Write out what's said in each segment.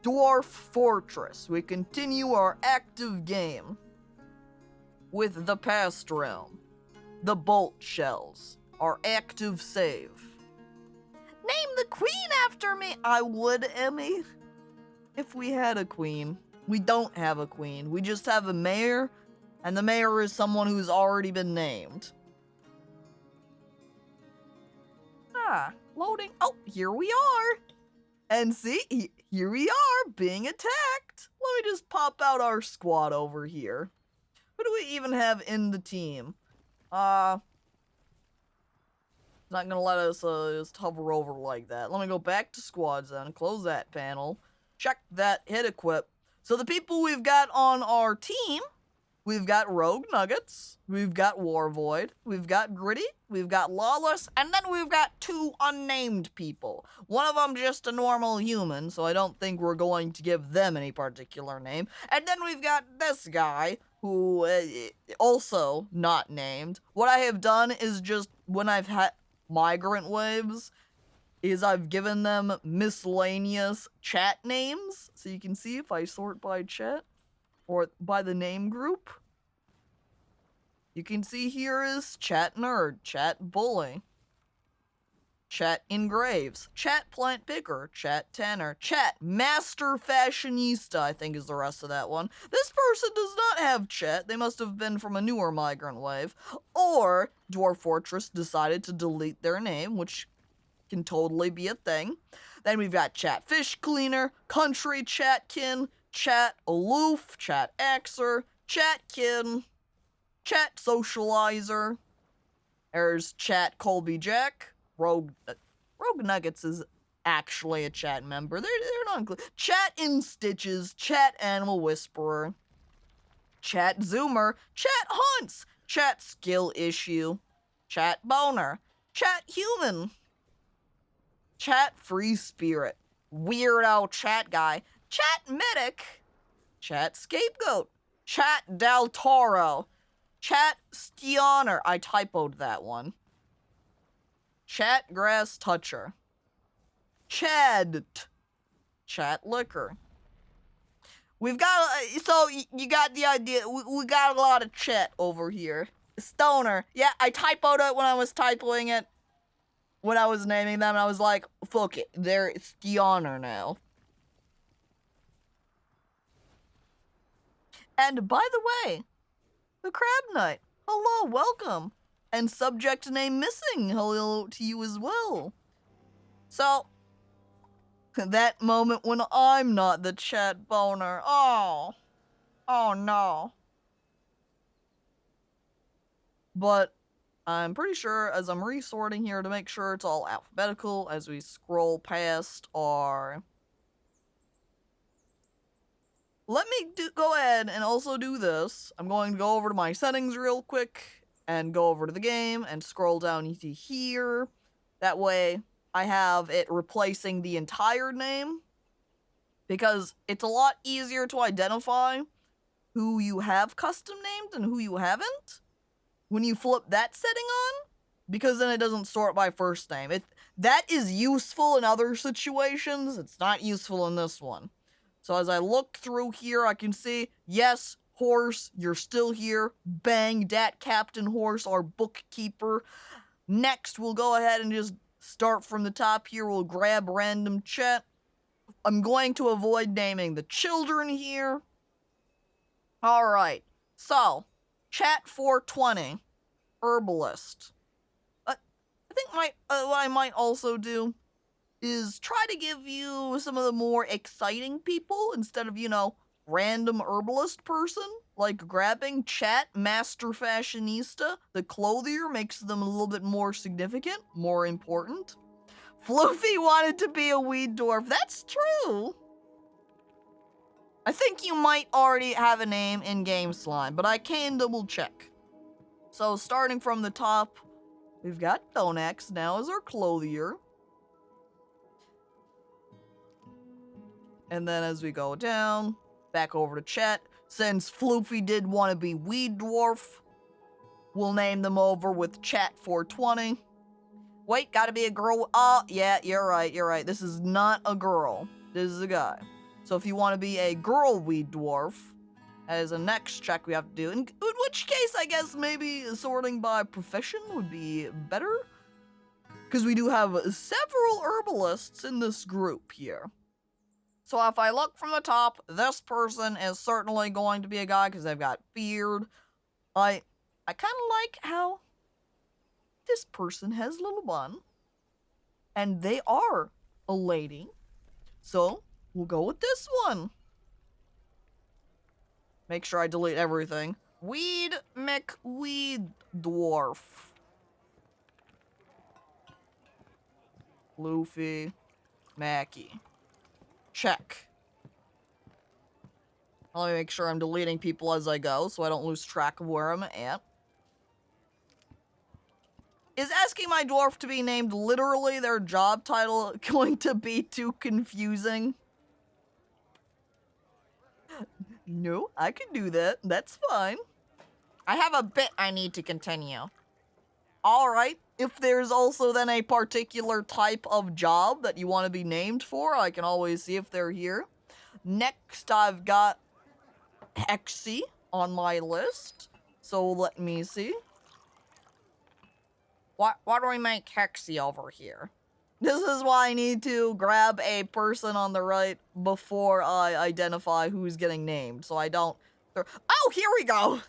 Dwarf Fortress. We continue our active game with the past realm. The bolt shells. Our active save. Name the queen after me! I would, Emmy. If we had a queen. We don't have a queen. We just have a mayor, and the mayor is someone who's already been named. Loading. Oh, here we are. And see, here we are, being attacked. Let me just pop out our squad over here. Who do we even have in the team? It's not gonna let us just hover over like that. Let me go back to squads then, close that panel, check that, hit equip. So the people we've got on our team, we've got Rogue Nuggets, we've got War Void, we've got Gritty, we've got Lawless, and then we've got 2 unnamed people. One of them just a normal human, so I don't think we're going to give them any particular name. And then we've got this guy, who also not named. What I have done is just, when I've had migrant waves, is I've given them miscellaneous chat names. So you can see if I sort by chat, or by the name group. You can see here is Chat Nerd, Chat Bully, Chat Engraves, Chat Plant Picker, Chat Tanner, Chat Master Fashionista, I think is the rest of that one. This person does not have chat. They must have been from a newer migrant wave. Or Dwarf Fortress decided to delete their name, which can totally be a thing. Then we've got Chat Fish Cleaner, Country Chatkin, Chat Aloof, Chat Axer, Chatkin, Chat Socializer. There's Chat Colby Jack. Rogue Nuggets is actually a chat member. They're not included. Chat In Stitches, Chat Animal Whisperer, Chat Zoomer, Chat Hunts, Chat Skill Issue, Chat Boner, Chat Human, Chat Free Spirit, Weirdo Chat Guy, Chat Medic, Chat Scapegoat, Chat Del Toro, Chat Steoner, I typoed that one, Chat Grass Toucher, Chad, Chat Liquor. We've got, so you got the idea, we got a lot of chat over here. Stoner, yeah, I typoed it when I was typoing it, when I was naming them, and I was like, fuck it, they're Steoner now. And by the way, the Crab Knight, hello, welcome. And subject name missing, hello to you as well. So, that moment when I'm not the chat boner, oh no. But I'm pretty sure, as I'm resorting here to make sure it's all alphabetical as we scroll past our... Let me go ahead and also do this. I'm going to go over to my settings real quick and go over to the game and scroll down to here. That way I have it replacing the entire name, because it's a lot easier to identify who you have custom named and who you haven't when you flip that setting on, because then it doesn't sort by first name. That is useful in other situations. It's not useful in this one. So as I look through here, I can see, yes, Horse, you're still here. Bang, dat Captain Horse, our bookkeeper. Next, we'll go ahead and just start from the top here. We'll grab random chat. I'm going to avoid naming the children here. Alright, so, Chat 420, Herbalist. I think what I might also do is try to give you some of the more exciting people instead of, random herbalist person. Like grabbing Chat Master Fashionista, the clothier, makes them a little bit more significant, more important. Floofy wanted to be a weed dwarf. That's true. I think you might already have a name in Game Slime, but I can double check. So starting from the top, we've got Thonax now as our clothier. And then as we go down, back over to chat, since Floofy did want to be Weed Dwarf, we'll name them over with Chat 420. Wait, gotta be a girl. Oh, yeah, you're right. This is not a girl. This is a guy. So if you want to be a girl weed dwarf, that is the next check we have to do. In which case, I guess maybe sorting by profession would be better. Because we do have several herbalists in this group here. So if I look from the top, this person is certainly going to be a guy because they've got beard. I kind of like how this person has a little bun. And they are a lady. So we'll go with this one. Make sure I delete everything. Weed McWeed Dwarf. Luffy. Mackie. Check. Let me make sure I'm deleting people as I go so I don't lose track of where I'm at. Is asking my dwarf to be named literally their job title going to be too confusing? No, I can do that. That's fine. I have a bit I need to continue. Alright, if there's also then a particular type of job that you want to be named for, I can always see if they're here. Next, I've got Hexy on my list. So let me see. Why do we make Hexy over here? This is why I need to grab a person on the right before I identify who's getting named, so I don't... Oh, here we go!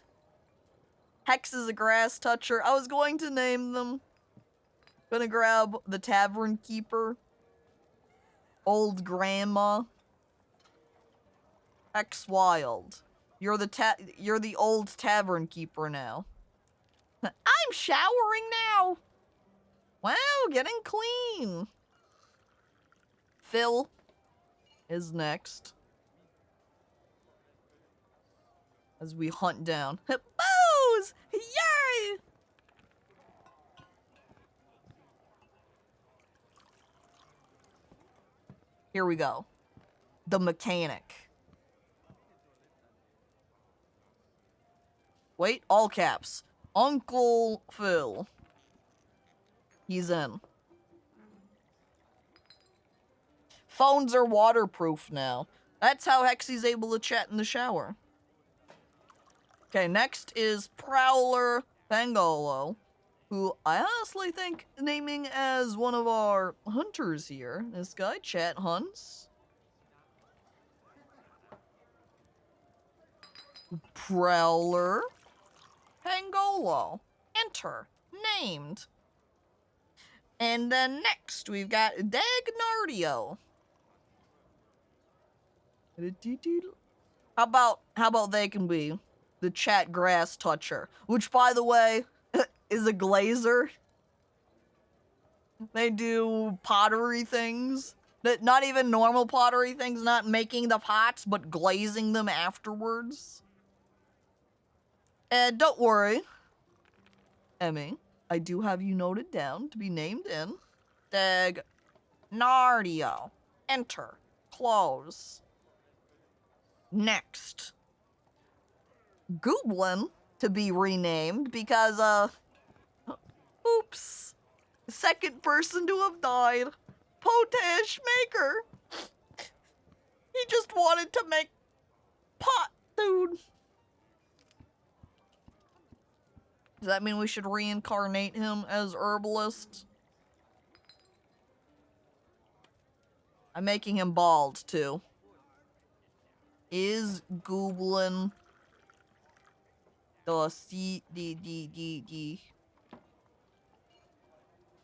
Hex is a grass toucher. I was going to name them. Gonna grab the tavern keeper. Old grandma. Hex Wild. You're the old tavern keeper now. I'm showering now! Wow, getting clean. Phil is next. As we hunt down hippos! Yay! Here we go. The mechanic. Wait, all caps. Uncle Phil. He's in. Phones are waterproof now. That's how Hexy's able to chat in the shower. Okay, next is Prowler Pangolo, who I honestly think naming as one of our hunters here. This guy, chat hunts. Prowler Pangolo. Enter. Named. And then next, we've got Dagnardio. How about they can be the chat grass toucher, which, by the way, is a glazer. They do pottery things. Not even normal pottery things, not making the pots, but glazing them afterwards. And don't worry, Emmy, I do have you noted down to be named in. Dagnardio. Enter. Close. Next. Gooblin to be renamed because, oops. Second person to have died. Potash Maker. He just wanted to make pot food. Does that mean we should reincarnate him as herbalist? I'm making him bald, too. Is Gooblin the C-D-D-D-D?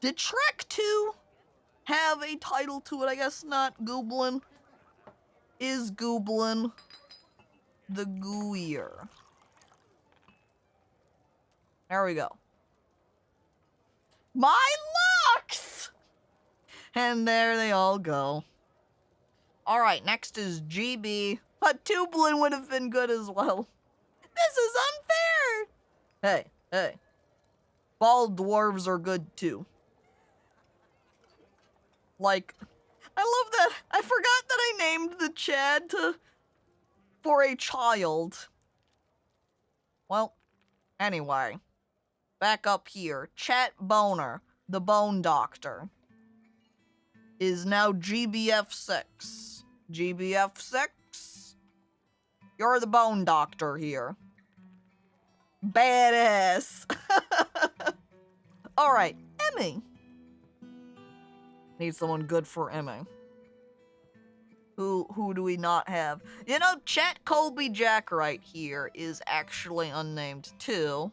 Did Shrek 2 have a title to it? I guess not. Gooblin. Is Gooblin the gooier? There we go. My locks! And there they all go. Alright, next is GB. But Tublin would have been good as well. This is unfair! Hey. Bald dwarves are good too. Like, I love that. I forgot that I named the Chad for a child. Well, anyway. Back up here. Chat Boner, the Bone Doctor, is now GBF6. GBF6. You're the bone doctor here. Badass. Alright, Emmy. Need someone good for Emmy. Who do we not have? You know, Chat Colby Jack right here is actually unnamed too.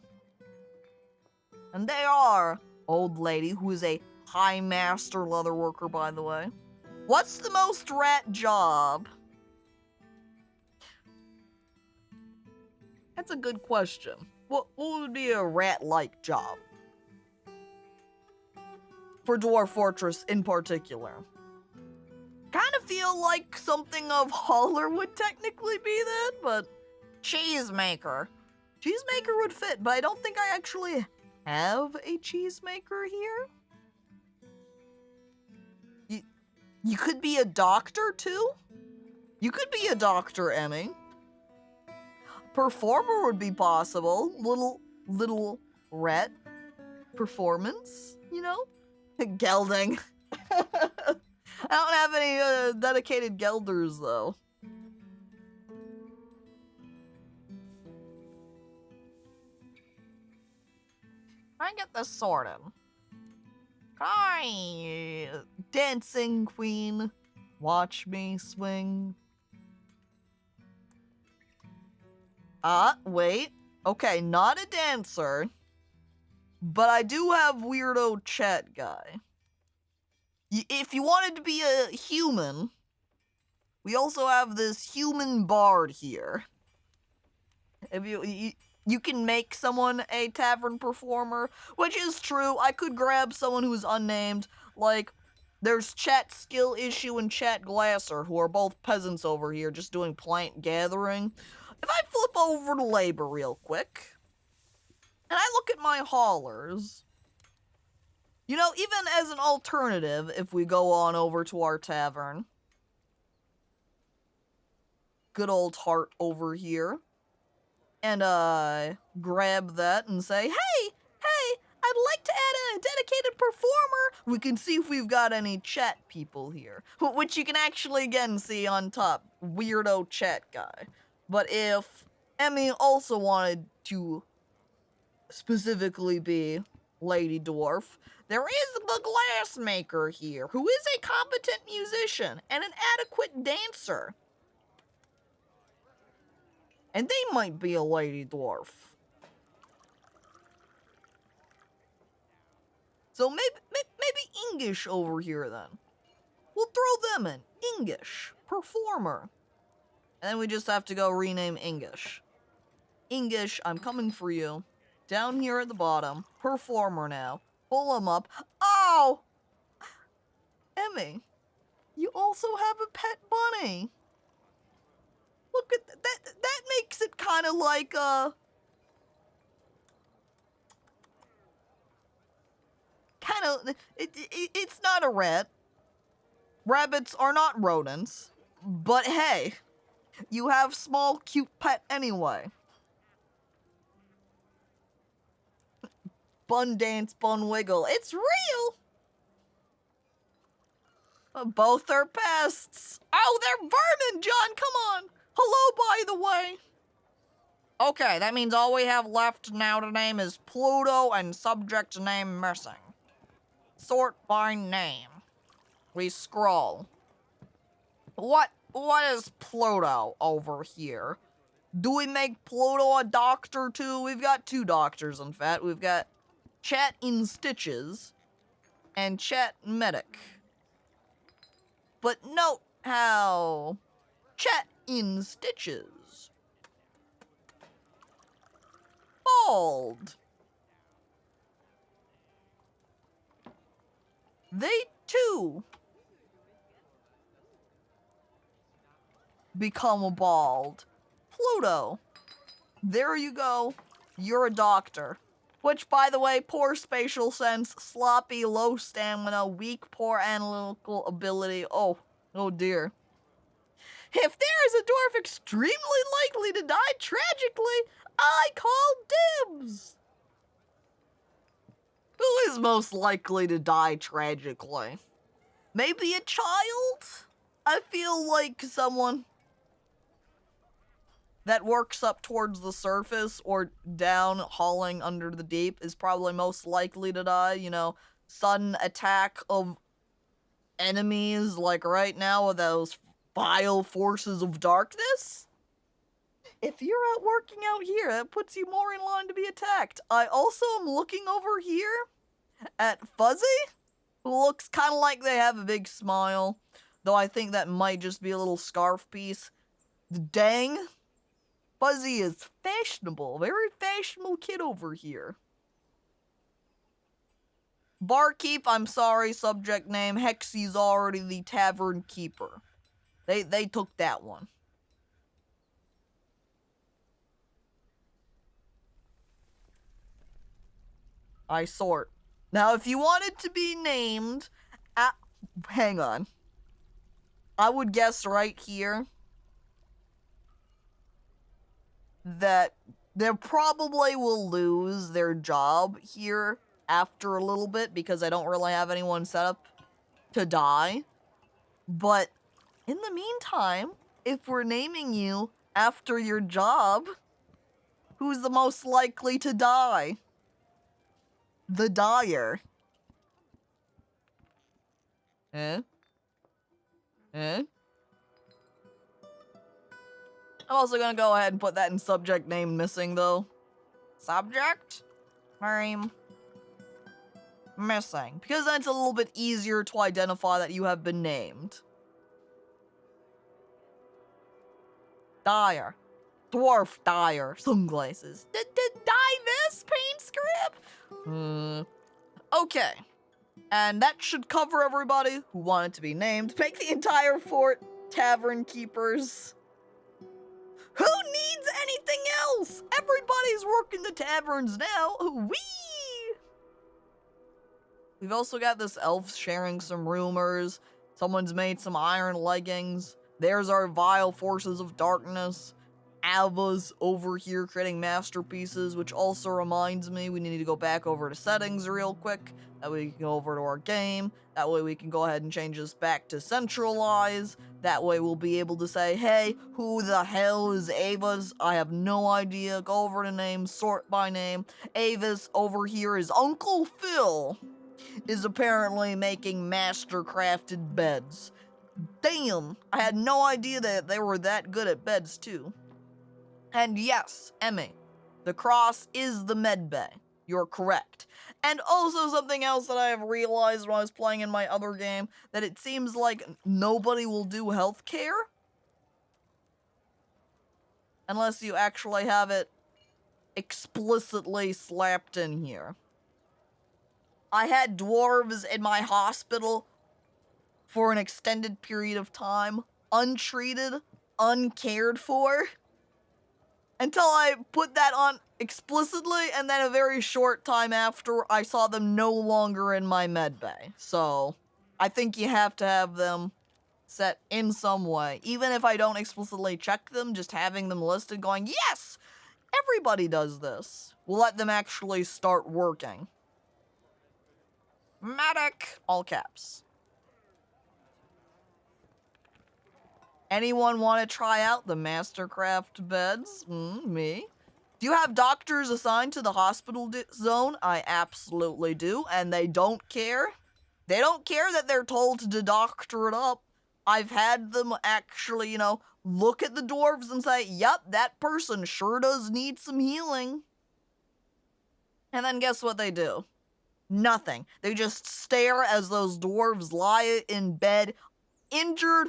And they are old lady, who is a high master leather worker, by the way. What's the most rat job? That's a good question. What would be a rat-like job? For Dwarf Fortress in particular. Kind of feel like something of Holler would technically be that, but cheesemaker. Cheesemaker would fit, but I don't think I actually have a cheesemaker here. You could be a doctor too? You could be a doctor, Emmy. Performer would be possible. Little rat performance, you know? Gelding. I don't have any dedicated gelders, though. I get this sorted. Hi, dancing queen. Watch me swing. Wait. Okay, not a dancer. But I do have weirdo chat guy. If you wanted to be a human, we also have this human bard here. If you can make someone a tavern performer, which is true. I could grab someone who's unnamed, like there's Chat Skill Issue and Chat Glasser, who are both peasants over here just doing plant gathering. If I flip over to labor real quick, and I look at my haulers, you know, even as an alternative, if we go on over to our tavern, good old Heart over here, and grab that and say, hey, I'd like to add in a dedicated performer. We can see if we've got any chat people here, which you can actually again see on top, weirdo chat guy. But if Emmy also wanted to specifically be Lady Dwarf, there is the glassmaker here, who is a competent musician and an adequate dancer. And they might be a Lady Dwarf. So maybe English over here then. We'll throw them in. English. Performer. And then we just have to go rename English. English, I'm coming for you. Down here at the bottom. Performer now. Pull him up. Oh! Emmy, you also have a pet bunny. Look at that. That makes it kind of like, it's not a rat. Rabbits are not rodents. But hey, you have small, cute pet anyway. Bun dance, bun wiggle. It's real! Both are pests. Oh, they're vermin, John, come on. Hello, by the way. Okay, that means all we have left now to name is Pluto and subject name missing. Sort by name. We scroll. What is Pluto over here? Do we make Pluto a doctor too? We've got two doctors, in fact. We've got Chat in Stitches and Chat Medic. But note how Chat in Stitches bald. They too become bald. Pluto, there you go. You're a doctor. Which, by the way, poor spatial sense, sloppy, low stamina, weak, poor analytical ability. Oh dear. If there is a dwarf extremely likely to die tragically, I call dibs. Who is most likely to die tragically? Maybe a child? I feel like someone that works up towards the surface or down hauling under the deep is probably most likely to die, you know, sudden attack of enemies like right now with those vile forces of darkness. If you're out working out here, that puts you more in line to be attacked. I also am looking over here at Fuzzy, who looks kind of like they have a big smile, though I think that might just be a little scarf piece. Dang, Fuzzy is fashionable, very fashionable kid over here. Barkeep, I'm sorry, subject name, Hexy's already the tavern keeper. They took that one. I sort. Now, if you wanted to be named, hang on. I would guess right here that they probably will lose their job here after a little bit because I don't really have anyone set up to die. But in the meantime, if we're naming you after your job, who's the most likely to die? The dyer. Eh? I'm also gonna go ahead and put that in subject name missing, though. Subject name missing. Because then it's a little bit easier to identify that you have been named. Dyer. Dwarf dyer. Sunglasses. Did dye this paint script? Okay. And that should cover everybody who wanted to be named. Make the entire fort tavern keepers. Who needs anything else? Everybody's working the taverns now. Whee! We've also got this elf sharing some rumors. Someone's made some iron leggings. There's our vile forces of darkness. Ava's over here creating masterpieces, which also reminds me we need to go back over to settings real quick. That way we can go over to our game. That way we can go ahead and change this back to centralize. That way we'll be able to say, hey, who the hell is Ava's? I have no idea. Go over to name, sort by name. Ava's over here is Uncle Phil is apparently making master-crafted beds. Damn, I had no idea that they were that good at beds too. And yes, Emmy, the cross is the med bay. You're correct. And also something else that I have realized when I was playing in my other game, that it seems like nobody will do healthcare unless you actually have it explicitly slapped in here. I had dwarves in my hospital for an extended period of time, untreated, uncared for, until I put that on explicitly, and then a very short time after, I saw them no longer in my medbay. So, I think you have to have them set in some way. Even if I don't explicitly check them, just having them listed going, yes, everybody does this, will let them actually start working. Medic, all caps. Anyone want to try out the Mastercraft beds? Me. Do you have doctors assigned to the hospital zone? I absolutely do, and they don't care. They don't care that they're told to doctor it up. I've had them actually, look at the dwarves and say, yep, that person sure does need some healing. And then guess what they do? Nothing. They just stare as those dwarves lie in bed, injured,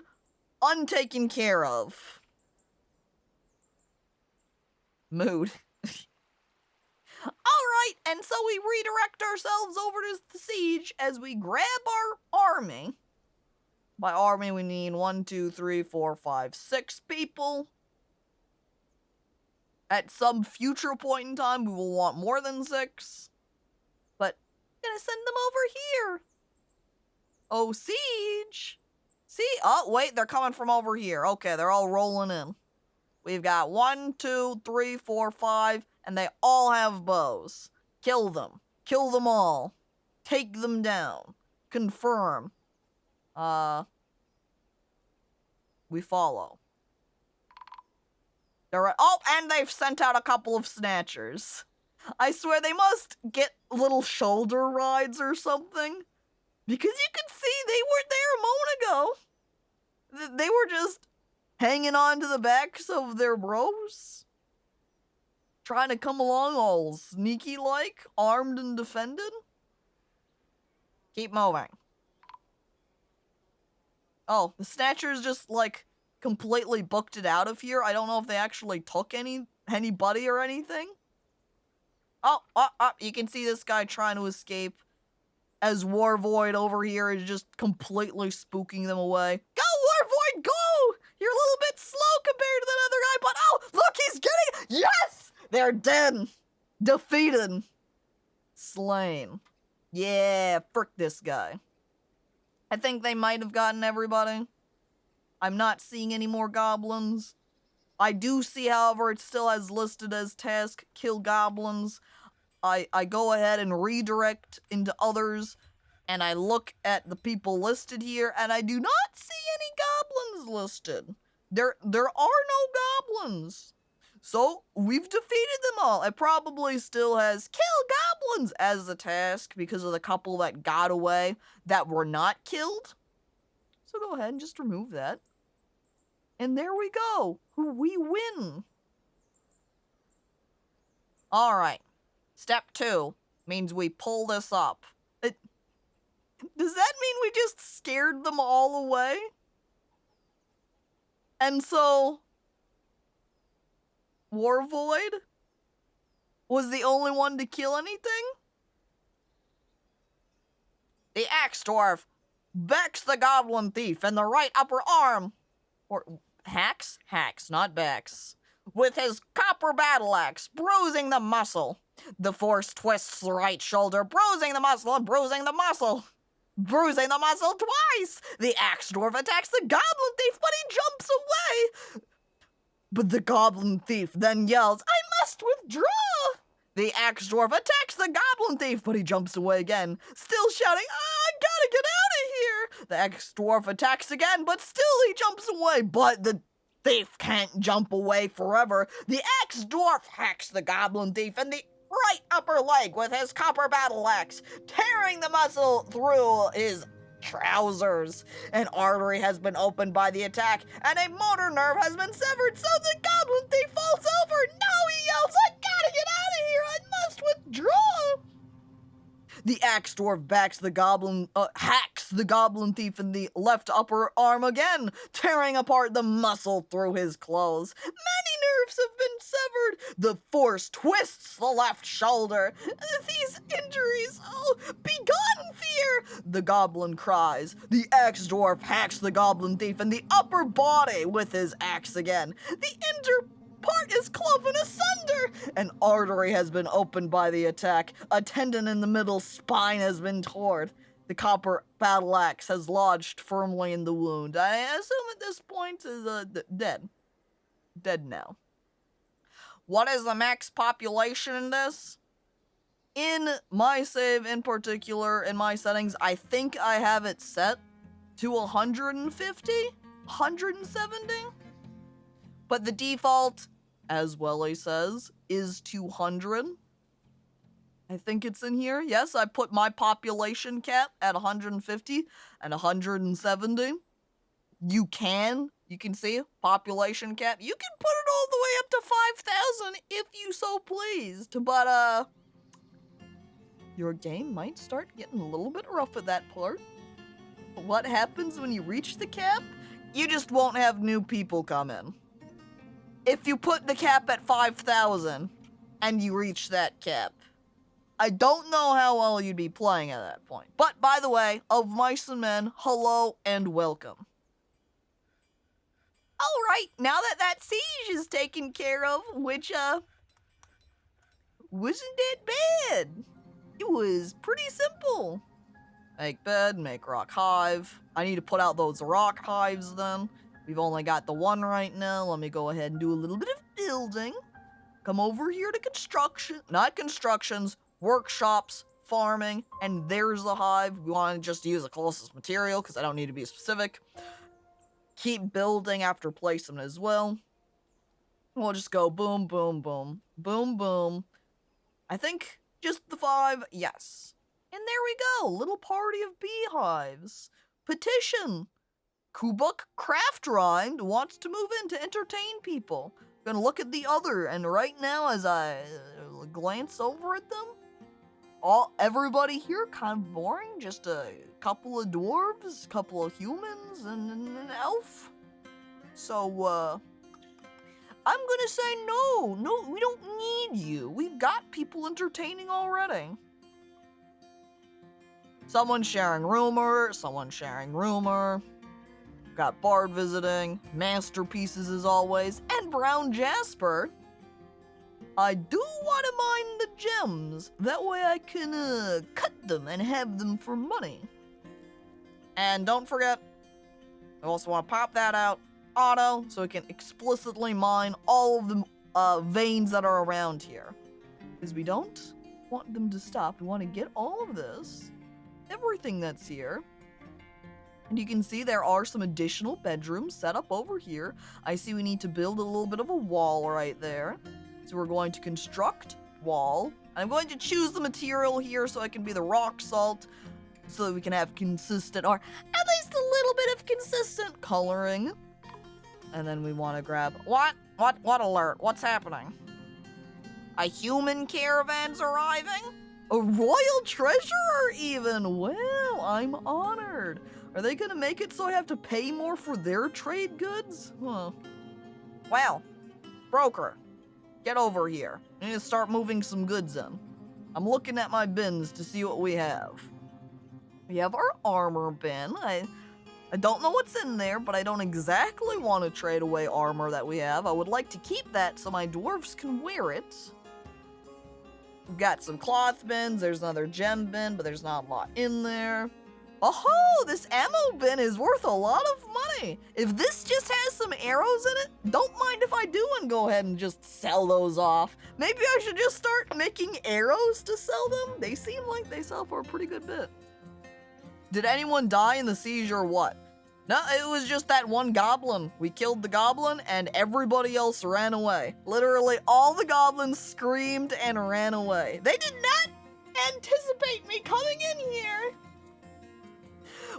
untaken care of. Mood. Alright, and so we redirect ourselves over to the siege as we grab our army. By army, we need 1, 2, 3, 4, 5, 6 people. At some future point in time, we will want more than 6. But I'm gonna send them over here. Oh, siege. See? Oh, wait, they're coming from over here. Okay, they're all rolling in. We've got 1, 2, 3, 4, 5, and they all have bows. Kill them. Kill them all. Take them down. Confirm. We follow. They're right. Oh, and they've sent out a couple of snatchers. I swear they must get little shoulder rides or something. Because you can see they weren't there a moment ago. They were just hanging on to the backs of their bros. Trying to come along all sneaky-like, armed and defended. Keep moving. Oh, the snatchers just, like, completely booked it out of here. I don't know if they actually took anybody or anything. Oh, you can see this guy trying to escape as War Void over here is just completely spooking them away. Go, War Void, go! You're a little bit slow compared to that other guy, but oh, look, he's getting, yes! They're dead. Defeated. Slain. Yeah, frick this guy. I think they might have gotten everybody. I'm not seeing any more goblins. I do see, however, it still has listed as task, kill goblins. I go ahead and redirect into others, and I look at the people listed here, and I do not see any goblins listed. There are no goblins. So, we've defeated them all. It probably still has kill goblins as the task because of the couple that got away that were not killed. So go ahead and just remove that. And there we go. We win. Alright. Step 2 means we pull this up. Does that mean we just scared them all away? And so War Void was the only one to kill anything? The Axe Dwarf backs the Goblin Thief in the right upper arm. Or hacks? Hacks, not backs. With his copper battle axe, bruising the muscle. The Force twists the right shoulder, bruising the muscle and bruising the muscle. Bruising the muscle twice! The Axe Dwarf attacks the Goblin Thief, but he jumps away! But the Goblin Thief then yells, I must withdraw! The Axe Dwarf attacks the Goblin Thief, but he jumps away again, still shouting, I gotta get out of here! The Axe Dwarf attacks again, but still he jumps away, but the thief can't jump away forever. The Axe Dwarf hacks the Goblin Thief in the right upper leg with his copper battle axe, tearing the muscle through his trousers. An artery has been opened by the attack, and a motor nerve has been severed, so the Goblin Thief falls over. Now he yells, I gotta get out of here, I must withdraw! The Axe Dwarf hacks the Goblin Thief in the left upper arm again, tearing apart the muscle through his clothes. Many nerves have been severed. The Force twists the left shoulder. These injuries, oh, begone fear! The Goblin cries. The Axe Dwarf hacks the Goblin Thief in the upper body with his axe again. The part is cloven asunder. An artery has been opened by the attack. A tendon in the middle spine has been torn. The copper battle axe has lodged firmly in the wound. I assume at this point is dead. Dead now. What is the max population in this? In my save in particular, in my settings, I think I have it set to 150? 170? But the default, as Welly says, is 200. I think it's in here. Yes, I put my population cap at 150 and 170. You can see, population cap. You can put it all the way up to 5,000 if you so pleased. But, your game might start getting a little bit rough at that part. What happens when you reach the cap? You just won't have new people come in. If you put the cap at 5,000 and you reach that cap, I don't know how well you'd be playing at that point. But, by the way, of Mice and Men, hello and welcome. Alright, now that siege is taken care of, which, wasn't that bad. It was pretty simple. Make bed, make rock hive. I need to put out those rock hives then. We've only got the one right now. Let me go ahead and do a little bit of building. Come over here to workshops, farming, and there's the hive. We want to just use the closest material because I don't need to be specific. keep building after placement as well. We'll just go boom, boom, boom, boom, boom. I think just the 5, yes. And there we go, little party of beehives. Petition. Kubuk Craft Rind wants to move in to entertain people. Gonna look at the other, and right now as I glance over at them, everybody here kind of boring, just a couple of dwarves, couple of humans, and an elf. So, I'm gonna say no, we don't need you. We've got people entertaining already. Someone's sharing rumor, Got Bard visiting, masterpieces as always, and Brown Jasper. I do want to mine the gems. That way I can cut them and have them for money. And don't forget, I also want to pop that out, auto, so we can explicitly mine all of the veins that are around here. Because we don't want them to stop. We want to get all of this, everything that's here. And you can see there are some additional bedrooms set up over here. I see we need to build a little bit of a wall right there. So we're going to construct wall. I'm going to choose the material here so it can be the rock salt, so that we can have consistent, or at least a little bit of consistent coloring. And then we want to grab, what alert? What's happening? A human caravan's arriving? A royal treasurer even? Well, I'm honored. Are they gonna make it so I have to pay more for their trade goods? Huh. Well, broker, get over here. I need to start moving some goods in. I'm looking at my bins to see what we have. We have our armor bin. I don't know what's in there, but I don't exactly want to trade away armor that we have. I would like to keep that so my dwarves can wear it. We've got some cloth bins. There's another gem bin, but there's not a lot in there. Oh, this ammo bin is worth a lot of money. If this just has some arrows in it, don't mind if I do and go ahead and just sell those off. Maybe I should just start making arrows to sell them. They seem like they sell for a pretty good bit. Did anyone die in the siege or what? No, it was just that one goblin. We killed the goblin and everybody else ran away. Literally all the goblins screamed and ran away. They did not anticipate me coming in here,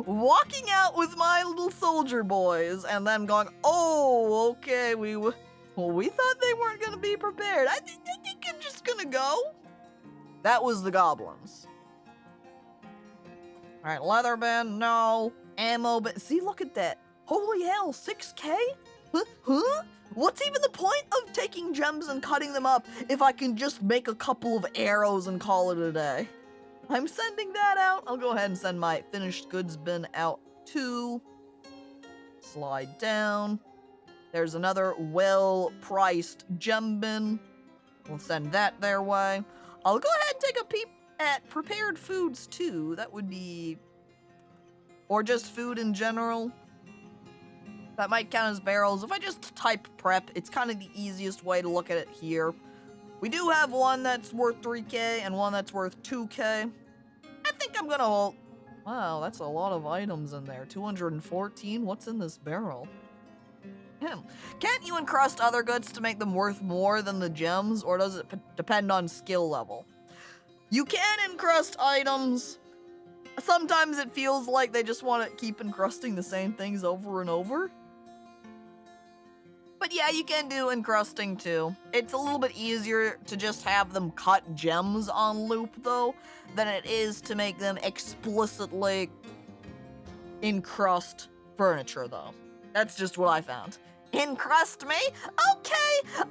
walking out with my little soldier boys, and then going, oh, okay, we thought they weren't gonna be prepared. I think I'm just gonna go. That was the goblins. All right, leather bin, no. Ammo bin, see, look at that. Holy hell, 6K? Huh? What's even the point of taking gems and cutting them up if I can just make a couple of arrows and call it a day? I'm sending that out. I'll go ahead and send my finished goods bin out too. Slide down. There's another well-priced gem bin. We'll send that their way. I'll go ahead and take a peep at prepared foods too. That would be, or just food in general. That might count as barrels. If I just type prep, it's kind of the easiest way to look at it here. We do have one that's worth 3K and one that's worth 2K. I think I'm gonna hold. Wow, that's a lot of items in there. 214, what's in this barrel? Can't you encrust other goods to make them worth more than the gems, or does it depend on skill level? You can encrust items. Sometimes it feels like they just want to keep encrusting the same things over and over. But yeah, you can do encrusting too. It's a little bit easier to just have them cut gems on loop though, than it is to make them explicitly encrust furniture though. That's just what I found. Encrust me? Okay,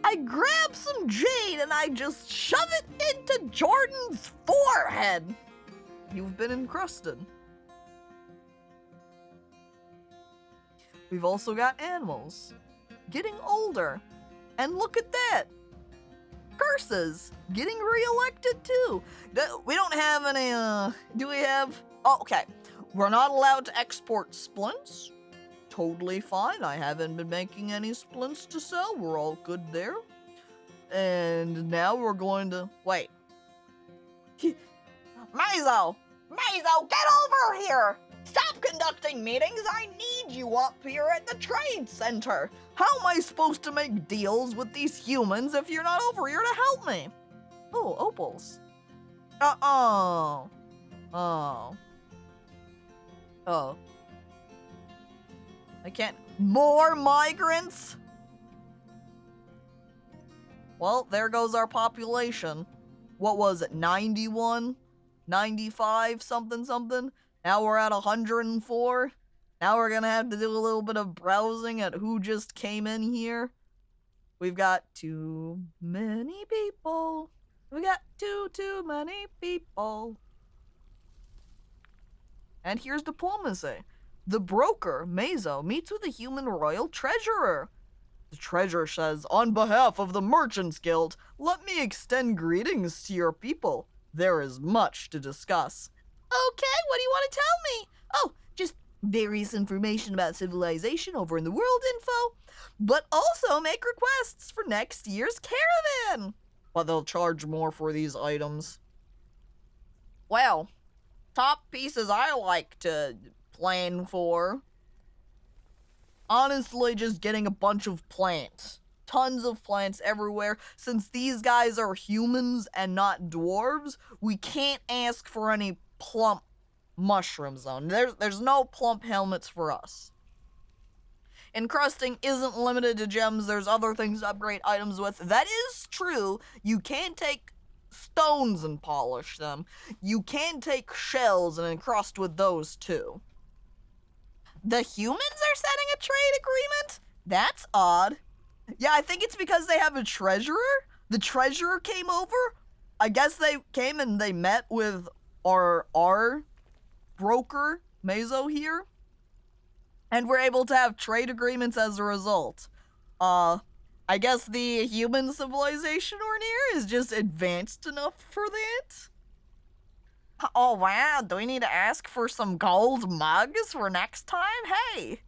I grab some jade and I just shove it into Jordan's forehead. You've been encrusted. We've also got animals. Getting older. And look at that. Curses. Getting re-elected too. We don't have any, do we have? Oh, okay. We're not allowed to export splints. Totally fine. I haven't been making any splints to sell. We're all good there. And now we're going to, wait. Maizo, get over here. Stop stop conducting meetings. I need you up here at the trade center. How am I supposed to make deals with these humans if you're not over here to help me? Oh, opals. Oh. I can't. More migrants? Well, there goes our population. What was it, 91? 95, something? Now we're at 104. Now we're gonna have to do a little bit of browsing at who just came in here. We've got too many people. We got too many people. And here's diplomacy. The broker, Mazo, meets with the human royal treasurer. The treasurer says, on behalf of the Merchants Guild, let me extend greetings to your people. There is much to discuss. Okay, what do you want to tell me? Oh, just various information about civilization over in the world info, but also make requests for next year's caravan. But they'll charge more for these items. Well, top pieces I like to plan for. Honestly, just getting a bunch of plants. Tons of plants everywhere. Since these guys are humans and not dwarves, we can't ask for any plump mushrooms on. There's no plump helmets for us. Encrusting isn't limited to gems. There's other things to upgrade items with. That is true. You can take stones and polish them. You can take shells and encrust with those too. The humans are setting a trade agreement? That's odd. Yeah, I think it's because they have a treasurer. The treasurer came over. I guess they came and they met with our broker, Mazo here. And we're able to have trade agreements as a result. I guess the human civilization we're near is just advanced enough for that. Oh wow, do we need to ask for some gold mugs for next time? Hey,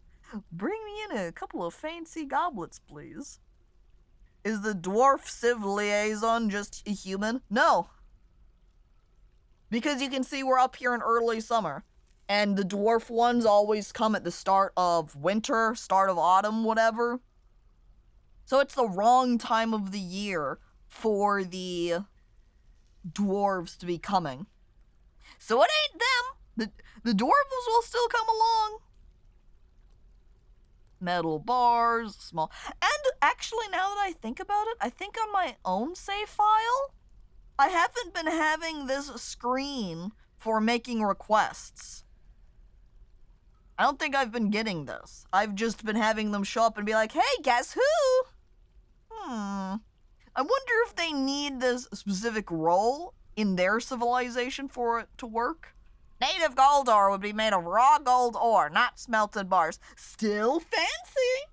bring me in a couple of fancy goblets, please. Is the dwarf civ liaison just a human? No. Because you can see we're up here in early summer. And the dwarf ones always come at the start of winter, start of autumn, whatever. So it's the wrong time of the year for the dwarves to be coming. So it ain't them. The dwarves will still come along. Metal bars, small. And actually, now that I think about it, I think on my own save file, I haven't been having this screen for making requests. I don't think I've been getting this. I've just been having them show up and be like, hey, guess who? I wonder if they need this specific role in their civilization for it to work. Native gold ore would be made of raw gold ore, not smelted bars. Still fancy.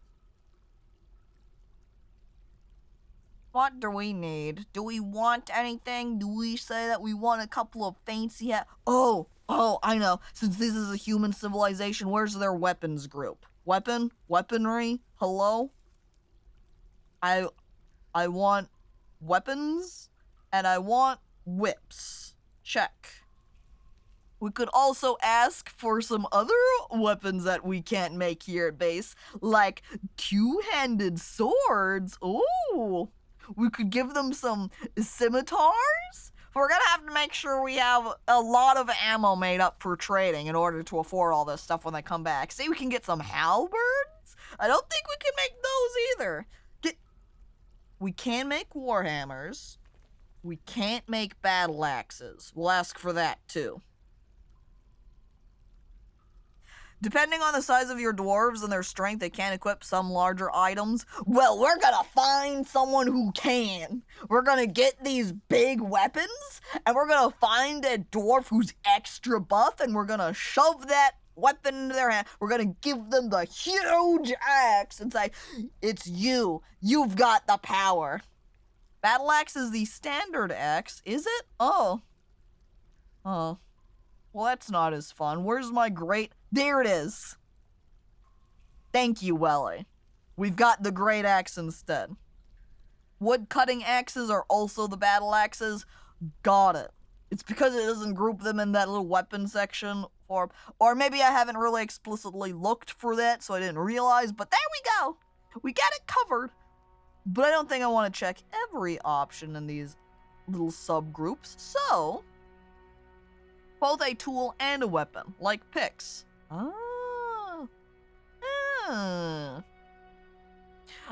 What do we need? Do we want anything? Do we say that we want a couple of fancy Oh, I know. Since this is a human civilization, where's their weapons group? Weaponry? Hello? I want weapons, and I want whips. Check. We could also ask for some other weapons that we can't make here at base, like two-handed swords. Ooh. We could give them some scimitars. We're gonna have to make sure we have a lot of ammo made up for trading in order to afford all this stuff when they come back. See, we can get some halberds. I don't think we can make those either. We can make warhammers. We can't make battle axes. We'll ask for that too. Depending on the size of your dwarves and their strength, they can equip some larger items. Well, we're gonna find someone who can. We're gonna get these big weapons, and we're gonna find a dwarf who's extra buff, and we're gonna shove that weapon into their hand. We're gonna give them the huge axe and say, it's you. You've got the power. Battle axe is the standard axe, is it? Oh. Well, that's not as fun. Where's my great... There it is. Thank you, Welly. We've got the great axe instead. Wood cutting axes are also the battle axes. Got it. It's because it doesn't group them in that little weapon section form. Or maybe I haven't really explicitly looked for that, so I didn't realize, but there we go. We got it covered. But I don't think I want to check every option in these little subgroups, so both a tool and a weapon, like picks. I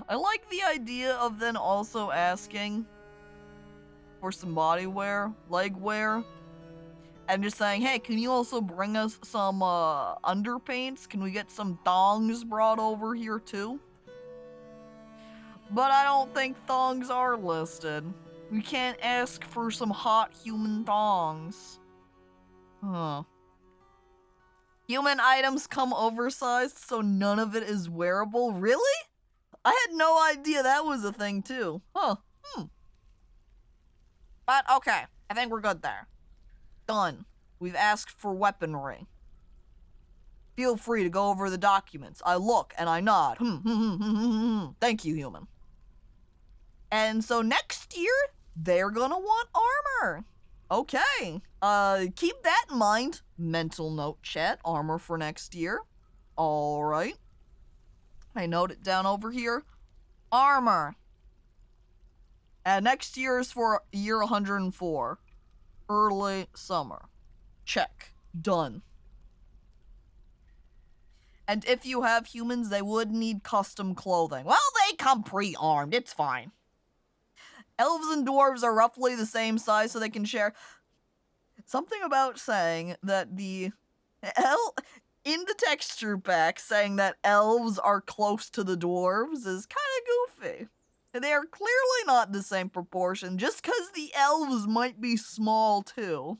like the idea of then also asking for some body wear, leg wear, and just saying, hey, can you also bring us some underpaints? Can we get some thongs brought over here too? But I don't think thongs are listed. We can't ask for some hot human thongs. Huh. Human items come oversized, so none of it is wearable? Really? I had no idea that was a thing too. Huh. But okay, I think we're good there. Done. We've asked for weaponry. Feel free to go over the documents. I look and I nod. Thank you, human. And so next year, they're gonna want armor. Okay. Keep that in mind. Mental note, chat. Armor for next year. Alright. I note it down over here. Armor. And next year is for year 104. Early summer. Check. Done. And if you have humans, they would need custom clothing. Well, they come pre-armed. It's fine. Elves and dwarves are roughly the same size, so they can share. Something about saying that in the texture pack, saying that elves are close to the dwarves is kind of goofy. They are clearly not the same proportion, just because the elves might be small too.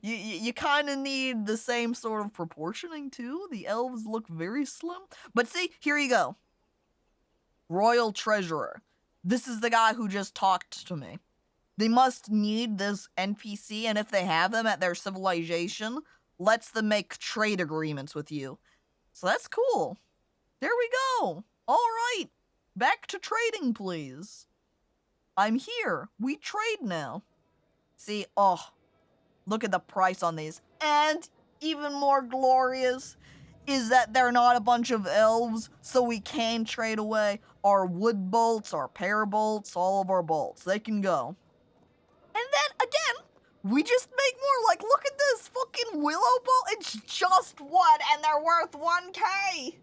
You kind of need the same sort of proportioning too. The elves look very slim. But see, here you go. Royal Treasurer. This is the guy who just talked to me. They must need this NPC, and if they have them at their civilization, lets them make trade agreements with you. So that's cool. There we go. All right. Back to trading, please. I'm here. We trade now. See, oh, look at the price on these. And even more glorious is that they're not a bunch of elves, so we can trade away our wood bolts, our pear bolts, all of our bolts. They can go. And then, again, we just make more. Like, look at this fucking willow bolt. It's just one, and they're worth 1K.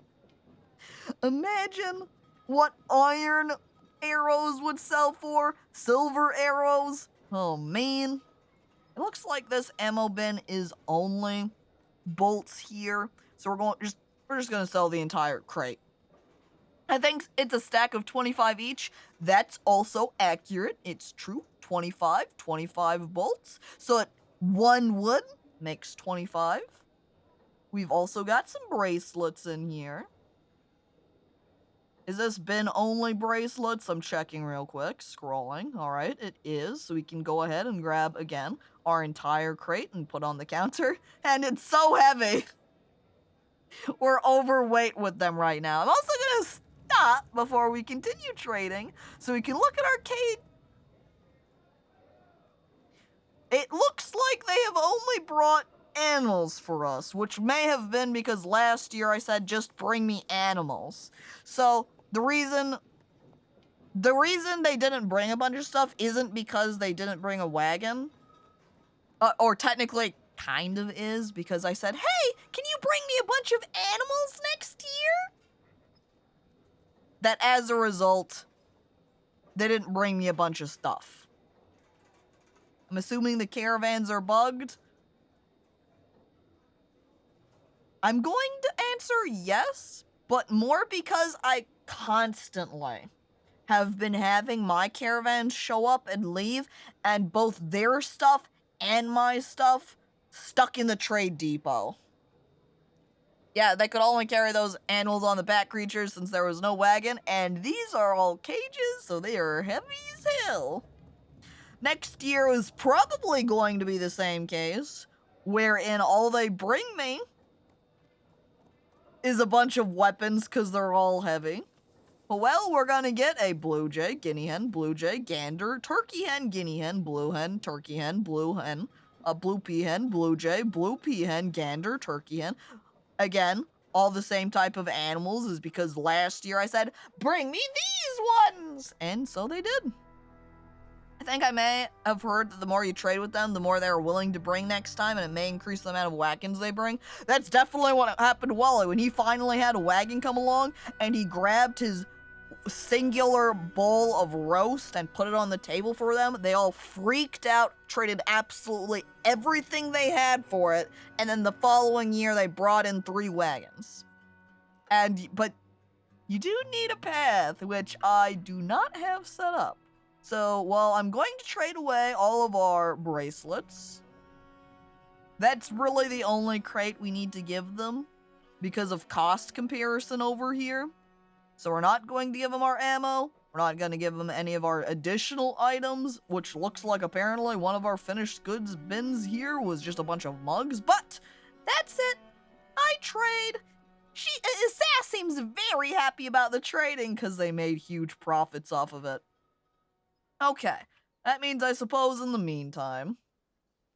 Imagine what iron arrows would sell for. Silver arrows. Oh, man. It looks like this ammo bin is only bolts here. So we're just gonna sell the entire crate. I think it's a stack of 25 each. That's also accurate. It's true. 25 bolts. So one wood makes 25. We've also got some bracelets in here. Is this bin only bracelets? I'm checking real quick, scrolling. All right, it is. So we can go ahead and grab, again, our entire crate and put on the counter. And it's so heavy. We're overweight with them right now. I'm also going to stop before we continue trading so we can look at our cage. It looks like they have only brought animals for us, which may have been because last year I said just bring me animals. So the reason they didn't bring a bunch of stuff isn't because they didn't bring a wagon. Or technically kind of is, because I said, hey, can you bring me a bunch of animals next year? That as a result, they didn't bring me a bunch of stuff. I'm assuming the caravans are bugged. I'm going to answer yes, but more because I constantly have been having my caravans show up and leave, and both their stuff and my stuff stuck in the trade depot. Yeah, they could only carry those animals on the back creatures since there was no wagon, and these are all cages, so they are heavy as hell. Next year is probably going to be the same case, wherein all they bring me is a bunch of weapons because they're all heavy. Well, we're gonna get a blue jay, guinea hen, blue jay, gander, turkey hen, guinea hen, blue hen, turkey hen, blue hen, A blue peahen, blue jay, blue peahen, gander, turkey hen. Again, all the same type of animals is because last year I said, bring me these ones! And so they did. I think I may have heard that the more you trade with them, the more they're willing to bring next time, and it may increase the amount of wagons they bring. That's definitely what happened to Wally when he finally had a wagon come along, and he grabbed his singular bowl of roast and put it on the table for them. They all freaked out, traded absolutely everything they had for it, and then the following year they brought in 3 wagons. But you do need a path, which I do not have set up. So, well, I'm going to trade away all of our bracelets. That's really the only crate we need to give them because of cost comparison over here. So we're not going to give them our ammo. We're not going to give them any of our additional items, which looks like apparently one of our finished goods bins here was just a bunch of mugs. But that's it. I trade. Sass seems very happy about the trading because they made huge profits off of it. Okay, that means I suppose in the meantime,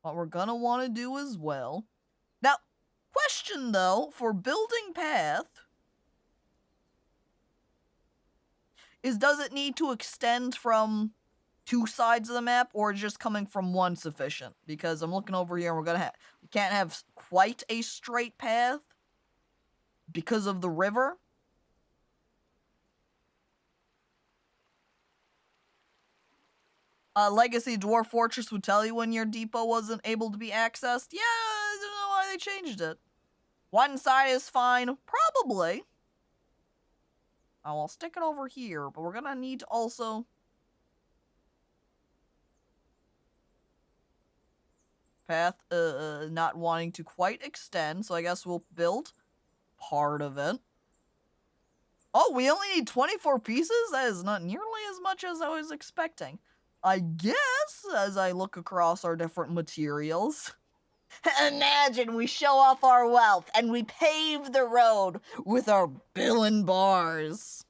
what we're gonna want to do as well. Now, question though, for building path, is does it need to extend from 2 sides of the map or just coming from one sufficient? Because I'm looking over here and we can't have quite a straight path because of the river. Legacy Dwarf Fortress would tell you when your depot wasn't able to be accessed. Yeah, I don't know why they changed it. One side is fine, probably. I'll stick it over here, but we're gonna need to also... Path, not wanting to quite extend, so I guess we'll build part of it. Oh, we only need 24 pieces? That is not nearly as much as I was expecting. I guess, as I look across our different materials. Imagine we show off our wealth and we pave the road with our billin bars.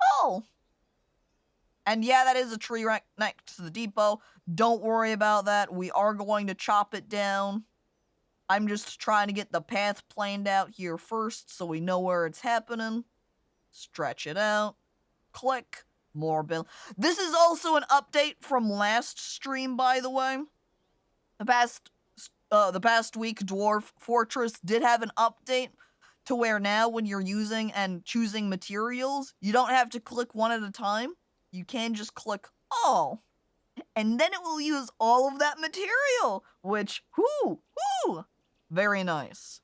Oh. And yeah, that is a tree right next to the depot. Don't worry about that. We are going to chop it down. I'm just trying to get the path planned out here first so we know where it's happening. Stretch it out. Click. More bill. This is also an update from last stream, by the way. The past week, Dwarf Fortress did have an update to where now when you're using and choosing materials, you don't have to click one at a time. You can just click all. And then it will use all of that material, which, whoo, very nice.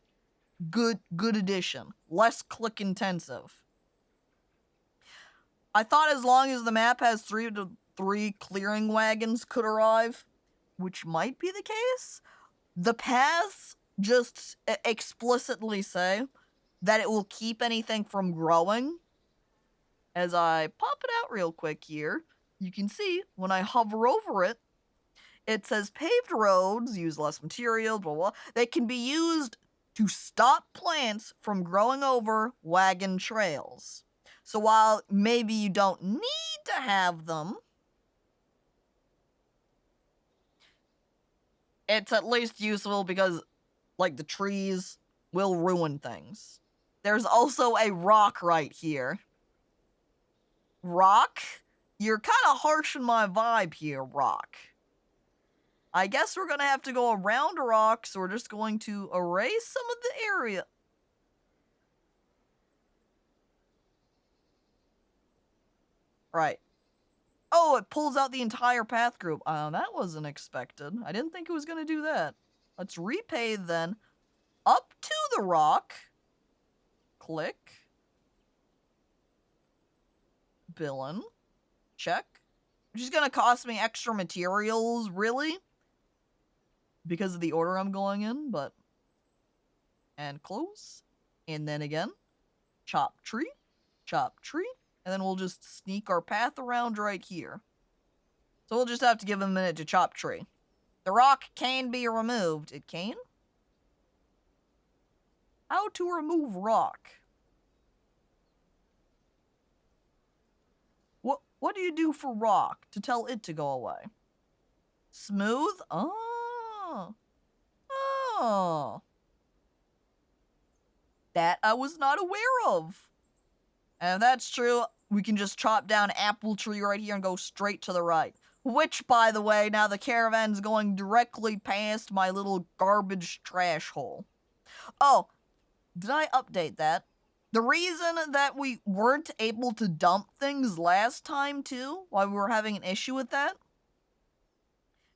Good addition. Less click intensive. I thought as long as the map has 3 to 3 clearing wagons could arrive, which might be the case. The paths just explicitly say that it will keep anything from growing. As I pop it out real quick here, you can see when I hover over it, it says paved roads use less material, blah, blah. They can be used to stop plants from growing over wagon trails. So while maybe you don't need to have them, it's at least useful because, like, the trees will ruin things. There's also a rock right here. Rock? You're kind of harshing my vibe here, rock. I guess we're gonna have to go around rock, so we're just going to erase some of the area. Right. Oh, it pulls out the entire path group. That wasn't expected. I didn't think it was going to do that. Let's repay then. Up to the rock. Click. Billin. Check. Which is going to cost me extra materials, really. Because of the order I'm going in, but... And close. And then again. Chop tree. Chop tree. And then we'll just sneak our path around right here. So we'll just have to give him a minute to chop tree. The rock can be removed. It can? How to remove rock? What do you do for rock to tell it to go away? Smooth? Oh. Oh. That I was not aware of. And if that's true, we can just chop down apple tree right here and go straight to the right. Which, by the way, now the caravan's going directly past my little garbage trash hole. Oh, did I update that? The reason that we weren't able to dump things last time, too, why we were having an issue with that,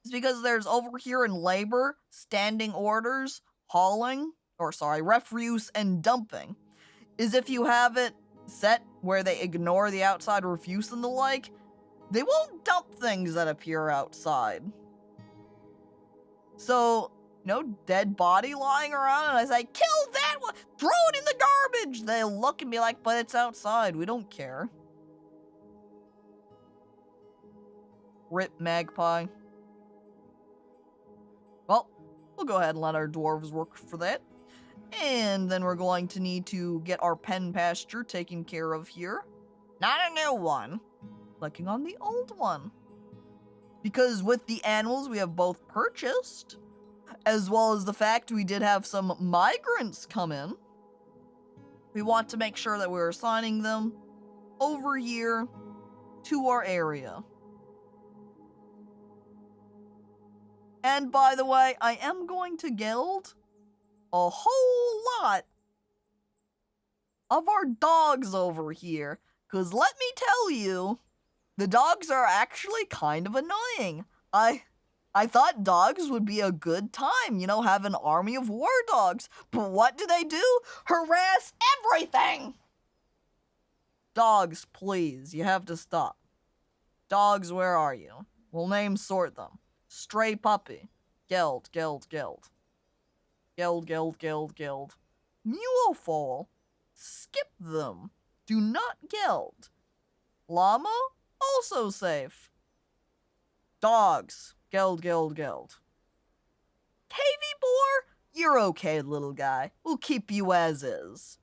is because there's over here in labor, standing orders, hauling, refuse and dumping, is if you have it set where they ignore the outside refuse and the like, they won't dump things that appear outside. So, dead body lying around, and I say, kill that one! Throw it in the garbage! They'll look and be like, but it's outside, we don't care. Rip magpie. Well, we'll go ahead and let our dwarves work for that. And then we're going to need to get our pen pasture taken care of here. Not a new one. Clicking on the old one. Because with the animals we have both purchased, as well as the fact we did have some migrants come in, we want to make sure that we're assigning them over here to our area. And by the way, I am going to gild a whole lot of our dogs over here, because let me tell you, the dogs are actually kind of annoying. I thought dogs would be a good time, have an army of war dogs, but what do? Harass everything! Dogs, please, you have to stop. Dogs, where are you? We'll name sort them. Stray puppy. Gild, gild, gild. Gild, gild, gild, gild. Mule foal. Skip them. Do not gild. Llama? Also safe. Dogs. Gild, gild, gild. Cavy boar? You're okay, little guy. We'll keep you as is.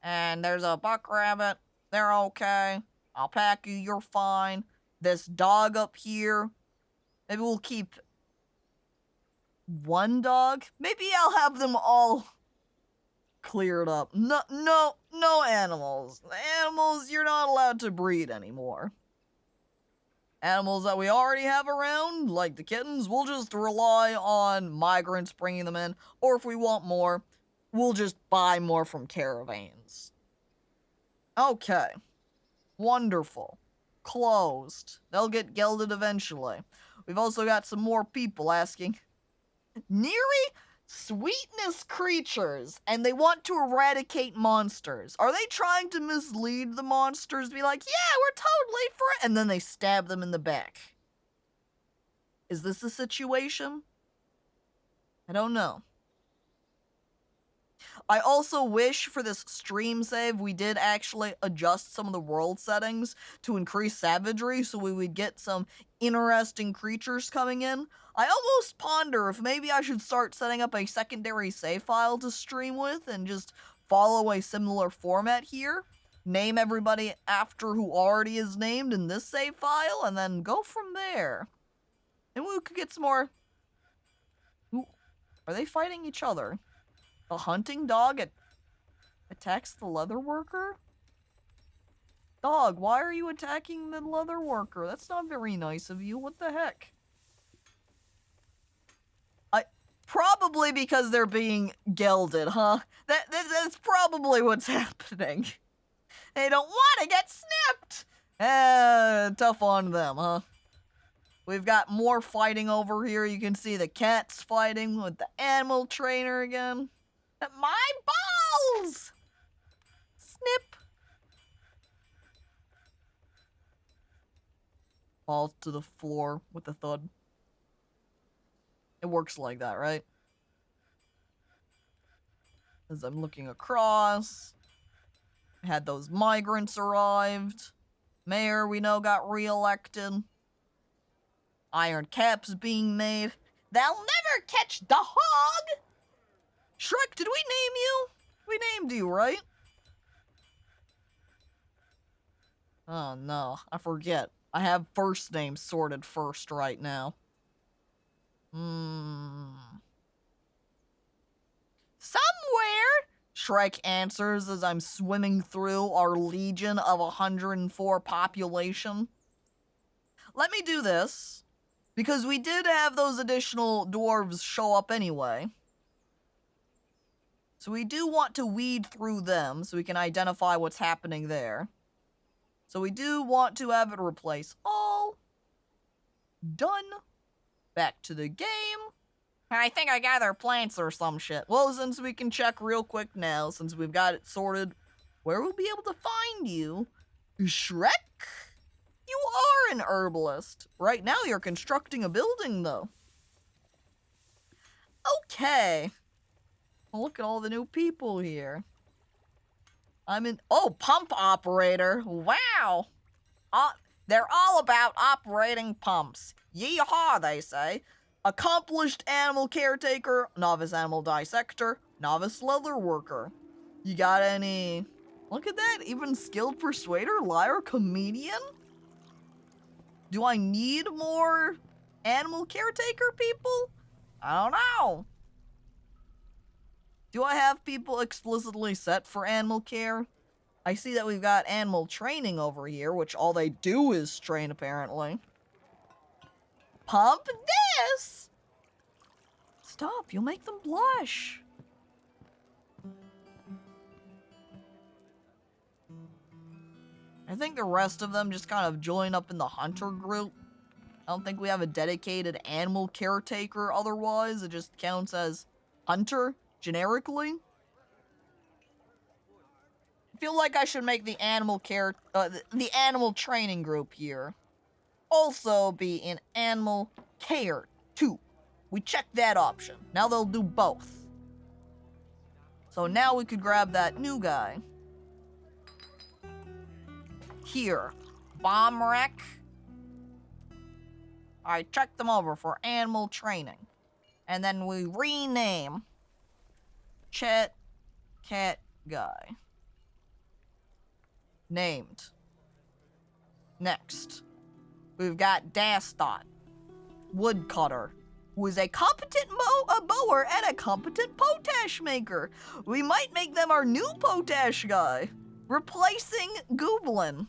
And there's a buck rabbit. They're okay. Alpaca, you're fine. This dog up here. Maybe we'll keep one dog. Maybe I'll have them all cleared up. No animals. Animals, you're not allowed to breed anymore. Animals that we already have around, like the kittens, we'll just rely on migrants bringing them in. Or if we want more, we'll just buy more from caravans. Okay. Wonderful. Closed. They'll get gilded eventually. We've also got some more people asking, Neary sweetness creatures, and they want to eradicate monsters. Are they trying to mislead the monsters? Be like, yeah, we're totally for it, and then they stab them in the back. Is this the situation? I don't know. I also wish for this stream save we did actually adjust some of the world settings to increase savagery so we would get some interesting creatures coming in. I almost ponder if maybe I should start setting up a secondary save file to stream with and just follow a similar format here. Name everybody after who already is named in this save file and then go from there. And we could get some more... Ooh, are they fighting each other? The hunting dog attacks the leather worker? Dog, why are you attacking the leather worker? That's not very nice of you. What the heck? Probably because they're being gelded, huh? That's probably what's happening. They don't want to get snipped! Tough on them, huh? We've got more fighting over here. You can see the cats fighting with the animal trainer again. My balls! Snip. Falls to the floor with a thud. It works like that, right? As I'm looking across. Had those migrants arrived. Mayor, we know, got re-elected. Iron caps being made. They'll never catch the hog! Shrek, did we name you? We named you, right? Oh no, I forget. I have first names sorted first right now. Somewhere, Shrek answers as I'm swimming through our legion of 104 population. Let me do this, because we did have those additional dwarves show up anyway. So we do want to weed through them so we can identify what's happening there. So we do want to have it replace all. Done. Back to the game. I think I gather plants or some shit. Well, since we can check real quick now, since we've got it sorted, where we'll be able to find you, Shrek? You are an herbalist. Right now you're constructing a building, though. Okay. Well, look at all the new people here. Oh, pump operator. Wow. They're all about operating pumps. Yeehaw, they say. Accomplished animal caretaker, novice animal dissector, novice leather worker. You got any... Look at that, even skilled persuader, liar, comedian? Do I need more animal caretaker people? I don't know. Do I have people explicitly set for animal care? I see that we've got animal training over here, which all they do is train, apparently. Pump this! Stop, you'll make them blush. I think the rest of them just kind of join up in the hunter group. I don't think we have a dedicated animal caretaker otherwise. It just counts as hunter, generically. I feel like I should make the animal training group here also be in animal care too. We checked that option. Now they'll do both. So now we could grab that new guy. Here, bomb wreck. I checked them over for animal training. And then we rename Chet Cat Guy. Named. Next, we've got Dastot, woodcutter, who is a competent bower and a competent potash maker. We might make them our new potash guy, replacing Gooblin.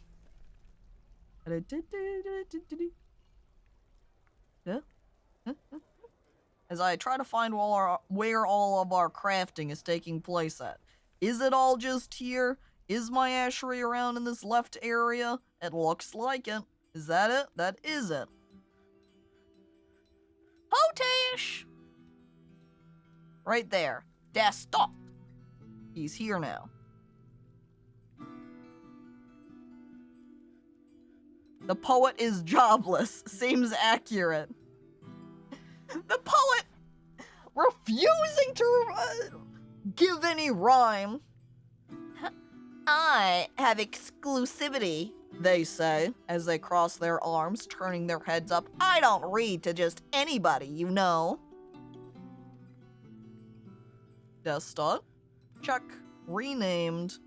As I try to find where all of our crafting is taking place at. Is it all just here? Is my ashery around in this left area? It looks like it. Is that it? That is it. Potash! Right there. Das stop. He's here now. The poet is jobless. Seems accurate. The poet refusing to give any rhyme. I have exclusivity, they say, as they cross their arms, turning their heads up. I don't read to just anybody, you know. Desktop. Check. Renamed.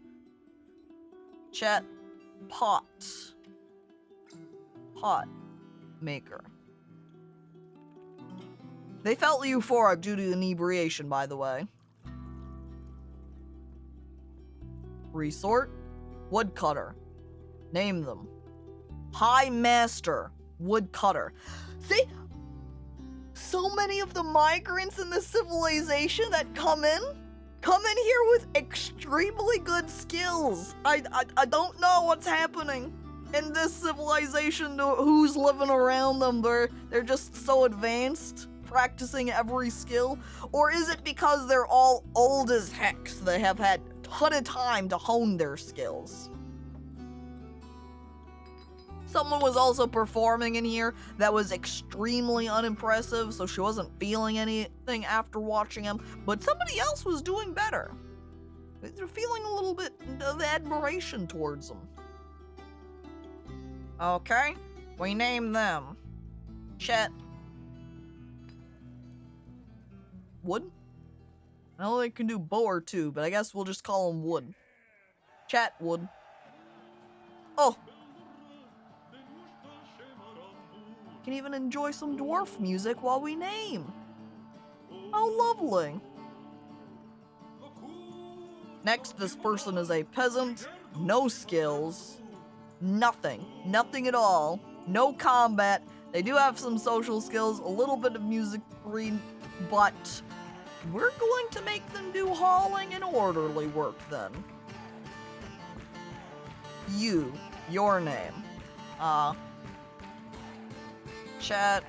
Chet. Pot. Pot. Maker. They felt euphoric due to inebriation, by the way. Resort. Woodcutter. Name them. High Master. Woodcutter. See? So many of the migrants in this civilization that come in here with extremely good skills. I don't know what's happening in this civilization, who's living around them. They're just so advanced, practicing every skill. Or is it because they're all old as heck, so they have had a ton of time to hone their skills? Someone was also performing in here that was extremely unimpressive, so she wasn't feeling anything after watching him, but somebody else was doing better. They're feeling a little bit of admiration towards them. Okay, we name them Chet Wood? I know they can do bow or two, but I guess we'll just call them Wood. Chat Wood. Oh! can even enjoy some dwarf music while we name. How lovely. Next, this person is a peasant, no skills, nothing at all, no combat. They do have some social skills, a little bit of music reading, but we're going to make them do hauling and orderly work then. Your name. Chat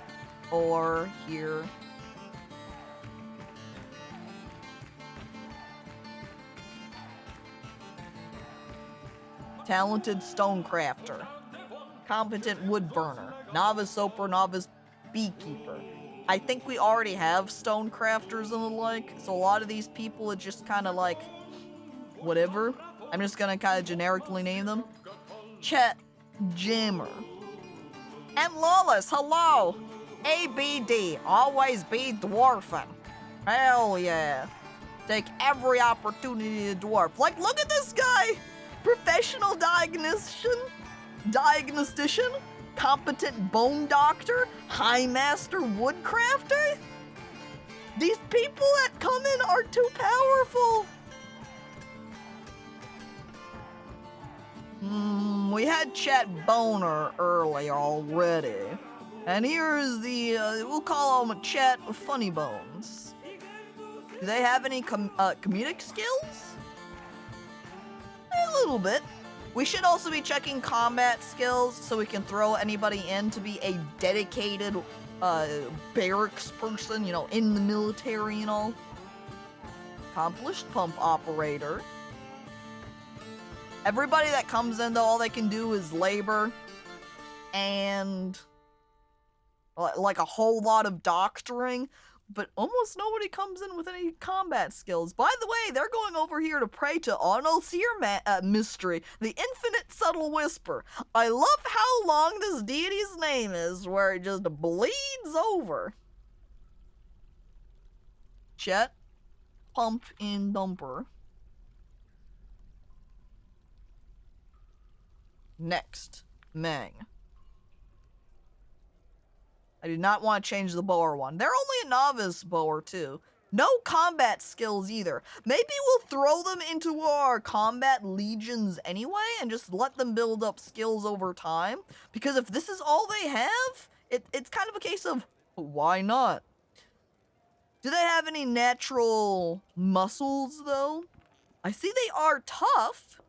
or here. Talented stonecrafter. Competent wood burner. Novice soaper, novice beekeeper. I think we already have stonecrafters and the like, so a lot of these people are just kind of like, whatever. I'm just gonna kind of generically name them. Chet Jammer. And Lawless, hello! ABD, always be dwarfing. Hell yeah. Take every opportunity to dwarf. Like, look at this guy! Professional diagnostician, competent bone doctor, high master woodcrafter? These people that come in are too powerful. We had Chet Boner earlier already. And here's the, we'll call him Chet Funny Bones. Do they have any comedic skills? A little bit. We should also be checking combat skills so we can throw anybody in to be a dedicated barracks person, you know, in the military and all. Accomplished pump operator. Everybody that comes in, though, all they can do is labor and like a whole lot of doctoring, but almost nobody comes in with any combat skills. By the way, they're going over here to pray to Onalseer Mystery, the infinite subtle whisper. I love how long this deity's name is, where it just bleeds over. Chet, pump in dumper. Next, Meng. I do not want to change the bower one. They're only a novice bower too. No combat skills either. Maybe we'll throw them into our combat legions anyway and just let them build up skills over time. Because if this is all they have, it's kind of a case of, why not? Do they have any natural muscles though? I see they are tough.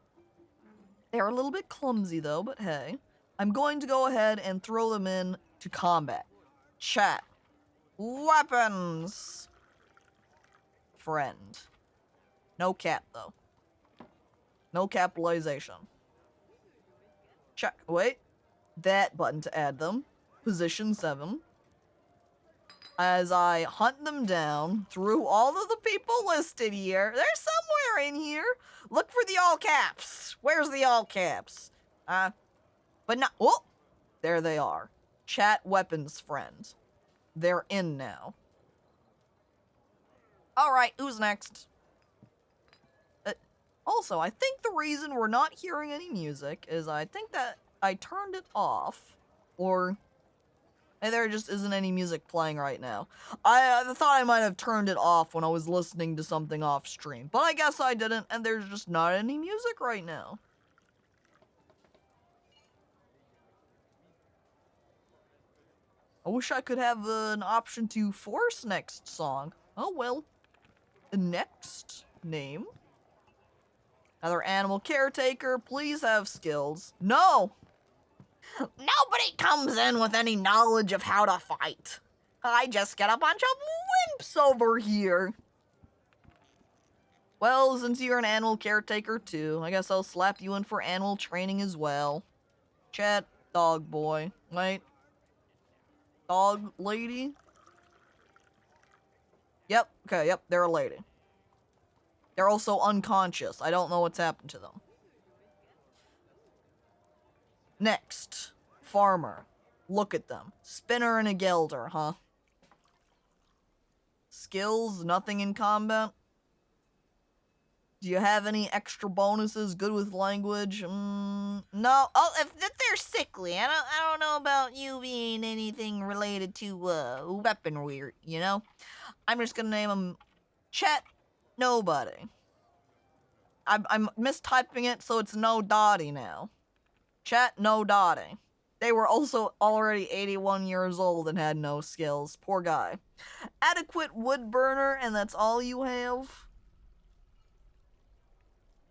They're a little bit clumsy though, but hey. I'm going to go ahead and throw them in to combat. Chat. Weapons. Friend. No cap though. No capitalization. Check. Wait. That button to add them. Position 7. As I hunt them down through all of the people listed here. They're somewhere in here. Look for the all caps. Where's the all caps? But not. Oh! There they are. Chat weapons friend. They're in now. Alright, who's next? Also, I think the reason we're not hearing any music is I think that I turned it off. Or there just isn't any music playing right now. I thought I might have turned it off when I was listening to something off stream. But I guess I didn't, and there's just not any music right now. I wish I could have an option to force next song. Oh well. Next name. Another animal caretaker. Please have skills. No! Nobody comes in with any knowledge of how to fight. I just get a bunch of wimps over here. Well, since you're an animal caretaker too, I guess I'll slap you in for animal training as well. Chat, dog boy. Wait. Dog lady? Yep, okay, yep, they're a lady. They're also unconscious. I don't know what's happened to them. Next, farmer. Look at them. Spinner and a gelder, huh? Skills, nothing in combat? Do you have any extra bonuses? Good with language? No. Oh, if they're sickly. I don't know about you being anything related to weaponry, you know? I'm just gonna name them Chet Nobody. I'm mistyping it, so it's No Dotty now. Chet No Dotty. They were also already 81 years old and had no skills. Poor guy. Adequate wood burner, and that's all you have?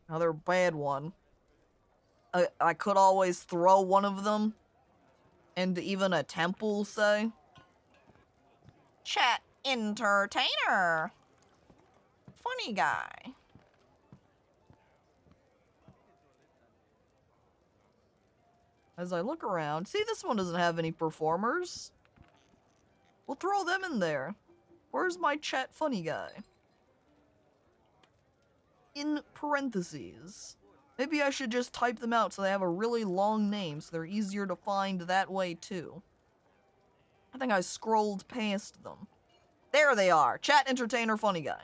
Another bad one. I could always throw one of them into even a temple, say. Chat entertainer. Funny guy. As I look around, see, this one doesn't have any performers. We'll throw them in there. Where's my chat funny guy? In parentheses. Maybe I should just type them out so they have a really long name so they're easier to find that way too. I think I scrolled past them. There they are. Chat entertainer funny guy.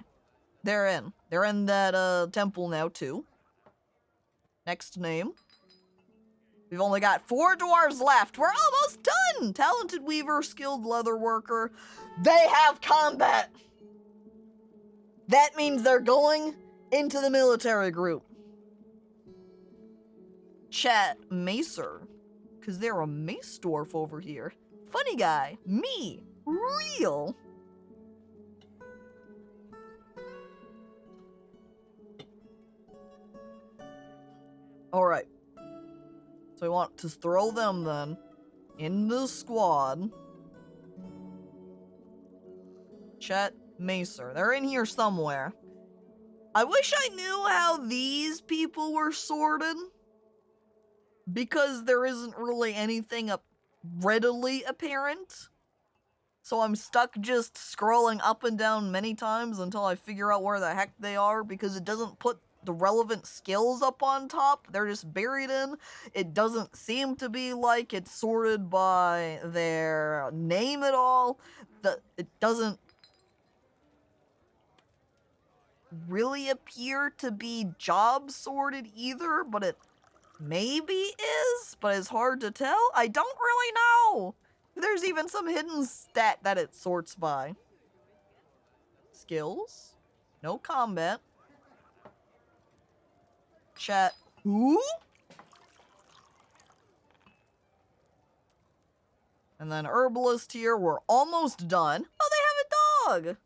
They're in. They're in that temple now too. Next name. We've only got 4 dwarves left. We're almost done! Talented weaver, skilled leather worker. They have combat! That means they're going into the military group. Chat macer. Because they're a mace dwarf over here. Funny guy. Me. Real. Alright. So we want to throw them then in the squad. Chet Macer. They're in here somewhere. I wish I knew how these people were sorted. Because there isn't really anything readily apparent. So I'm stuck just scrolling up and down many times until I figure out where the heck they are, because it doesn't put the relevant skills up on top. They're just buried in. It doesn't seem to be like it's sorted by their name at all. It doesn't really appear to be job sorted either, but it maybe is, but it's hard to tell. I don't really know. There's even some hidden stat that it sorts by. Skills. No combat. Chat. Who? And then herbalist here. We're almost done. Oh, they have a dog.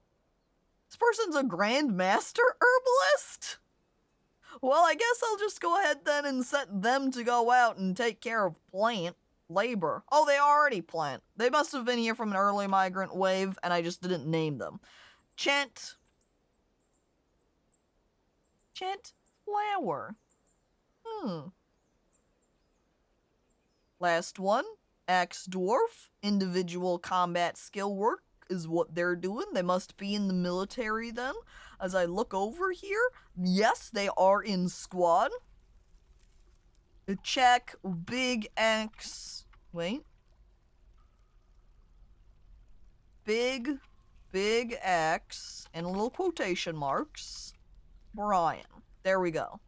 This person's a grandmaster herbalist? Well, I guess I'll just go ahead then and set them to go out and take care of plant labor. Oh, they already plant. They must have been here from an early migrant wave, and I just didn't name them. Chant flower. Last one. Axe dwarf. Individual combat skill work is what they're doing. They must be in the military then. As I look over here, yes, they are in squad. Check. Big axe. Wait. Big axe. And little quotation marks. Brian. There we go.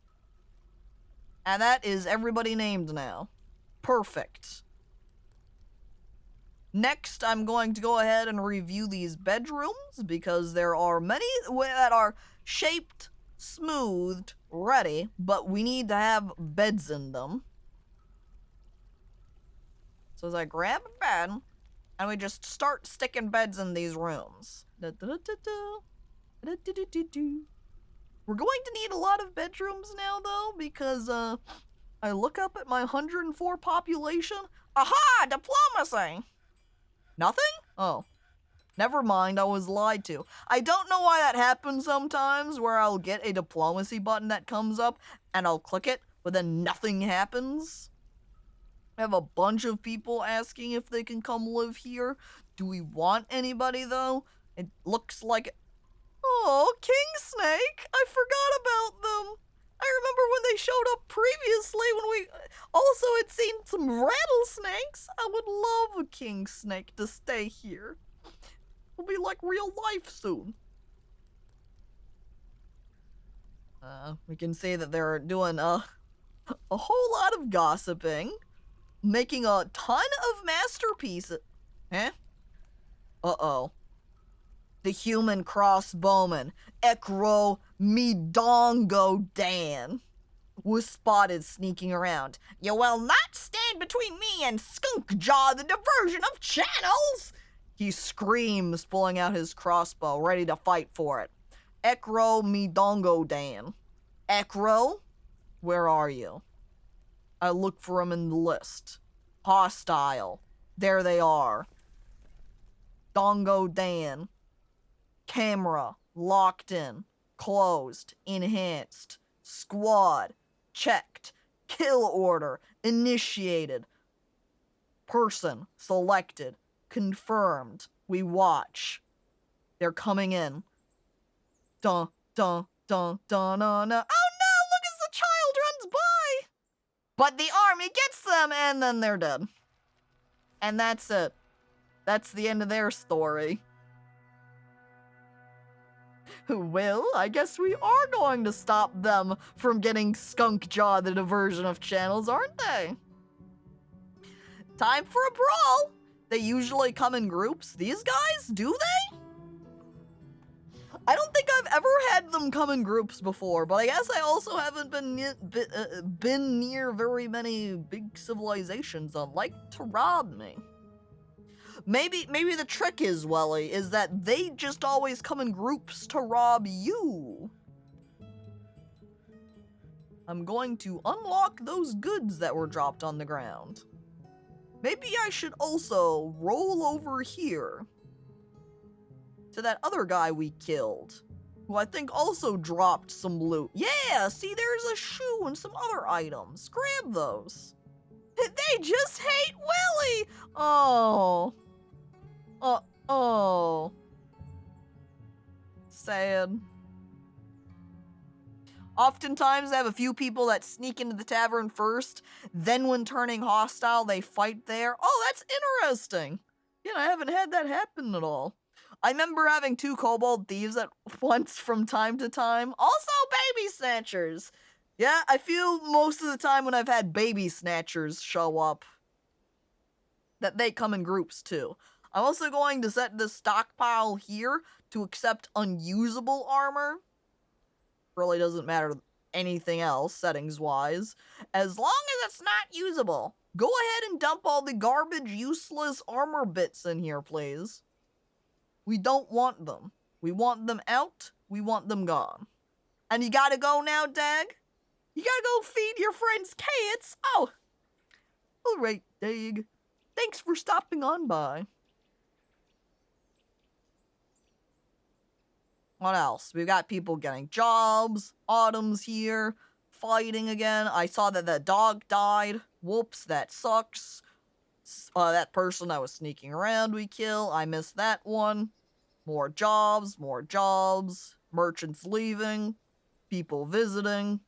And that is everybody named now. Perfect. Next, I'm going to go ahead and review these bedrooms, because there are many that are shaped, smoothed, ready, but we need to have beds in them. So as I grab a bed, and we just start sticking beds in these rooms. We're going to need a lot of bedrooms now, though, because I look up at my 104 population. Aha! Diplomacy! Nothing? Oh. Never mind, I was lied to. I don't know why that happens sometimes, where I'll get a diplomacy button that comes up, and I'll click it, but then nothing happens. I have a bunch of people asking if they can come live here. Do we want anybody, though? It looks like... Oh, King Snake! I forgot about them! I remember when they showed up previously, when we also had seen some rattlesnakes. I would love a king snake to stay here. It'll be like real life soon. We can see that they're doing a whole lot of gossiping, making a ton of masterpieces. Huh? Uh-oh. The human crossbowman, Ekro Midongo Dan, was spotted sneaking around. You will not stand between me and Skunk Jaw, the diversion of channels! He screams, pulling out his crossbow, ready to fight for it. Ekro Midongo Dan. Ekro, where are you? I look for him in the list. Hostile. There they are. Dongo Dan. Camera. Locked in. Closed. Enhanced. Squad. Checked. Kill order. Initiated. Person. Selected. Confirmed. We watch. They're coming in. Dun, dun, dun, dun, dun, dun. Oh no! Look as the child runs by! But the army gets them, and then they're dead. And that's it. That's the end of their story. Well, I guess we are going to stop them from getting Skunk Jaw, the diversion of channels, aren't they? Time for a brawl. They usually come in groups. These guys, do they? I don't think I've ever had them come in groups before, but I guess I also haven't been near very many big civilizations that like to rob me. Maybe the trick is, Welly, is that they just always come in groups to rob you. I'm going to unlock those goods that were dropped on the ground. Maybe I should also roll over here to that other guy we killed, who I think also dropped some loot. Yeah, see, there's a shoe and some other items. Grab those. They just hate Willy! Oh. Oh. Sad. Oftentimes, I have a few people that sneak into the tavern first, then when turning hostile, they fight there. Oh, that's interesting. Yeah, I haven't had that happen at all. I remember having 2 kobold thieves at once from time to time. Also, baby snatchers. Yeah, I feel most of the time when I've had baby snatchers show up, that they come in groups too. I'm also going to set this stockpile here to accept unusable armor. Really doesn't matter anything else, settings-wise. As long as it's not usable. Go ahead and dump all the garbage, useless armor bits in here, please. We don't want them. We want them out. We want them gone. And you gotta go now, Dag? You gotta go feed your friends' cats? Oh. Alright, Dag. Thanks for stopping on by. What else? We've got people getting jobs. Autumn's here. Fighting again. I saw that the dog died. Whoops, that sucks. That person that was sneaking around we kill. I missed that one. More jobs, more jobs. Merchants leaving. People visiting.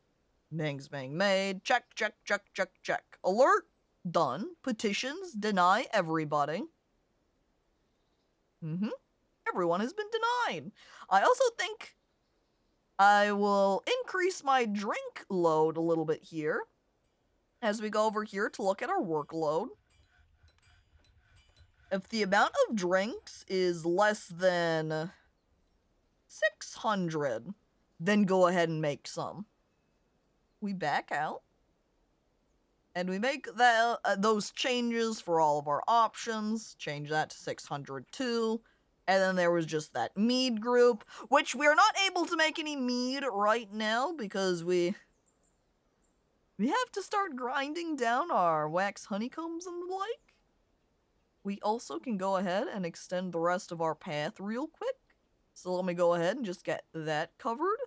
Things being made. Check, check, check, check, check. Alert. Done. Petitions. Deny everybody. Everyone has been denied. I also think I will increase my drink load a little bit here as we go over here to look at our workload. If the amount of drinks is less than 600, then go ahead and make some. We back out. And we make those changes for all of our options. Change that to 600 too. And then there was just that mead group, which we're not able to make any mead right now because we have to start grinding down our wax honeycombs and the like. We also can go ahead and extend the rest of our path real quick. So let me go ahead and just get that covered.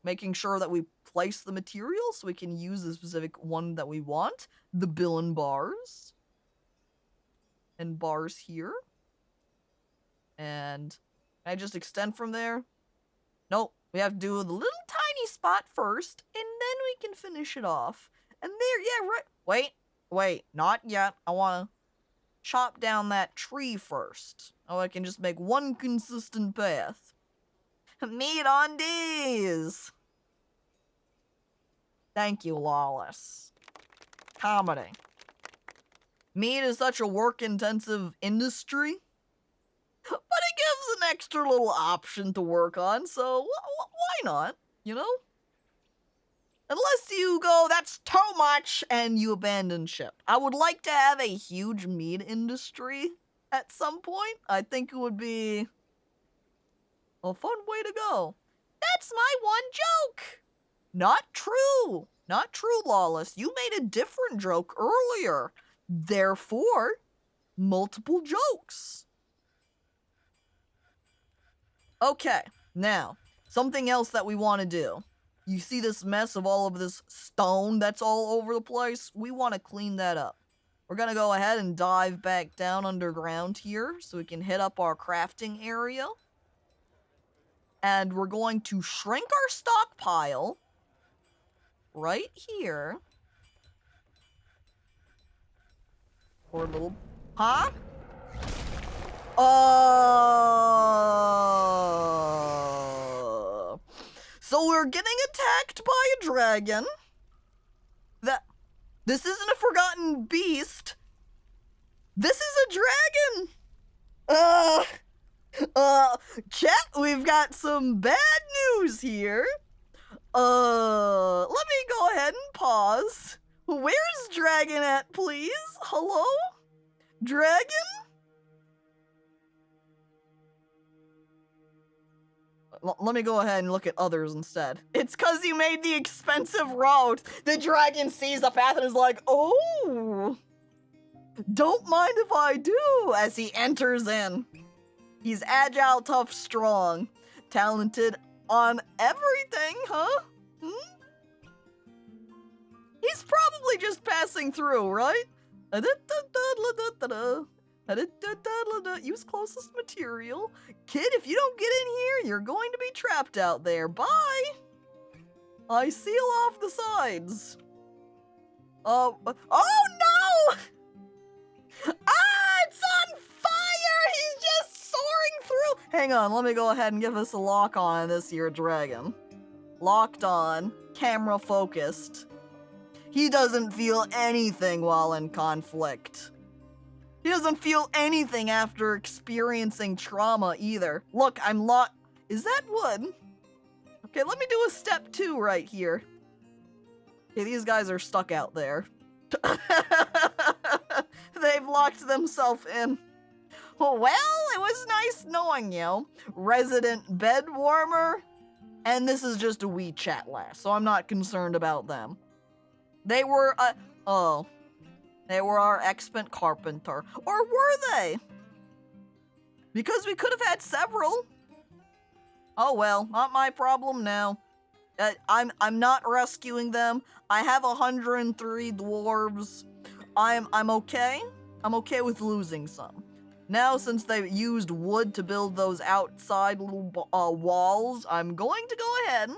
Making sure that we place the material so we can use the specific one that we want. The bill and bars. And bars here. And I just extend from there? Nope. We have to do the little tiny spot first, and then we can finish it off. And there, yeah, right. Wait, not yet. I want to chop down that tree first. Oh, I can just make one consistent path. Meat on D's. Thank you, Lawless. Comedy. Meat is such a work-intensive industry, but it gives an extra little option to work on, so why not, you know? Unless you go, that's too much, and you abandon ship. I would like to have a huge meat industry at some point. I think it would be a fun way to go. That's my one joke! Not true! Not true, Lawless. You made a different joke earlier. Therefore, multiple jokes. Okay, now, something else that we want to do. You see this mess of all of this stone that's all over the place? We want to clean that up. We're going to go ahead and dive back down underground here so we can hit up our crafting area. And we're going to shrink our stockpile right here. Or a little... Huh? So we're getting attacked by a dragon. This isn't a forgotten beast. This is a dragon. Chat, we've got some bad news here. Let me go ahead and pause. Where's Dragon at, please? Hello? Dragon? Let me go ahead and look at others instead. It's cause you made the expensive route. The dragon sees the path and is like, oh, don't mind if I do, as he enters in. He's agile, tough, strong, talented on everything, huh? He's probably just passing through, right? Use closest material. Kid, if you don't get in here, you're going to be trapped out there. Bye! I seal off the sides. Oh no! It's on fire! He's just soaring through! Hang on, let me go ahead and give us a lock on this here dragon. Locked on, camera focused. He doesn't feel anything while in conflict. He doesn't feel anything after experiencing trauma either. Look, I'm locked. Is that wood? Okay, let me do a step 2 right here. Okay, these guys are stuck out there. They've locked themselves in. Well, it was nice knowing you, resident bed warmer. And this is just a wee chat lass, so I'm not concerned about them. They were, they were our expert carpenter. Or were they? Because we could have had several. Oh well, not my problem now. I'm not rescuing them. I have 103 dwarves. I'm okay. I'm okay with losing some. Now, since they used wood to build those outside little walls, I'm going to go ahead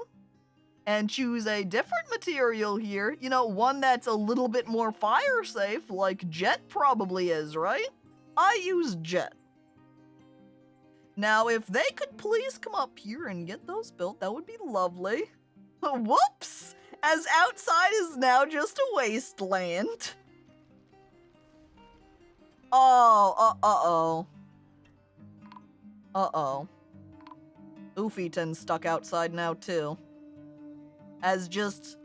and choose a different material here. You know, one that's a little bit more fire safe, like jet probably is, right? I use jet. Now, if they could please come up here and get those built, that would be lovely. Whoops! As outside is now just a wasteland. Oh, uh-oh. Oofyton's stuck outside now, too. As just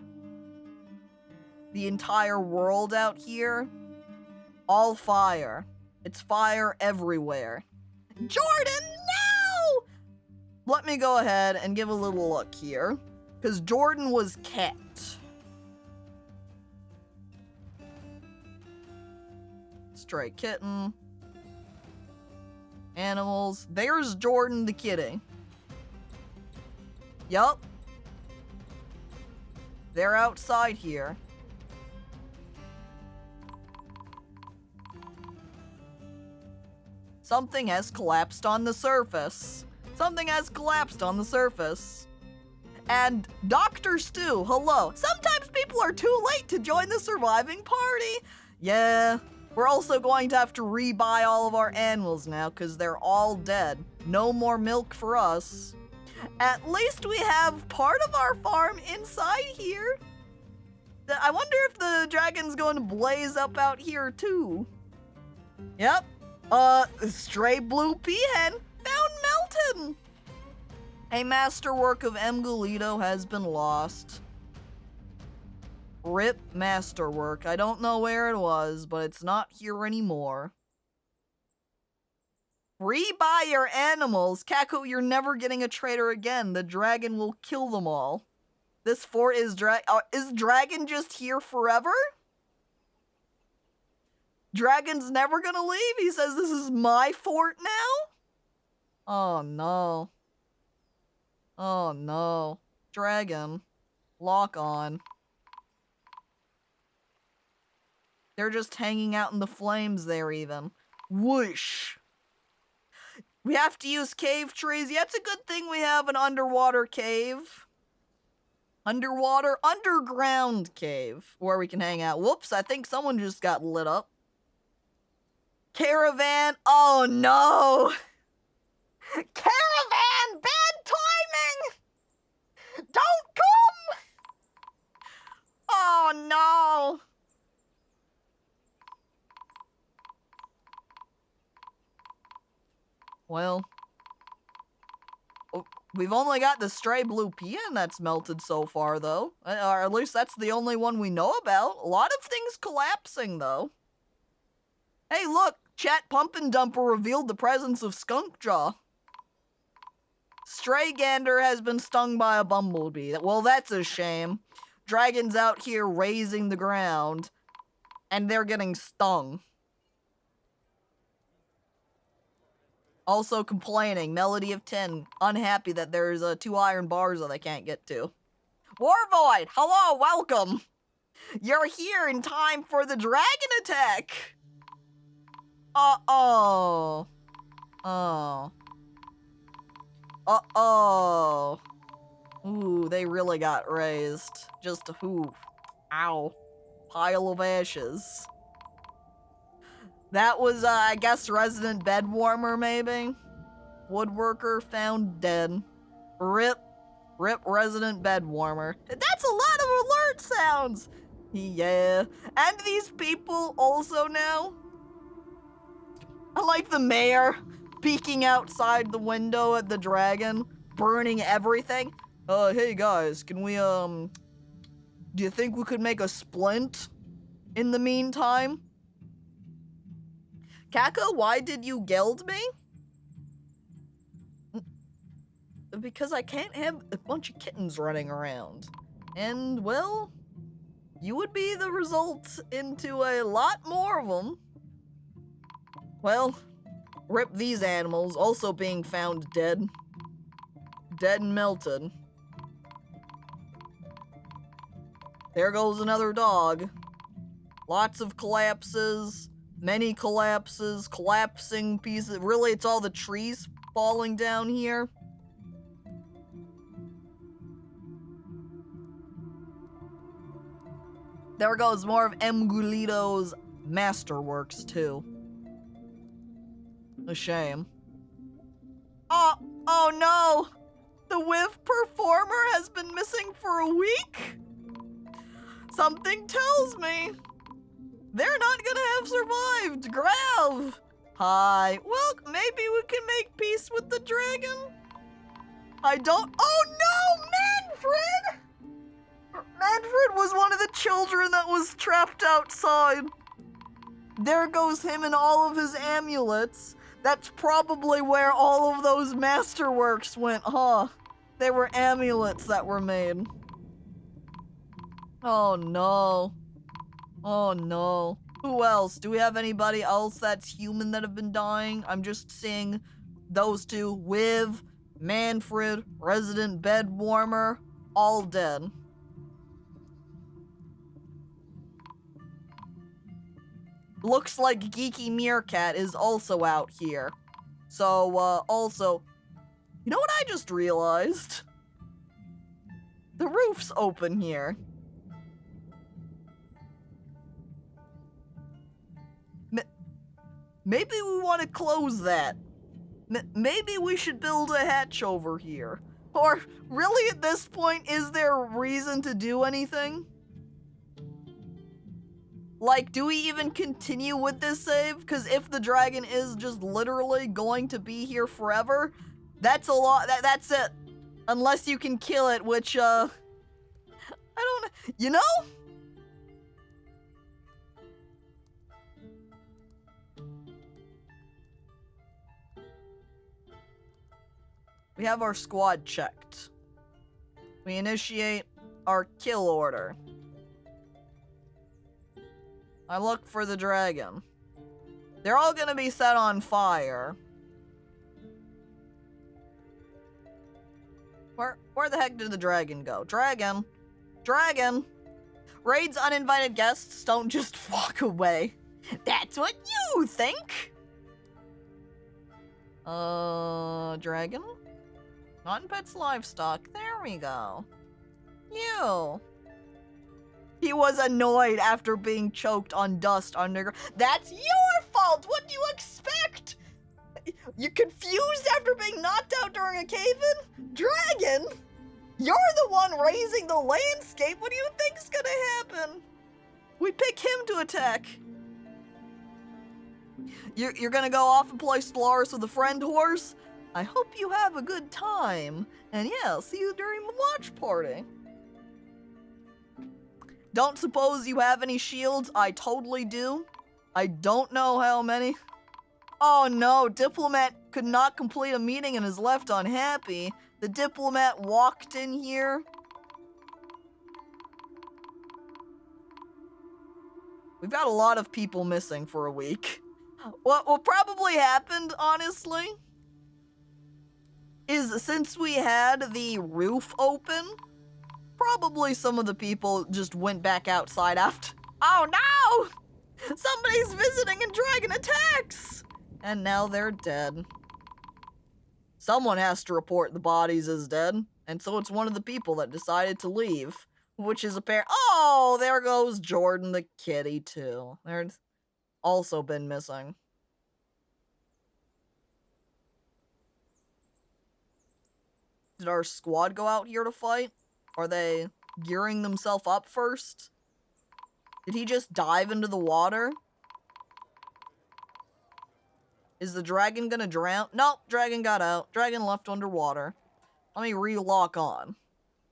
the entire world out here, all fire. It's fire everywhere. Jordan, no! Let me go ahead and give a little look here, because Jordan was kept. Stray kitten. Animals. There's Jordan the kitty. Yup. They're outside here. Something has collapsed on the surface. Something has collapsed on the surface. And Dr. Stu, hello. Sometimes people are too late to join the surviving party. Yeah. We're also going to have to rebuy all of our animals now because they're all dead. No more milk for us. At least we have part of our farm inside here. I wonder if the dragon's going to blaze up out here too. Yep. Stray blue peahen found Melton. A masterwork of Mgulito has been lost. RIP masterwork. I don't know where it was, but it's not here anymore. Rebuy your animals. Caco, you're never getting a trader again. The dragon will kill them all. This fort is is dragon just here forever? Dragon's never gonna leave? He says this is my fort now? Oh no. Oh no. Dragon. Lock on. They're just hanging out in the flames there even. Whoosh. We have to use cave trees. Yeah, it's a good thing we have an underwater cave. Underground cave where we can hang out. Whoops, I think someone just got lit up. Caravan. Oh no. Caravan, bad timing. Don't come. Oh no. Well, we've only got the stray blue peahen that's melted so far, though. Or at least that's the only one we know about. A lot of things collapsing, though. Hey, look! Chat Pumpin' Dumper revealed the presence of Skunkjaw. Stray Gander has been stung by a bumblebee. Well, that's a shame. Dragon's out here raising the ground, and they're getting stung. Also complaining, Melody of 10, unhappy that there's 2 iron bars that I can't get to. Warvoid, hello, welcome. You're here in time for the dragon attack. Uh-oh. Oh. Uh-oh. Ooh, they really got raised. Just a whoo. Ow. Pile of ashes. That was, I guess, resident bed warmer, maybe? Woodworker found dead. RIP. RIP resident bed warmer. That's a lot of alert sounds! Yeah. And these people also now. I like the mayor peeking outside the window at the dragon, burning everything. Hey guys, can we, do you think we could make a splint in the meantime? Caco, why did you gild me? Because I can't have a bunch of kittens running around. And, well, you would be the result into a lot more of them. Well, rip these animals, also being found dead. Dead and melted. There goes another dog. Lots of collapses. Many collapses, collapsing pieces. Really, it's all the trees falling down here. There goes more of Mgulito's masterworks, too. A shame. Oh no! The whiff performer has been missing for a week? Something tells me they're not gonna have survived. Grav! Hi. Well, maybe we can make peace with the dragon? I don't— Oh no! Manfred! Manfred was one of the children that was trapped outside. There goes him and all of his amulets. That's probably where all of those masterworks went, huh? They were amulets that were made. Oh no. Oh no. Who else? Do we have anybody else that's human that have been dying? I'm just seeing those two. Wiv, Manfred, resident bed warmer, all dead. Looks like Geeky Meerkat is also out here. So, also, you know what I just realized? The roof's open here. Maybe we want to close that. Maybe we should build a hatch over here. Or, really at this point, is there a reason to do anything? Like, do we even continue with this save? Because if the dragon is just literally going to be here forever, that's a lot. That's it. Unless you can kill it, which, I don't know. You know? We have our squad checked. We initiate our kill order. I look for the dragon. They're all gonna be set on fire. Where the heck did the dragon go? Dragon! Dragon! Raids uninvited guests don't just walk away. That's what you think. Dragon? Not in pets livestock. There we go. You. He was annoyed after being choked on dust underground. That's your fault! What do you expect? You confused after being knocked out during a cave-in? Dragon? You're the one raising the landscape. What do you think's gonna happen? We pick him to attack. You're gonna go off and play Stellaris with a friend horse? I hope you have a good time. And yeah, I'll see you during the watch party. Don't suppose you have any shields? I totally do. I don't know how many. Oh no, Diplomat could not complete a meeting and is left unhappy. The Diplomat walked in here. We've got a lot of people missing for a week. What probably happened, honestly, is since we had the roof open, probably some of the people just went back outside after. Oh no! Somebody's visiting and dragon attacks! And now they're dead. Someone has to report the bodies as dead, and so it's one of the people that decided to leave, which is apparent. Oh, there goes Jordan the kitty too. There's also been missing. Did our squad go out here to fight? Are they gearing themselves up first? Did he just dive into the water? Is the dragon gonna drown? Nope, dragon got out. Dragon left underwater. Let me re-lock on.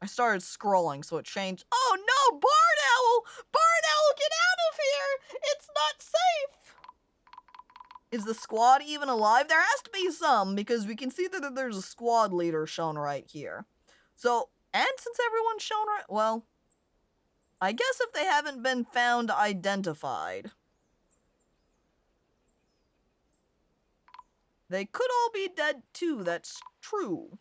I started scrolling, so it changed. Oh no, Barn Owl! Barn Owl, get out of here! It's not safe! Is the squad even alive? There has to be some, because we can see that there's a squad leader shown right here. So, and since everyone's shown right, well, I guess if they haven't been found identified, they could all be dead too, that's true.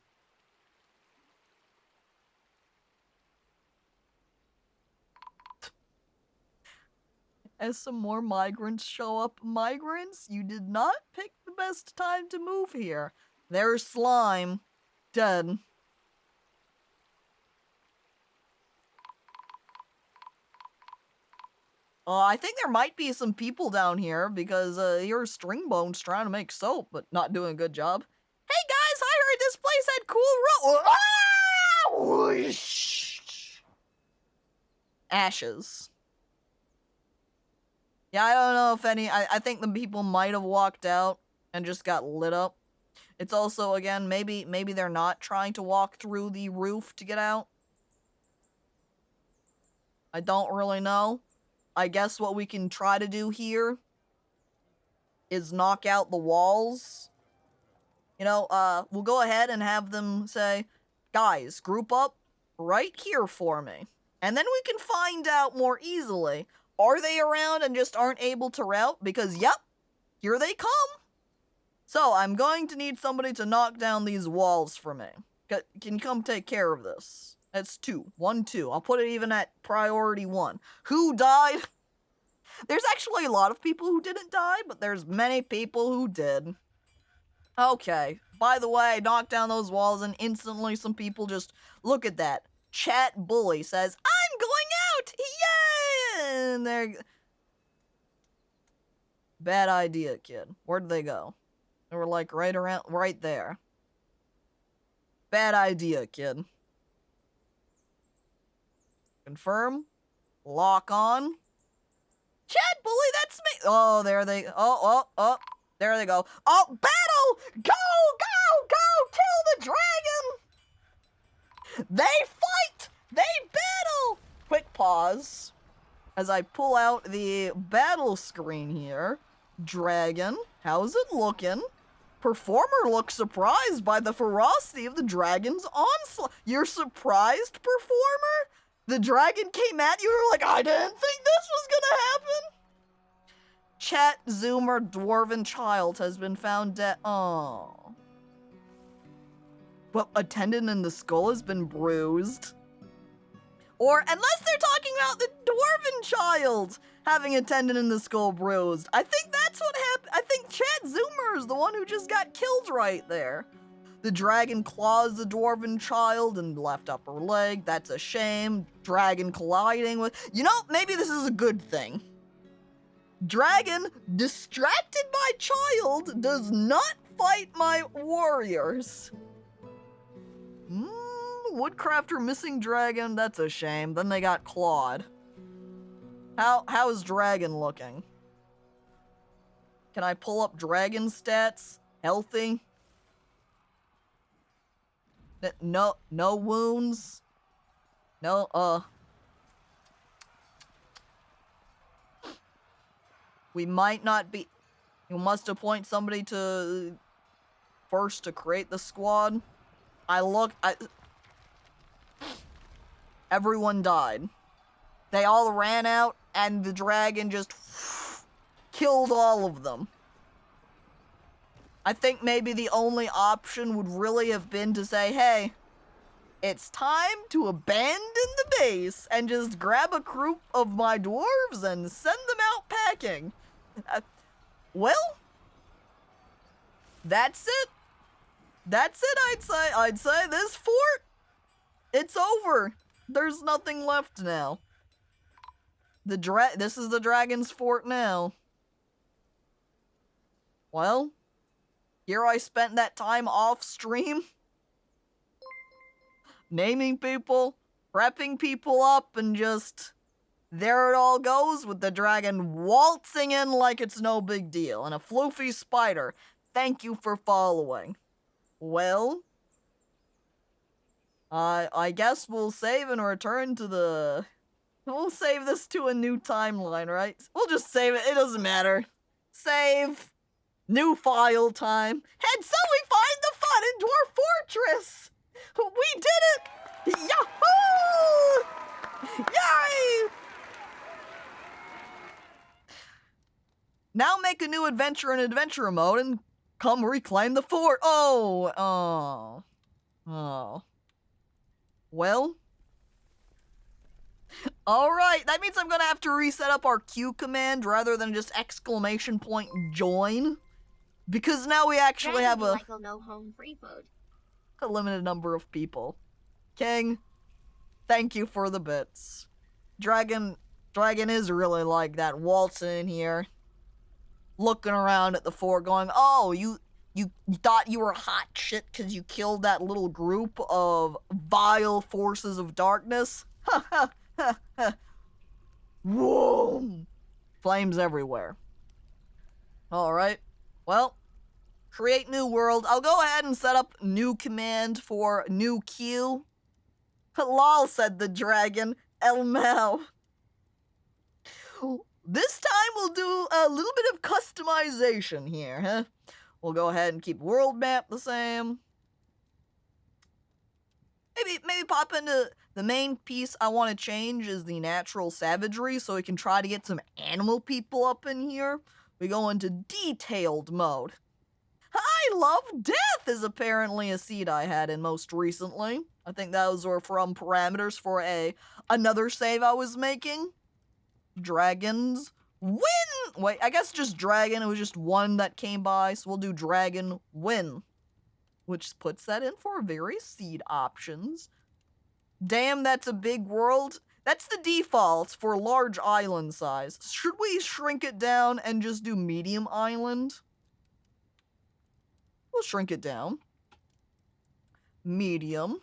As some more migrants show up. Migrants, you did not pick the best time to move here. There's slime. Dead. I think there might be some people down here because here's Stringbone's trying to make soap, but not doing a good job. Hey guys, I heard this place had cool Whoosh! Ashes. Yeah, I don't know if any. I think the people might have walked out and just got lit up. It's also, again, maybe they're not trying to walk through the roof to get out. I don't really know. I guess what we can try to do here is knock out the walls. You know, we'll go ahead and have them say, guys, group up right here for me. And then we can find out more easily. Are they around and just aren't able to route? Because, yep, here they come. So, I'm going to need somebody to knock down these walls for me. Can you come take care of this? That's 2. 1, 2. I'll put it even at priority 1. Who died? There's actually a lot of people who didn't die, but there's many people who did. Okay. By the way, knock down those walls and instantly some people just look at that. Chat Bully says, I'm going out! Yay! And they're... Bad idea, kid. Where'd they go? They were like right there. Bad idea, kid. Confirm. Lock on. Chad, bully, that's me. Oh, there they. Oh. There they go. Oh, battle! Go! Kill the dragon! They fight! They battle! Quick pause. As I pull out the battle screen here. Dragon, how's it looking? Performer looks surprised by the ferocity of the dragon's onslaught. You're surprised, performer? The dragon came at you and you're like, I didn't think this was gonna happen. Chat Zoomer Dwarven child has been found dead. Oh. But a tendon in the skull has been bruised. Or, unless they're talking about the Dwarven child having a tendon in the skull bruised. I think that's what happened. I think Chat Zoomer is the one who just got killed right there. The dragon claws the Dwarven child and left upper leg. That's a shame. Dragon colliding with... You know, maybe this is a good thing. Dragon, distracted by child, does not fight my warriors. Woodcrafter missing dragon, that's a shame. Then they got clawed. How is dragon looking? Can I pull up dragon stats? Healthy? No wounds? No, we might not be... You must appoint somebody to... First to create the squad. Everyone died. They all ran out, and the dragon just killed all of them. I think maybe the only option would really have been to say, hey, it's time to abandon the base and just grab a group of my dwarves and send them out packing. Well, that's it. That's it, I'd say. I'd say this fort, it's over. There's nothing left now. This is the dragon's fort now. Well, here I spent that time off stream. Naming people, prepping people up, and just... There it all goes with the dragon waltzing in like it's no big deal. And a floofy spider. Thank you for following. Well... I guess we'll save and return to the... We'll save this to a new timeline, right? We'll just save it. It doesn't matter. Save. New file time. And so we find the fun in Dwarf Fortress! We did it! Yahoo! Yay! Now make a new adventure in adventure mode and come reclaim the fort. Oh. Well. Alright, that means I'm gonna have to reset up our Q command rather than just exclamation point join. Because now we actually have a limited number of people. King, thank you for the bits. Dragon is really like that, waltzing in here. Looking around at the fort going, oh, you thought you were hot shit because you killed that little group of vile forces of darkness? Ha ha ha ha. Whoa! Flames everywhere. Alright. Well, create new world. I'll go ahead and set up new command for new queue. Lol, said the dragon. Elmow. This time we'll do a little bit of customization here, huh? We'll go ahead and keep world map the same. Maybe pop into the main piece I want to change is the natural savagery, so we can try to get some animal people up in here. We go into detailed mode. I love death is apparently a seed I had in most recently. I think those were from parameters for another save I was making. Dragons win. Wait, I guess just dragon. It was just one that came by, so we'll do dragon win, which puts that in for various seed options. Damn, that's a big world. That's the default for large island size. Should we shrink it down and just do medium island? We'll shrink it down. medium.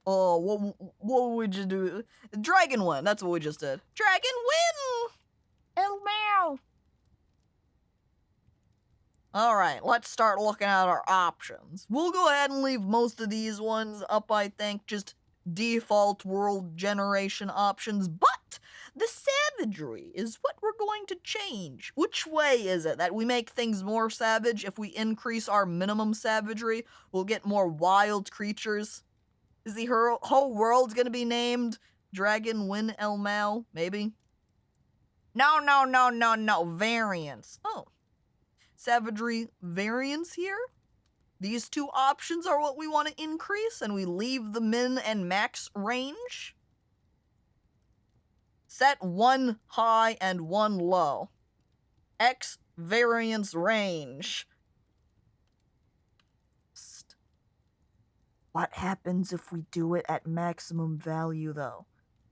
What would you do? Dragon win. That's what we just did. Dragon win. El meow. All right, let's start looking at our options. We'll go ahead and leave most of these ones up, I think, just default world generation options, but the savagery is what we're going to change. Which way is it that we make things more savage? If we increase our minimum savagery, we'll get more wild creatures. Is the whole world gonna be named Dragon Win El Mao? Maybe? No. Variants. Oh. Savagery variance here? These two options are what we want to increase, and we leave the min and max range. Set one high and one low. X variance range. Psst. What happens if we do it at maximum value, though?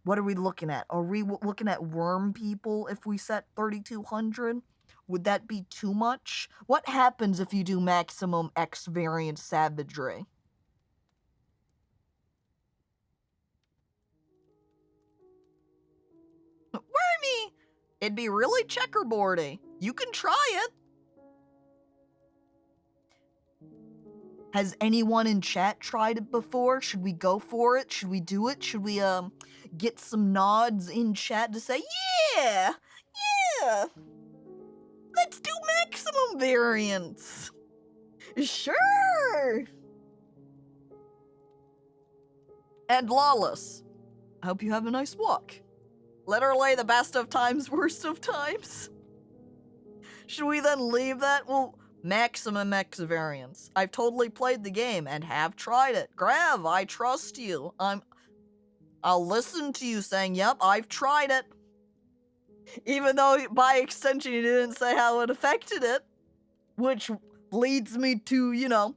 What are we looking at? Are we looking at worm people if we set 3200? Would that be too much? What happens if you do maximum X variance savagery? Wormy! It'd be really checkerboardy. You can try it. Has anyone in chat tried it before? Should we go for it? Should we do it? Should we get some nods in chat to say, yeah! Let's do maximum variance. Sure. And Lawless, I hope you have a nice walk. Literally the best of times, worst of times. Should we then leave that? Well, maximum X variance. I've totally played the game and have tried it. Grav, I trust you. I'll listen to you saying, yep, I've tried it. Even though, by extension, you didn't say how it affected it. Which leads me to,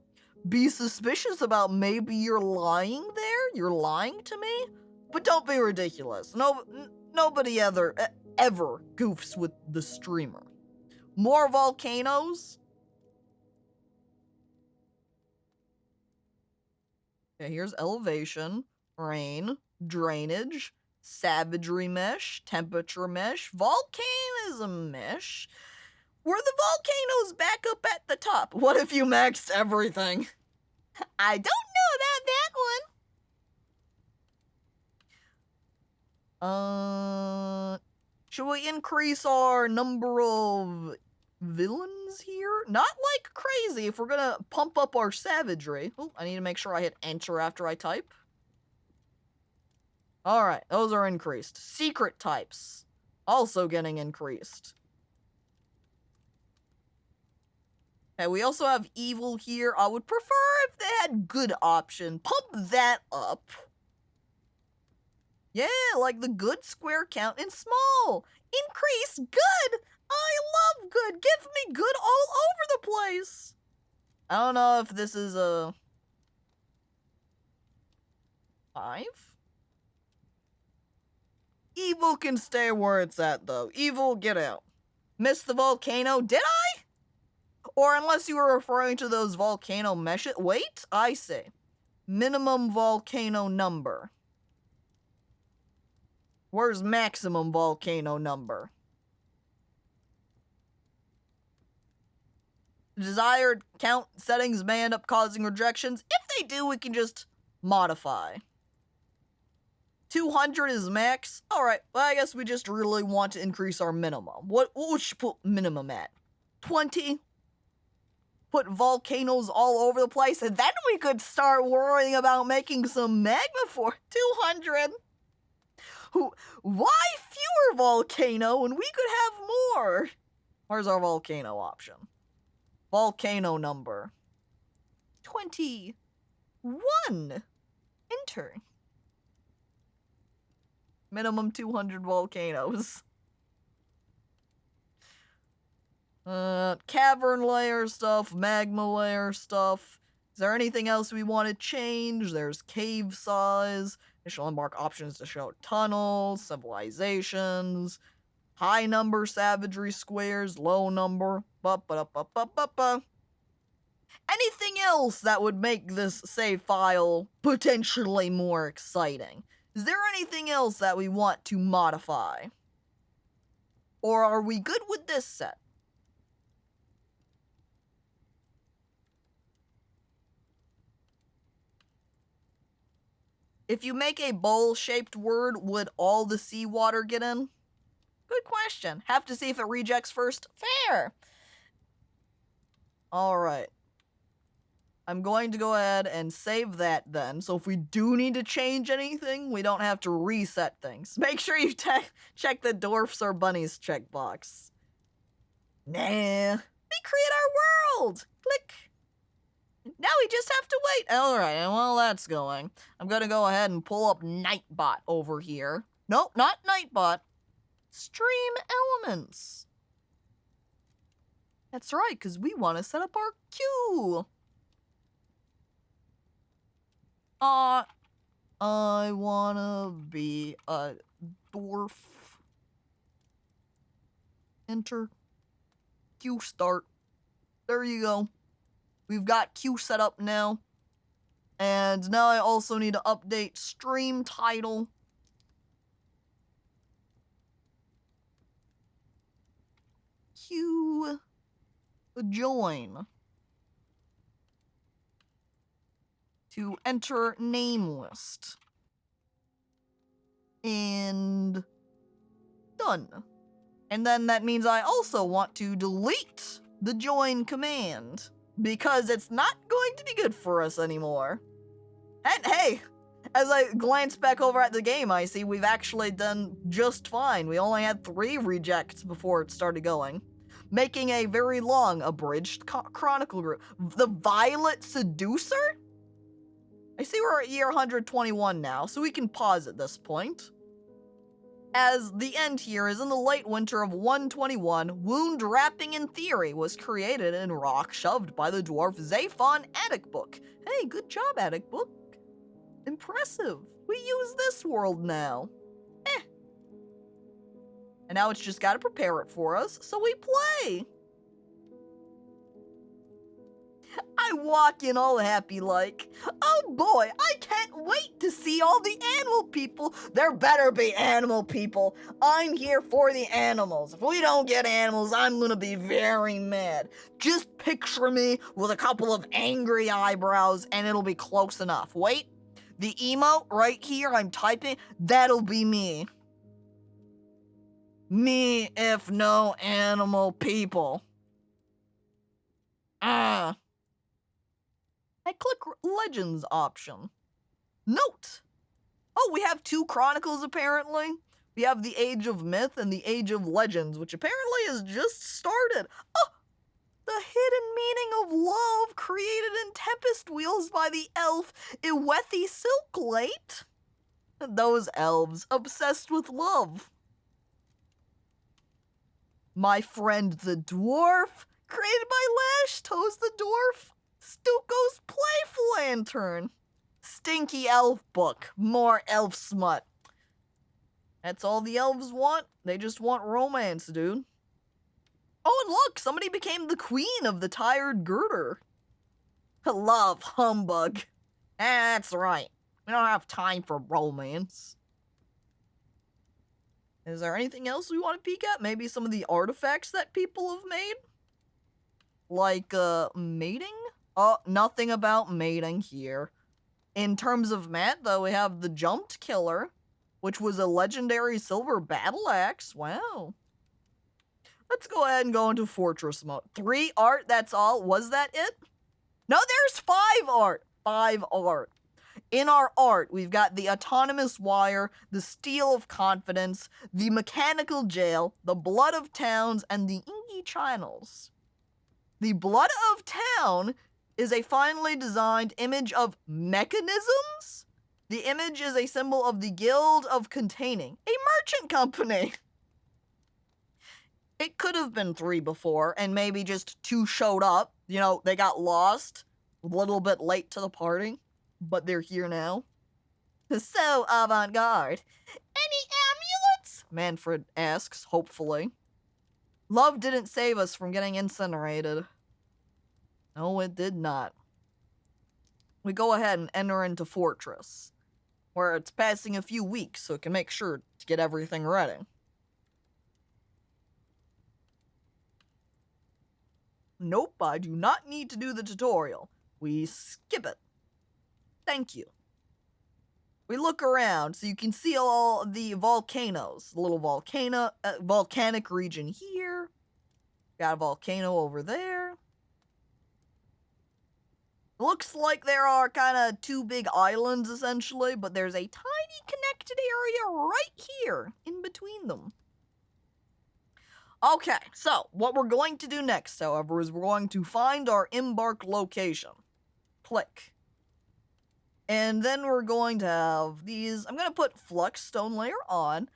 be suspicious about maybe you're lying there? You're lying to me? But don't be ridiculous. Nobody ever goofs with the streamer. More volcanoes? Okay, here's elevation, rain, drainage, savagery mesh, temperature mesh, volcanism mesh. Were the volcanoes back up at the top? What if you maxed everything? I don't know about that one. Should we increase our number of villains here? Not like crazy if we're gonna pump up our savagery. Oh, I need to make sure I hit enter after I type. Alright, those are increased. Secret types, also getting increased. Okay, we also have evil here. I would prefer if they had good option. Pump that up. Yeah, like the good square count in small. Increase good. I love good. Give me good all over the place. I don't know if this is a 5. Evil can stay where it's at, though. Evil, get out. Missed the volcano. Did I? Or unless you were referring to those volcano meshes. Wait, I see. Minimum volcano number. Where's maximum volcano number? Desired count settings may end up causing rejections. If they do, we can just modify. 200 is max. Alright, well, I guess we just really want to increase our minimum. What should we put minimum at? 20? Put volcanoes all over the place, and then we could start worrying about making some magma for 200. Why fewer volcano when we could have more? Where's our volcano option? Volcano number. 21. Enter. Minimum 200 volcanoes. Cavern layer stuff, magma layer stuff. Is there anything else we want to change? There's cave size. Initial unmarked options to show tunnels, civilizations, high number savagery squares, low number. Anything else that would make this save file potentially more exciting? Is there anything else that we want to modify? Or are we good with this set? If you make a bowl-shaped word, would all the seawater get in? Good question. Have to see if it rejects first. Fair. Alright. I'm going to go ahead and save that then. So if we do need to change anything, we don't have to reset things. Make sure you check the dwarfs or bunnies checkbox. Nah. We create our world! Click. Now we just have to wait. Alright, and while that's going, I'm gonna go ahead and pull up Nightbot over here. Nope, not Nightbot. Stream elements. That's right, because we want to set up our queue. I wanna be a dwarf. Enter. Queue start. There you go. We've got queue set up now. And now I also need to update stream title. Queue join. To enter name list. And done. And then that means I also want to delete the join command, because it's not going to be good for us anymore. And hey, as I glance back over at the game, I see we've actually done just fine. We only had 3 rejects before it started going, making a very long abridged chronicle group. The Violet Seducer? I see we're at year 121 now, so we can pause at this point. As the end here is in the late winter of 121, wound wrapping in theory was created in rock shoved by the dwarf Zaphon Attic Book. Hey, good job, Attic Book. Impressive. We use this world now. And now it's just gotta prepare it for us, so we play. I walk in all happy like, oh boy, I can't wait to see all the animal people. There better be animal people. I'm here for the animals. If we don't get animals, I'm gonna be very mad. Just picture me with a couple of angry eyebrows and it'll be close enough. Wait, the emote right here I'm typing, that'll be me. Me if no animal people. I click Legends option. Note! Oh, we have 2 chronicles apparently. We have the Age of Myth and the Age of Legends, which apparently has just started. Oh! The hidden meaning of love created in Tempest Wheels by the elf Iwethi Silklate. Those elves obsessed with love. My friend the Dwarf, created by Lashtoes the Dwarf. Stuco's Playful Lantern. Stinky Elf Book. More elf smut. That's all the elves want. They just want romance, dude. Oh, and look, somebody became the queen of the Tired Girder. Love humbug. That's right. We don't have time for romance. Is there anything else we want to peek at? Maybe some of the artifacts that people have made? Like, mating? Oh, nothing about mating here. In terms of mat, though, we have the Jumped Killer, which was a legendary silver battle axe. Wow. Let's go ahead and go into Fortress mode. 3 art, that's all. Was that it? No, there's 5 art. 5 art. In our art, we've got the Autonomous Wire, the Steel of Confidence, the Mechanical Jail, the Blood of Towns, and the Inky Channels. The Blood of Town is a finely designed image of mechanisms. The image is a symbol of the Guild of Containing, a merchant company. It could have been 3 before, and maybe just 2 showed up. You know, they got lost a little bit late to the party, but they're here now. So avant-garde. Any amulets? Manfred asks, hopefully. Love didn't save us from getting incinerated. No, it did not. We go ahead and enter into Fortress, where it's passing a few weeks, so it can make sure to get everything ready. Nope, I do not need to do the tutorial. We skip it. Thank you. We look around so you can see all the volcanoes. The little volcanic region here. Got a volcano over there. Looks like there are kind of two big islands, essentially, but there's a tiny connected area right here in between them. Okay, so what we're going to do next, however, is we're going to find our embark location. Click. And then we're going to have these. I'm going to put flux stone layer on.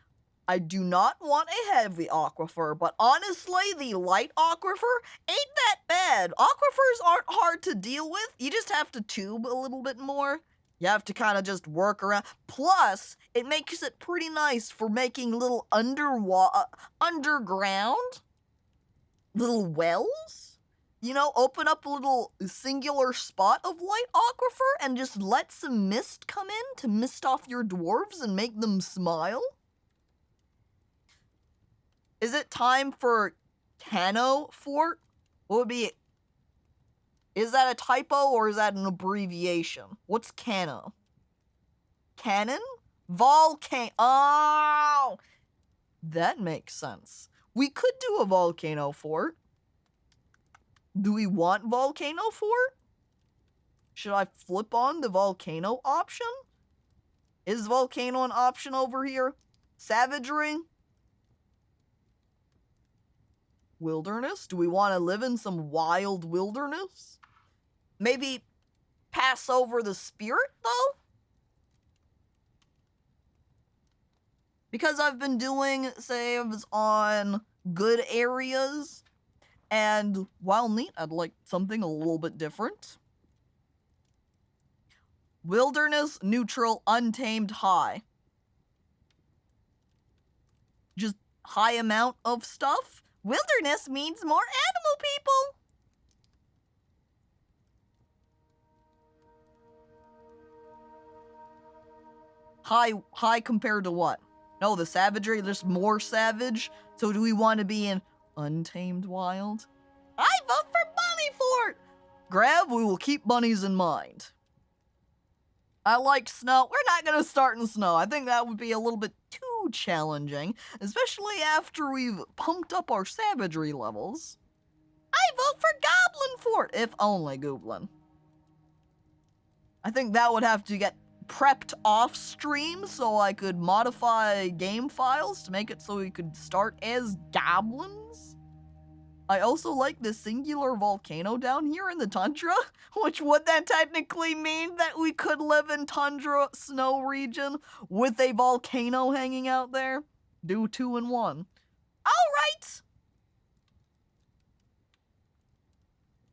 I do not want a heavy aquifer, but honestly, the light aquifer ain't that bad. Aquifers aren't hard to deal with. You just have to tube a little bit more. You have to kind of just work around. Plus, it makes it pretty nice for making little underground little wells. You know, open up a little singular spot of light aquifer and just let some mist come in to mist off your dwarves and make them smile. Is it time for Cano Fort? What would be it? Is that a typo or is that an abbreviation? What's Cano? Cannon? Volcano. Oh! That makes sense. We could do a volcano fort. Do we want volcano fort? Should I flip on the volcano option? Is volcano an option over here? Savagery? Wilderness? Do we want to live in some wild wilderness? Maybe pass over the spirit, though? Because I've been doing saves on good areas, and while neat, I'd like something a little bit different. Wilderness, neutral, untamed, high. Just high amount of stuff. Wilderness means more animal people. High compared to what? No, the savagery, there's more savage. So do we want to be in untamed wild? I vote for bunny fort. Grav, we will keep bunnies in mind. I like snow. We're not going to start in snow. I think that would be a little bit too challenging, especially after we've pumped up our savagery levels. I vote for Goblin Fort, if only Goblin. I think that would have to get prepped off stream so I could modify game files to make it so we could start as goblins. I also like the singular volcano down here in the tundra, which would that technically mean that we could live in tundra snow region with a volcano hanging out there? Do 2 in 1. Alright!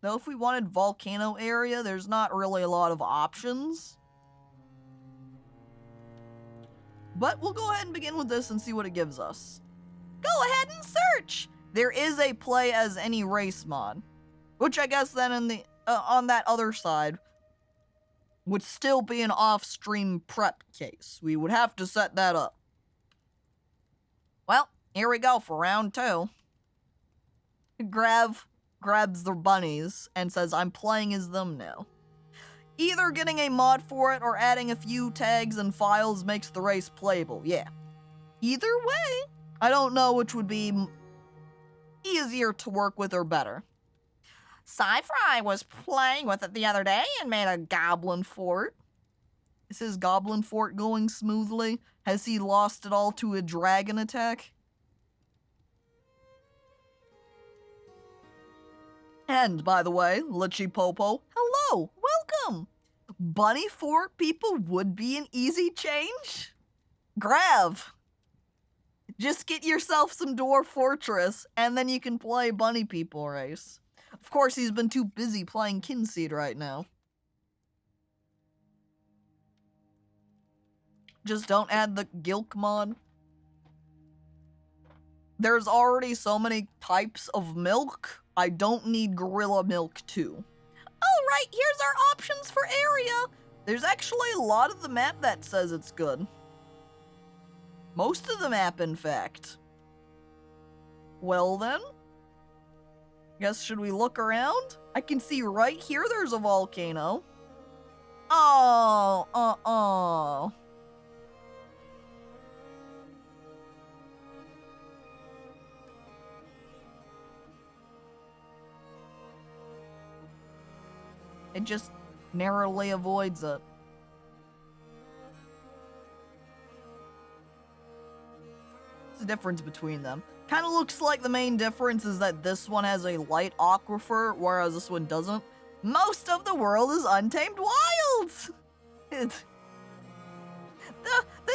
Though if we wanted volcano area, there's not really a lot of options. But we'll go ahead and begin with this and see what it gives us. Go ahead and search! There is a play as any race mod, which I guess then in the on that other side would still be an off-stream prep case. We would have to set that up. Well, here we go for round 2. Grav grabs the bunnies and says, I'm playing as them now. Either getting a mod for it or adding a few tags and files makes the race playable, yeah. Either way, I don't know which would be easier to work with or better. Sci-Fi was playing with it the other day and made a goblin fort. Is his goblin fort going smoothly? Has he lost it all to a dragon attack? And, by the way, Lichi Popo, hello, welcome! Bunny fort people would be an easy change? Grav! Just get yourself some Dwarf Fortress, and then you can play Bunny People race. Of course, he's been too busy playing Kinseed right now. Just don't add the Gilk mod. There's already so many types of milk, I don't need Gorilla Milk too. right, here's our options for area. There's actually a lot of the map that says it's good. Most of the map, in fact. Well then, guess should we look around? I can see right here there's a volcano. Oh. It just narrowly avoids it. What's the difference between them? Kind of looks like the main difference is that this one has a light aquifer, whereas this one doesn't. Most of the world is untamed wilds! The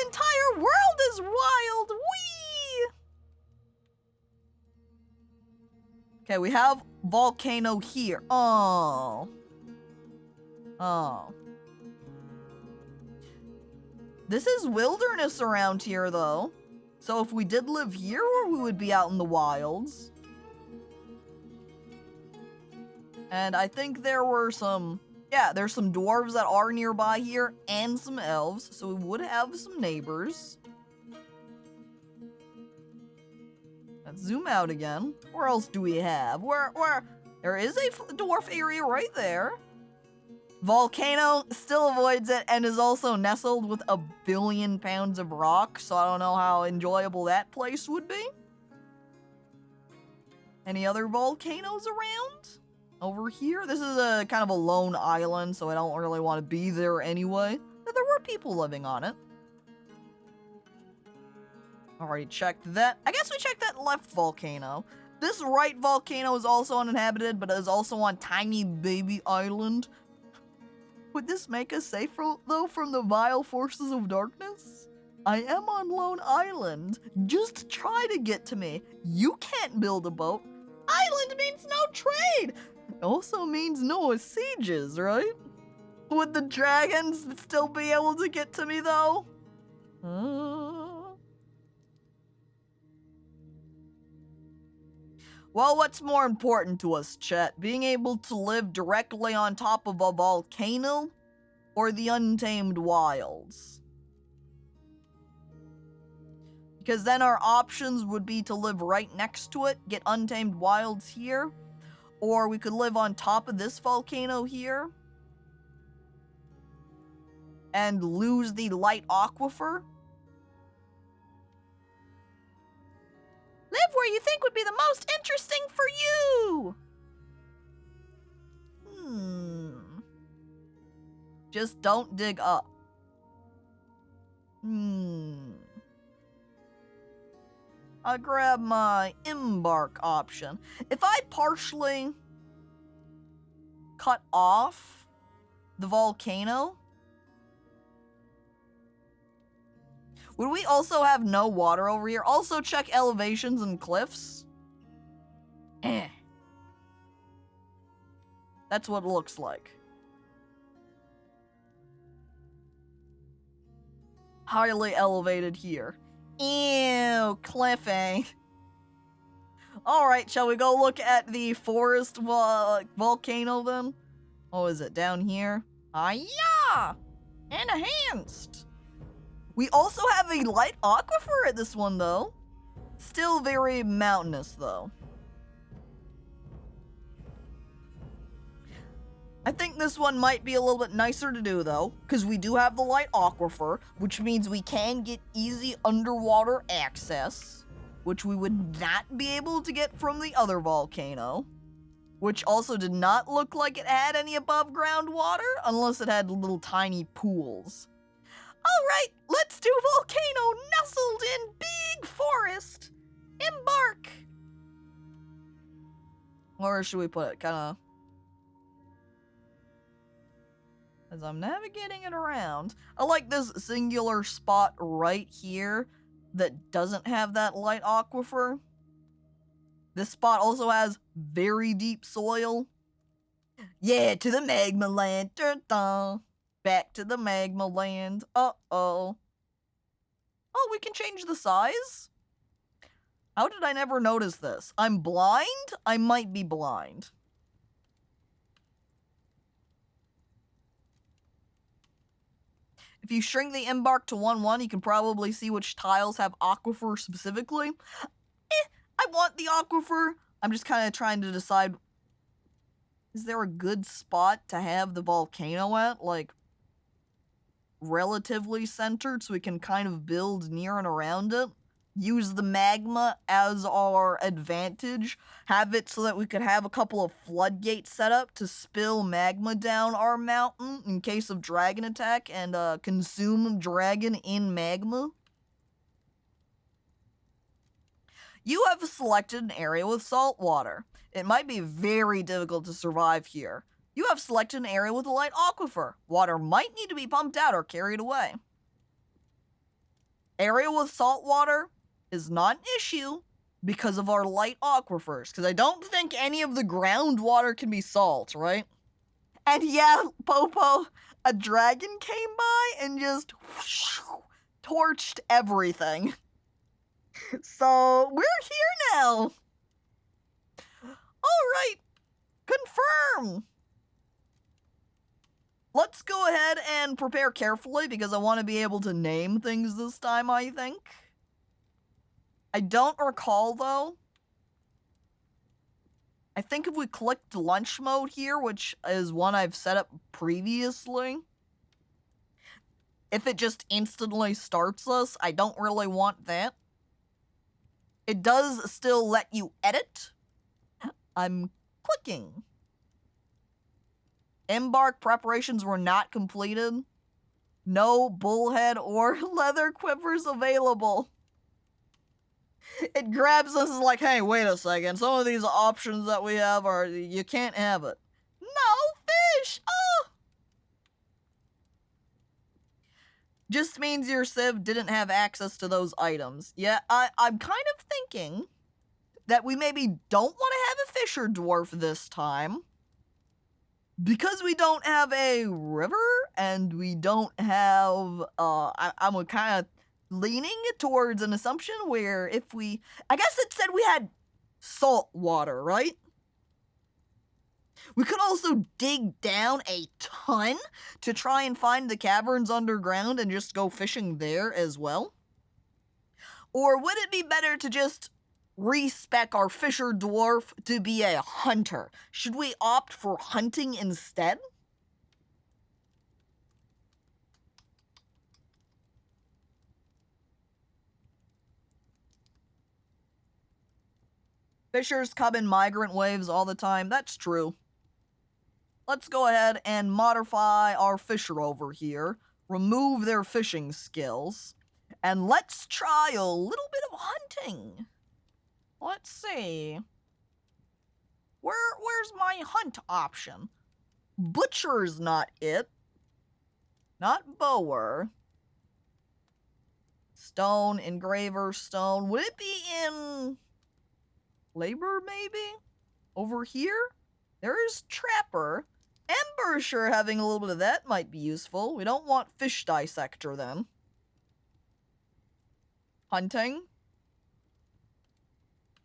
entire world is wild! Whee! Okay, we have volcano here. Oh. This is wilderness around here, though. So if we did live here, we would be out in the wilds. And I think there were some... Yeah, there's some dwarves that are nearby here, and some elves, so we would have some neighbors. Let's zoom out again. Where else do we have? Where? There is a dwarf area right there. Volcano still avoids it and is also nestled with 1 billion pounds of rock, so I don't know how enjoyable that place would be. Any other volcanoes around? Over here? This is a kind of a lone island, so I don't really want to be there anyway. But there were people living on it. Already checked that. I guess we checked that left volcano. This right volcano is also uninhabited, but is also on tiny baby island. Would this make us safer, though, from the vile forces of darkness? I am on Lone Island. Just try to get to me. You can't build a boat. Island means no trade. It also means no sieges, right? Would the dragons still be able to get to me, though? Well, what's more important to us, chat? Being able to live directly on top of a volcano or the untamed wilds? Because then our options would be to live right next to it, get untamed wilds here, or we could live on top of this volcano here and lose the light aquifer. Live where you think would be the most interesting for you! Just don't dig up. I'll grab my embark option. If I partially cut off the volcano, would we also have no water over here? Also check elevations and cliffs. That's what it looks like. Highly elevated here. Ew, cliffy. Alright, shall we go look at the forest volcano then? Oh, is it down here? Yeah! Enhanced! We also have a light aquifer at this one, though. Still very mountainous, though. I think this one might be a little bit nicer to do, though, because we do have the light aquifer, which means we can get easy underwater access, which we would not be able to get from the other volcano, which also did not look like it had any above ground water, unless it had little tiny pools. Alright, let's do volcano nestled in big forest. Embark. Where should we put it? Kinda... as I'm navigating it around. I like this singular spot right here that doesn't have that light aquifer. This spot also has very deep soil. Yeah, to the magma land. Dun, dun. Back to the magma land. Uh-oh. Oh, we can change the size? How did I never notice this? I'm blind? I might be blind. If you shrink the embark to 1-1, you can probably see which tiles have aquifer specifically. I want the aquifer. I'm just kind of trying to decide, is there a good spot to have the volcano at? Like, relatively centered so we can kind of build near and around it. Use the magma as our advantage. Have it so that we could have a couple of floodgates set up to spill magma down our mountain in case of dragon attack and consume dragon in magma. You have selected an area with salt water. It might be very difficult to survive here. You have selected an area with a light aquifer. Water might need to be pumped out or carried away. Area with salt water is not an issue because of our light aquifers, because I don't think any of the groundwater can be salt, right? And yeah, Popo, a dragon came by and just whoosh, torched everything. So, we're here now. Alright, confirm. Let's go ahead and prepare carefully because I want to be able to name things this time, I think. I don't recall, though. I think if we clicked lunch mode here, which is one I've set up previously, if it just instantly starts us, I don't really want that. It does still let you edit. I'm clicking. Embark preparations were not completed. No bullhead or leather quivers available. It grabs us and is like, hey, wait a second. Some of these options that we have are, you can't have it. No fish! Oh! Just means your Civ didn't have access to those items. Yeah, I'm kind of thinking that we maybe don't want to have a fisher dwarf this time. Because we don't have a river and we don't have, I'm kind of leaning towards an assumption where if we, I guess it said we had salt water, right? We could also dig down a ton to try and find the caverns underground and just go fishing there as well. Or would it be better to just respec our fisher dwarf to be a hunter? Should we opt for hunting instead? Fishers come in migrant waves all the time. That's true. Let's go ahead and modify our fisher over here. Remove their fishing skills. And let's try a little bit of hunting. Let's see. Where's my hunt option? Butcher's not it. Not bower. Stone, engraver, stone. Would it be in labor, maybe? Over here? There's trapper. Embouchure, having a little bit of that might be useful. We don't want fish dissector then. Hunting.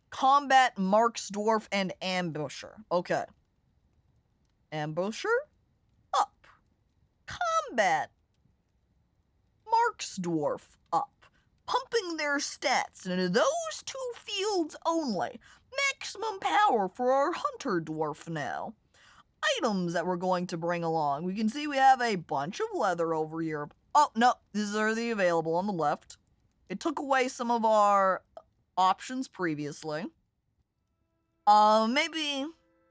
Combat, marks, dwarf, and ambusher. Okay. Ambusher? Up. Combat. Marks, dwarf. Up. Pumping their stats into those two fields only. Maximum power for our hunter dwarf now. Items that we're going to bring along. We can see we have a bunch of leather over here. Oh, no. These are the available on the left. It took away some of our options previously. Maybe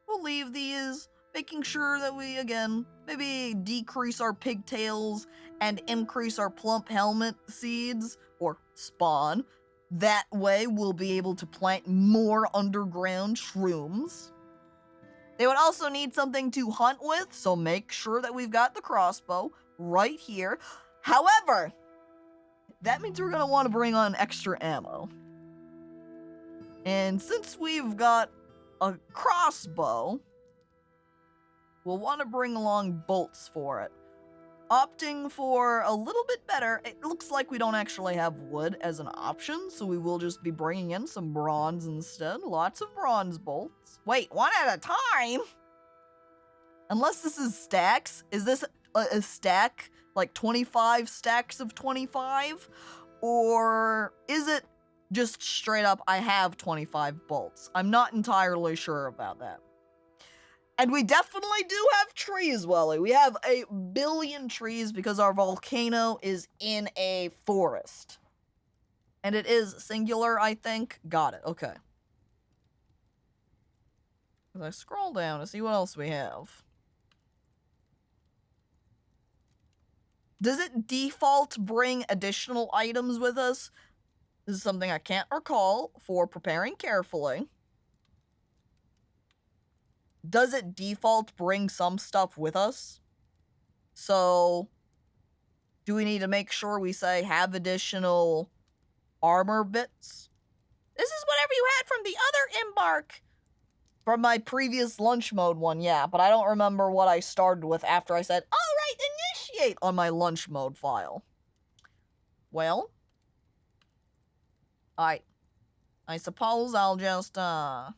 we'll leave these, making sure that we, again, maybe decrease our pigtails and increase our plump helmet seeds, or spawn. That way we'll be able to plant more underground shrooms. They would also need something to hunt with, so make sure that we've got the crossbow right here. However, that means we're going to want to bring on extra ammo. And since we've got a crossbow, we'll want to bring along bolts for it. Opting for a little bit better, it looks like we don't actually have wood as an option, so we will just be bringing in some bronze instead. Lots of bronze bolts. Wait, one at a time? Unless this is stacks, is this... a stack, like 25 stacks of 25? Or is it just straight up, I have 25 bolts? I'm not entirely sure about that. And we definitely do have trees, Welly. We have a billion trees because our volcano is in a forest. And it is singular, I think. Got it, okay. As I scroll down to see what else we have. Does it default bring additional items with us? This is something I can't recall for preparing carefully. Does it default bring some stuff with us? So, do we need to make sure we say have additional armor bits? This is whatever you had from the other embark. From my previous lunch mode one, yeah, but I don't remember what I started with after I said, alright, initiate on my lunch mode file. Well, I suppose I'll just, unless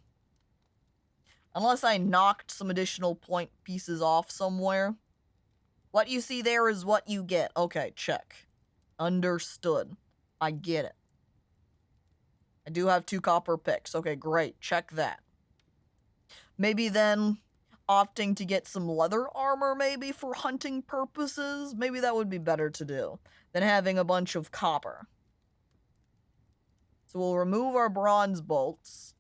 I knocked some additional point pieces off somewhere. What you see there is what you get. Okay, check. Understood. I get it. I do have 2 copper picks. Okay, great. Check that. Maybe then opting to get some leather armor maybe for hunting purposes. Maybe that would be better to do than having a bunch of copper. So we'll remove our bronze bolts.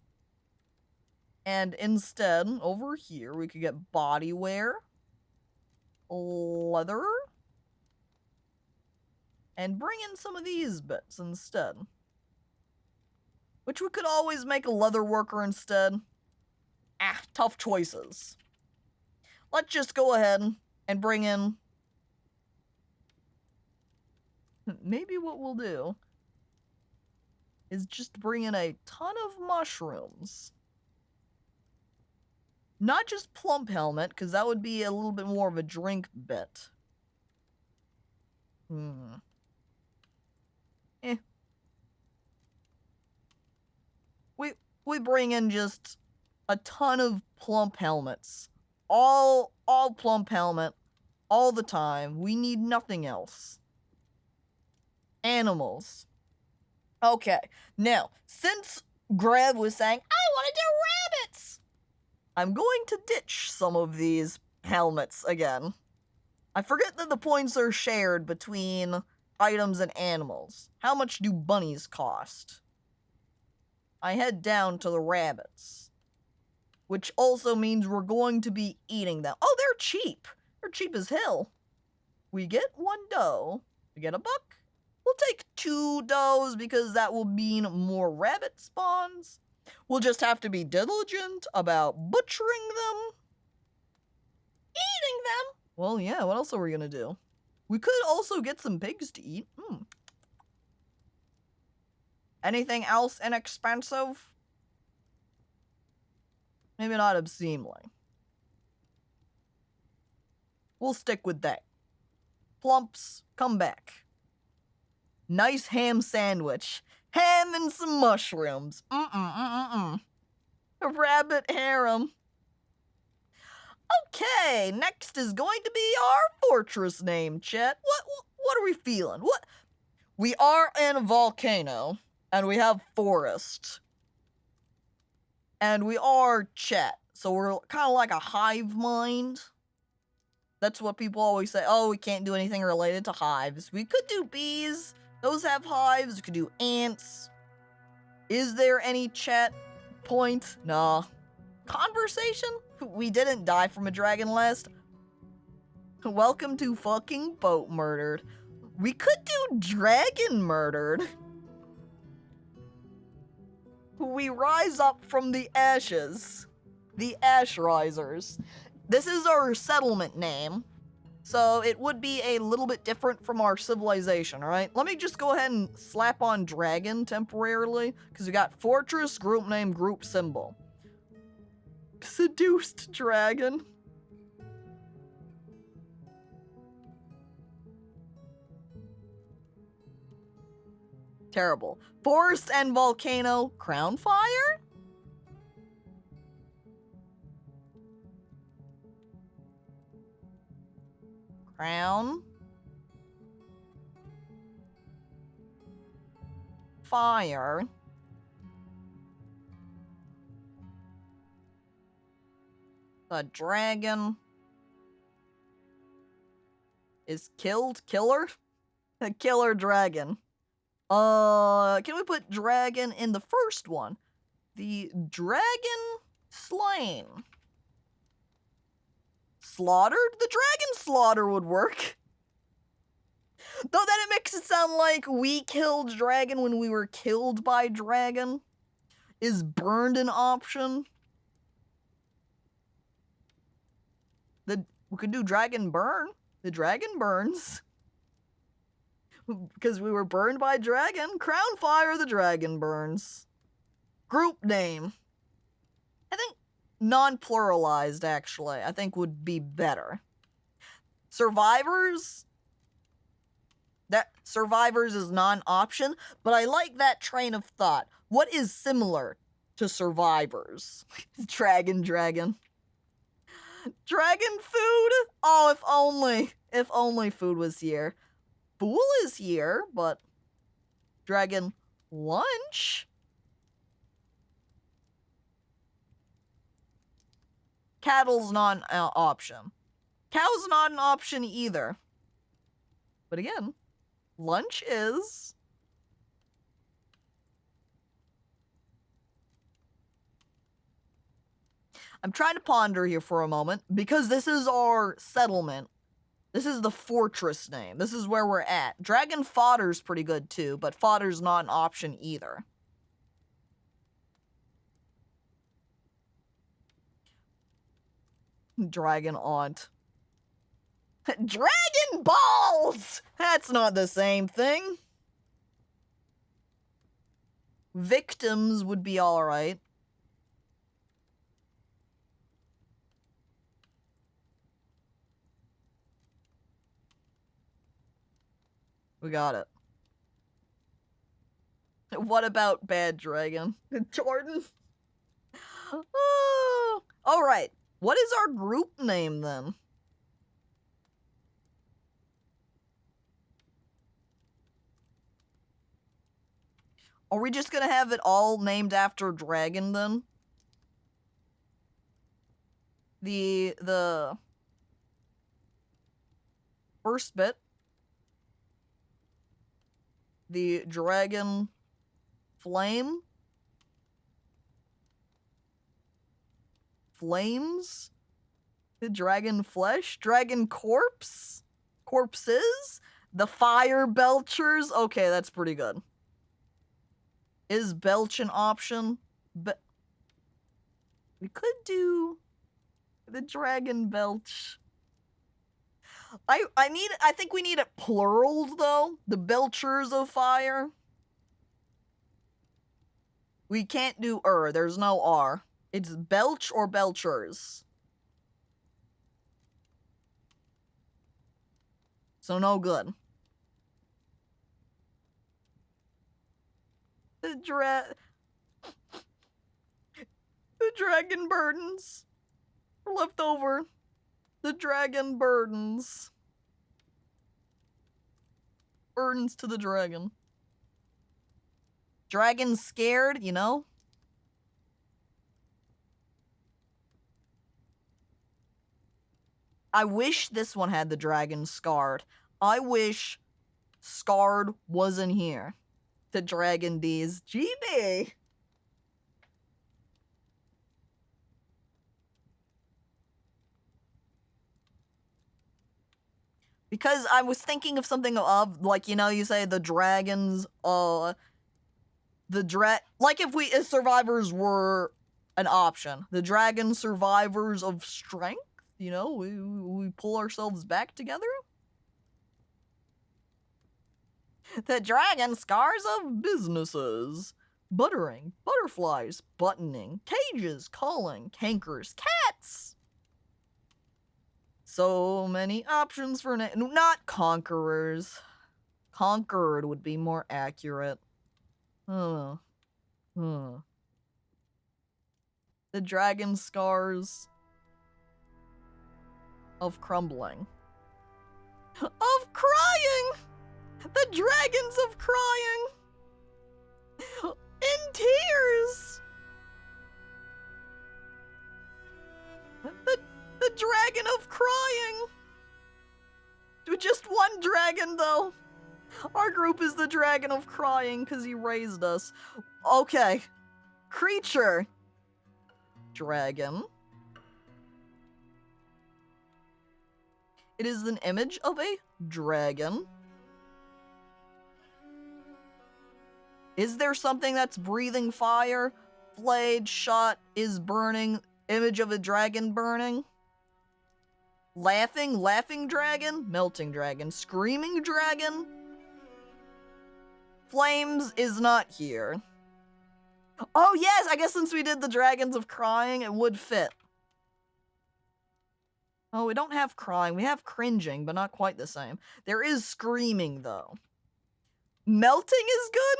And instead, over here, we could get body wear, leather, and bring in some of these bits instead. Which we could always make a leather worker instead. Tough choices. Let's just go ahead and bring in... Maybe what we'll do is just bring in a ton of mushrooms. Not just plump helmet, because that would be a little bit more of a drink bit. We bring in just a ton of plump helmets. All plump helmet, all the time. We need nothing else. Animals. Okay, now, since Grav was saying, I want to do rabbits, I'm going to ditch some of these helmets again. I forget that the points are shared between items and animals. How much do bunnies cost? I head down to the rabbits. Which also means we're going to be eating them. Oh, they're cheap. They're cheap as hell. We get 1 doe. We get a buck. We'll take 2 does because that will mean more rabbit spawns. We'll just have to be diligent about butchering them. Eating them. Well, yeah, what else are we gonna do? We could also get some pigs to eat. Anything else inexpensive? Maybe not obscenely. We'll stick with that. Plumps, come back. Nice ham sandwich. Ham and some mushrooms. A rabbit harem. Okay, next is going to be our fortress name, chat. What are we feeling? What? We are in a volcano, and we have forest. And we are chat, so we're kind of like a hive mind. That's what people always say. Oh, we can't do anything related to hives. We could do bees. Those have hives. We could do ants. Is there any chat point? Nah. Conversation? We didn't die from a dragon last. Welcome to fucking boat murdered. We could do dragon murdered. We rise up from the ashes. The Ash Risers. This is our settlement name. So it would be a little bit different from our civilization, alright? Let me just go ahead and slap on dragon temporarily. Because we got fortress, group name, group symbol. Seduced dragon. Terrible. Forest and volcano. Crown fire? Crown. Fire. The dragon is killed. Killer? A killer dragon. Can we put dragon in the first one? The dragon slain. Slaughtered? The dragon slaughter would work. Though then it makes it sound like we killed dragon when we were killed by dragon. Is burned an option? We could do dragon burn. The dragon burns. Because we were burned by dragon. Crown fire, the dragon burns. Group name. I think non-pluralized, actually, I think would be better. Survivors? That survivors is non-option, but I like that train of thought. What is similar to survivors? Dragon. Dragon food? Oh, if only food was here. Fool is here, but dragon lunch? Cattle's not an option. Cow's not an option either. But again, lunch is. I'm trying to ponder here for a moment, because this is our settlement. This is the fortress name. This is where we're at. Dragon fodder's pretty good too, but fodder's not an option either. Dragon aunt. Dragon balls! That's not the same thing. Victims would be alright. We got it. What about bad dragon? Jordan? Oh, alright. What is our group name then? Are we just gonna have it all named after dragon then? The first bit. The dragon flame. Flames. The dragon flesh. Dragon corpse. Corpses. The fire belchers. Okay, that's pretty good. Is belch an option? But we could do the dragon belch. I think we need it pluraled though. The belchers of fire. We can't do there's no R. It's belch or belchers. So no good. The dragon burdens are left over. The dragon burdens. Burdens to the dragon. Dragon scared, you know? I wish this one had the dragon scarred. I wish scarred wasn't here. The dragon D's. GB! Because I was thinking of something of, like, you know, you say the dragons, like if survivors were an option. The dragon survivors of strength, you know, we pull ourselves back together. The dragon scars of businesses. Buttering, butterflies, buttoning, cages, calling, cankers, cats. So many options for not conquerors. Conquered would be more accurate. The dragon scars of crumbling. of crying! The dragons of crying! In tears! The dragon of crying! With just one dragon, though. Our group is the dragon of crying because he raised us. Okay. Creature. Dragon. It is an image of a dragon. Is there something that's breathing fire? Flayed, shot, is burning. Image of a dragon burning. Laughing dragon. Melting dragon. Screaming dragon. Flames is not here. Oh yes, I guess since we did the dragons of crying, it would fit. Oh, we don't have crying. We have cringing, but not quite the same. There is screaming, though. Melting is good?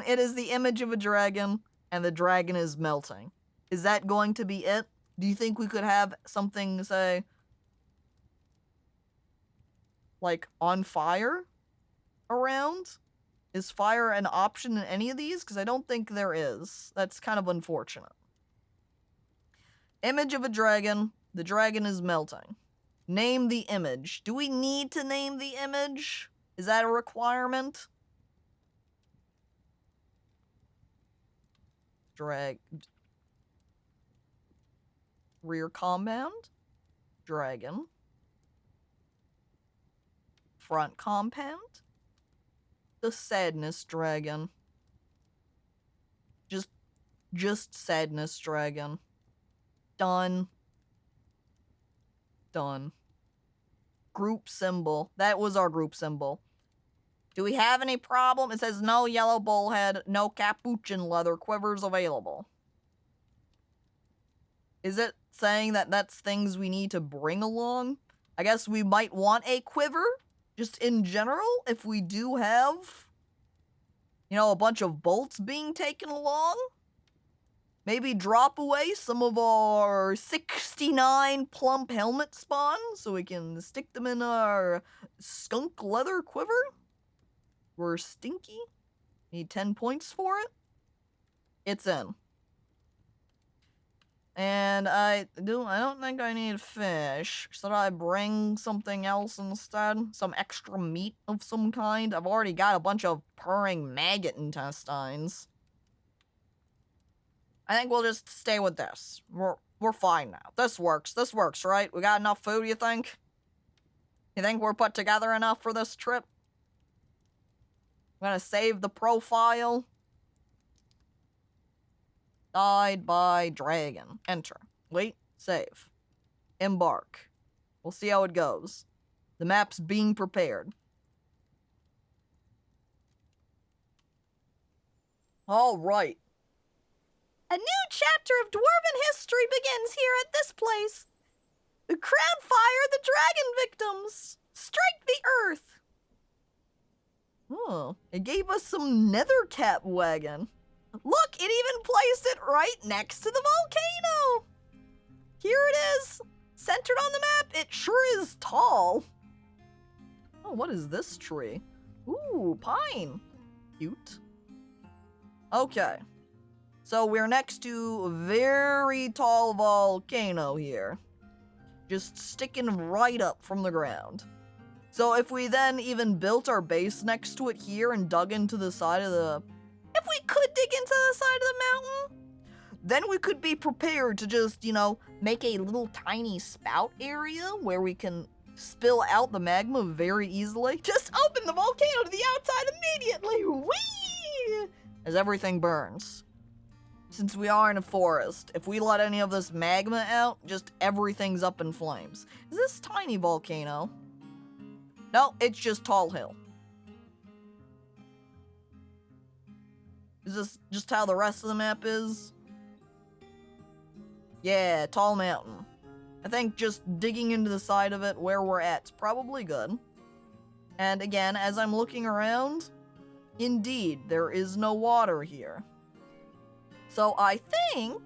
It is the image of a dragon, and the dragon is melting. Is that going to be it? Do you think we could have something, say, like, on fire around? Is fire an option in any of these? Because I don't think there is. That's kind of unfortunate. Image of a dragon. The dragon is melting. Name the image. Do we need to name the image? Is that a requirement? Rear compound. Dragon. Front compound. The sadness dragon. Just sadness dragon. Done. Done. Group symbol. That was our group symbol. Do we have any problem? It says no yellow bullhead, no capuchin leather quivers available. Is it saying that that's things we need to bring along? I guess we might want a quiver, just in general, if we do have, you know, a bunch of bolts being taken along. Maybe drop away some of our 69 plump helmet spawn so we can stick them in our skunk leather quiver. We're stinky. Need 10 points for it. It's in. And I don't think I need fish. Should I bring something else instead? Some extra meat of some kind? I've already got a bunch of purring maggot intestines. I think we'll just stay with this. We're fine now. This works, right? We got enough food, you think? You think we're put together enough for this trip? I'm gonna save the profile. Died by dragon. Enter. Wait. Save. Embark. We'll see how it goes. The map's being prepared. Alright. A new chapter of Dwarven history begins here at this place. The crown fire the dragon victims. Strike the earth. Oh, it gave us some nether cap wagon. Look, it even placed it right next to the volcano. Here it is. Centered on the map. It sure is tall. Oh, what is this tree? Ooh, pine. Cute. Okay. So we're next to a very tall volcano here. Just sticking right up from the ground. So if we then even built our base next to it here and dug into the side of the... If we could dig into the side of the mountain, then we could be prepared to just, you know, make a little tiny spout area where we can spill out the magma very easily. Just open the volcano to the outside immediately! Whee! As everything burns. Since we are in a forest, if we let any of this magma out, just everything's up in flames. Is this tiny volcano? No, it's just tall hill. Is this just how the rest of the map is? Yeah, tall mountain. I think just digging into the side of it where we're at's probably good. And again, as I'm looking around, indeed, there is no water here. So I think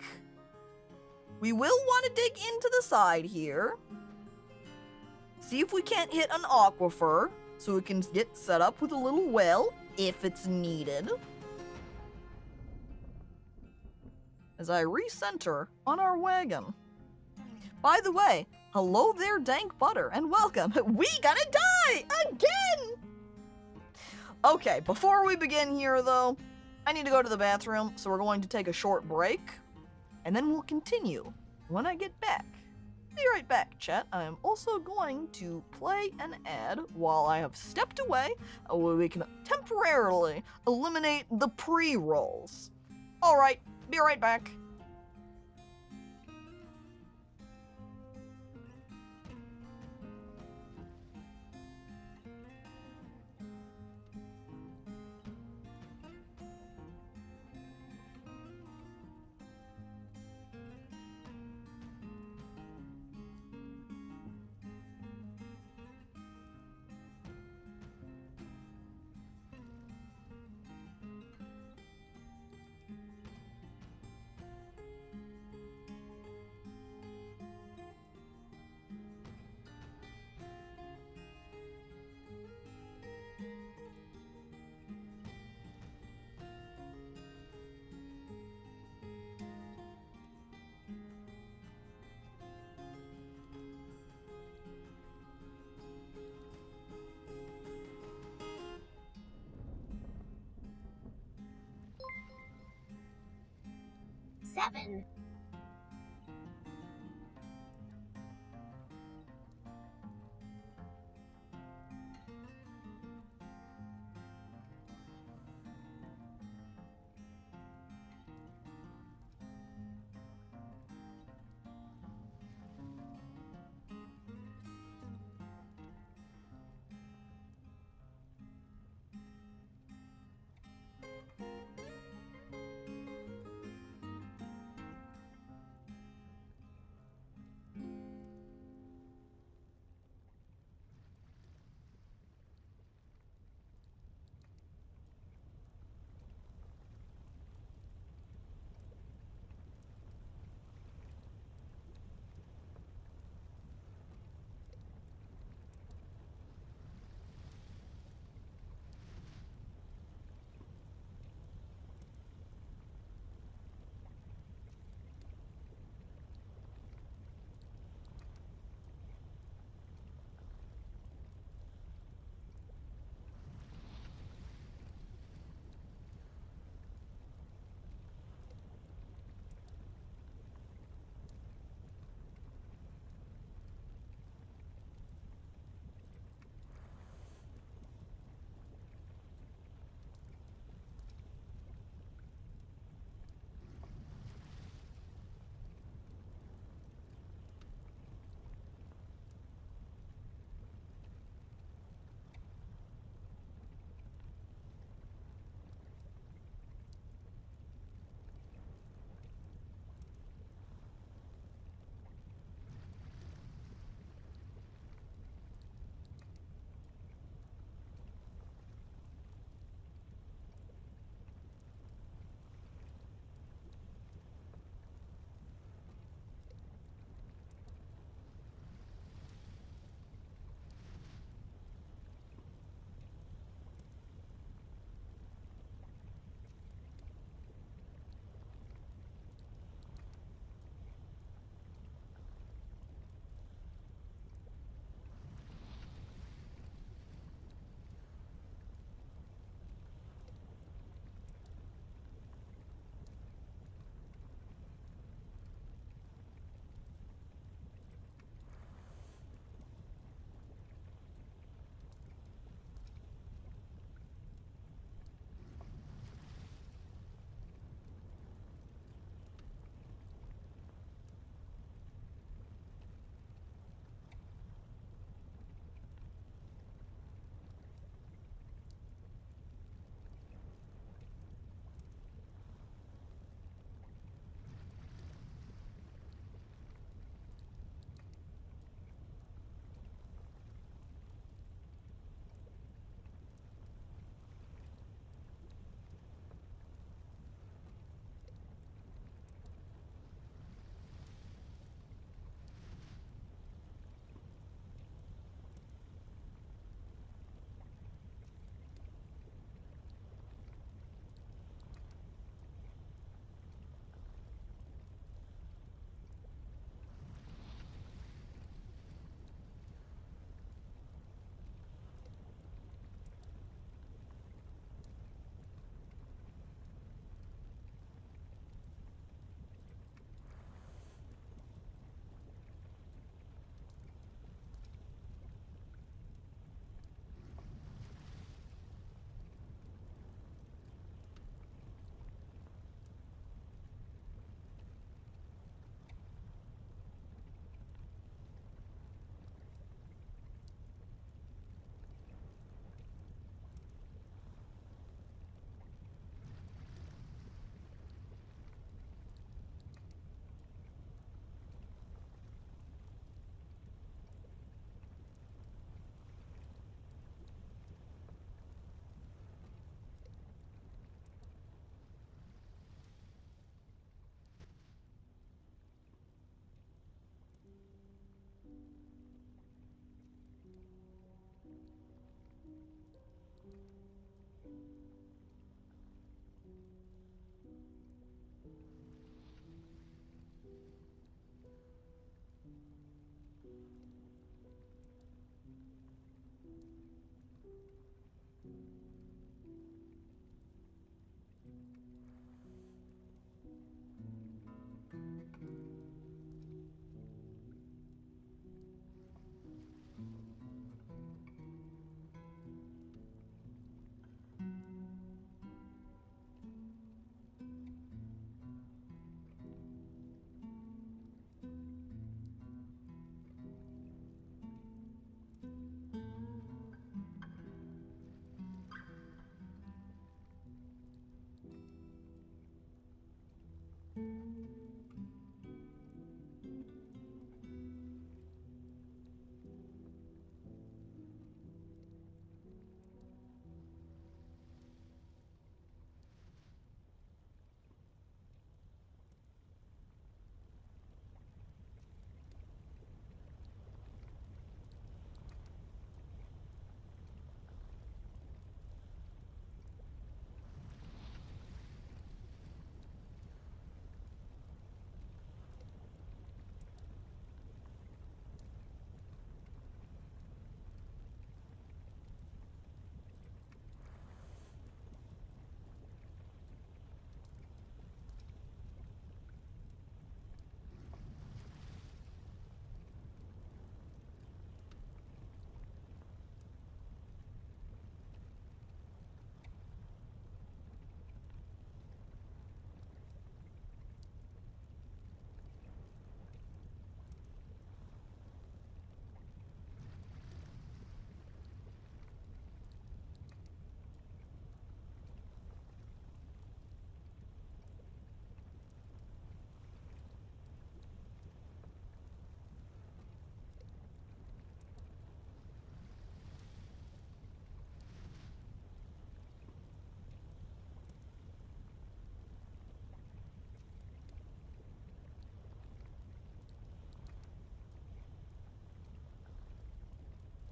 We will want to dig into the side here. See if we can't hit an aquifer, so we can get set up with a little well, if it's needed. As I recenter on our wagon. By the way, hello there, Dank Butter, and welcome. We gonna die again! Okay, before we begin here, though, I need to go to the bathroom, so we're going to take a short break, and then we'll continue when I get back. Be right back, chat. I am also going to play an ad while I have stepped away, where we can temporarily eliminate the pre-rolls. Alright, be right back. Seven.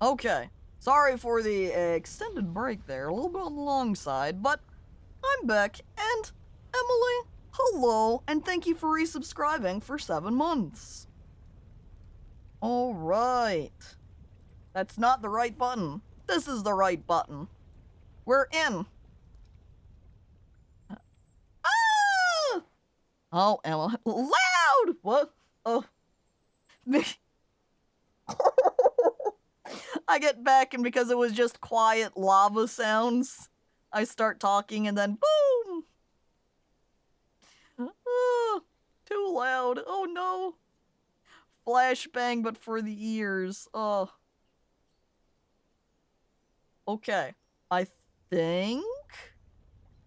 Okay, sorry for the extended break there, a little bit on the long side, but I'm back, and Emily, hello, and thank you for resubscribing for 7 months. Alright. That's not the right button. This is the right button. We're in. Ah! Oh, Emily. Loud! What? Oh. I get back, and because it was just quiet lava sounds, I start talking, and then boom! Too loud. Oh no. Flashbang, but for the ears. Oh. Okay. I think...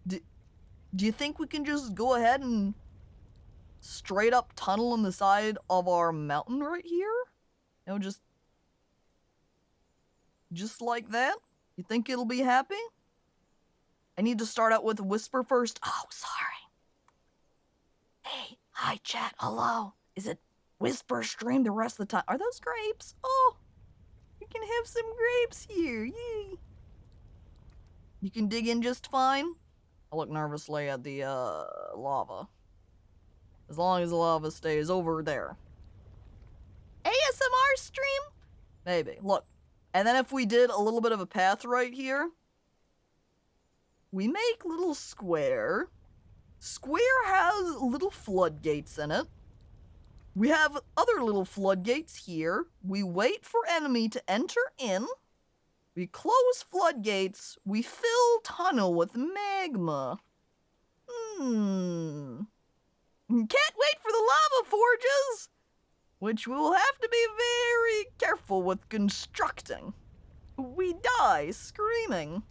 Do you think we can just go ahead and straight up tunnel in the side of our mountain right here? You know, just like that? You think it'll be happy? I need to start out with a whisper first. Oh, sorry. Hey, hi chat, hello. Is it whisper stream the rest of the time? Are those grapes? Oh, we can have some grapes here, yay. You can dig in just fine. I look nervously at the lava. As long as the lava stays over there. ASMR stream? Maybe. Look. And then if we did a little bit of a path right here, we make little square. Square has little floodgates in it. We have other little floodgates here. We wait for enemy to enter in. We close floodgates. We fill tunnel with magma. Can't wait for the lava forges! Which we'll have to be very careful with constructing. We die screaming.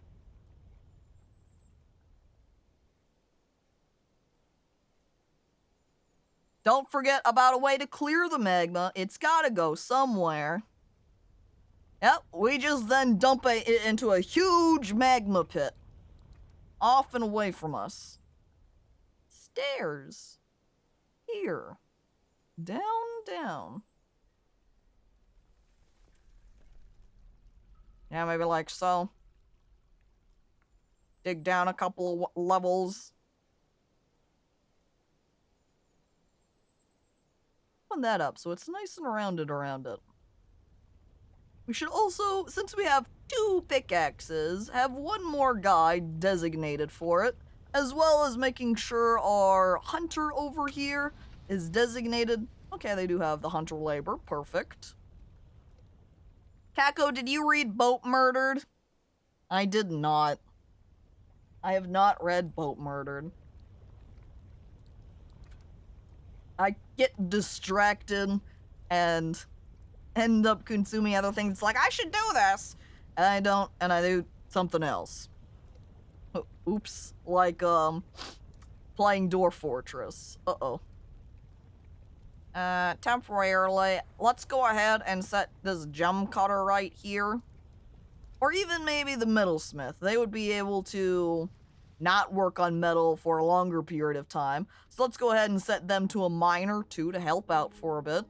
Don't forget about a way to clear the magma. It's gotta go somewhere. Yep, we just then dump it into a huge magma pit. Off and away from us. Stairs. Here. Down, down. Yeah, maybe like so. Dig down a couple of levels. Open that up so it's nice and rounded around it. We should also, since we have 2 pickaxes, have one more guy designated for it, as well as making sure our hunter over here is designated. Okay, they do have the hunter labor. Perfect. Caco, did you read Boat Murdered? I did not. I have not read Boat Murdered. I get distracted and end up consuming other things. It's like, I should do this! And I don't, and I do something else. Oops. Like, playing Dwarf Fortress. Uh-oh. Temporarily, let's go ahead and set this gem cutter right here. Or even maybe the metalsmith. They would be able to not work on metal for a longer period of time. So let's go ahead and set them to a miner too to help out for a bit.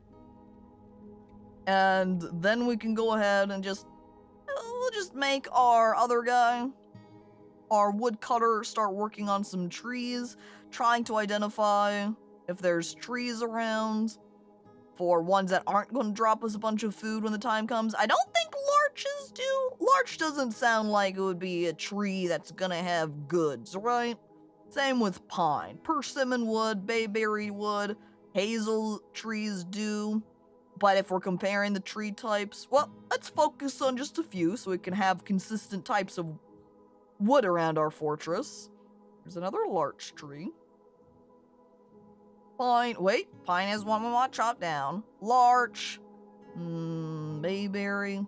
And then we can go ahead and we'll just make our other guy, our woodcutter, start working on some trees, trying to identify if there's trees around for ones that aren't going to drop us a bunch of food when the time comes. I don't think larches do. Larch doesn't sound like it would be a tree that's gonna have goods, right? Same with pine. Persimmon wood, bayberry wood, hazel trees do. But if we're comparing the tree types, well, let's focus on just a few so we can have consistent types of wood around our fortress. There's another larch tree. Pine, wait, pine is one we want chopped down. Larch, bayberry,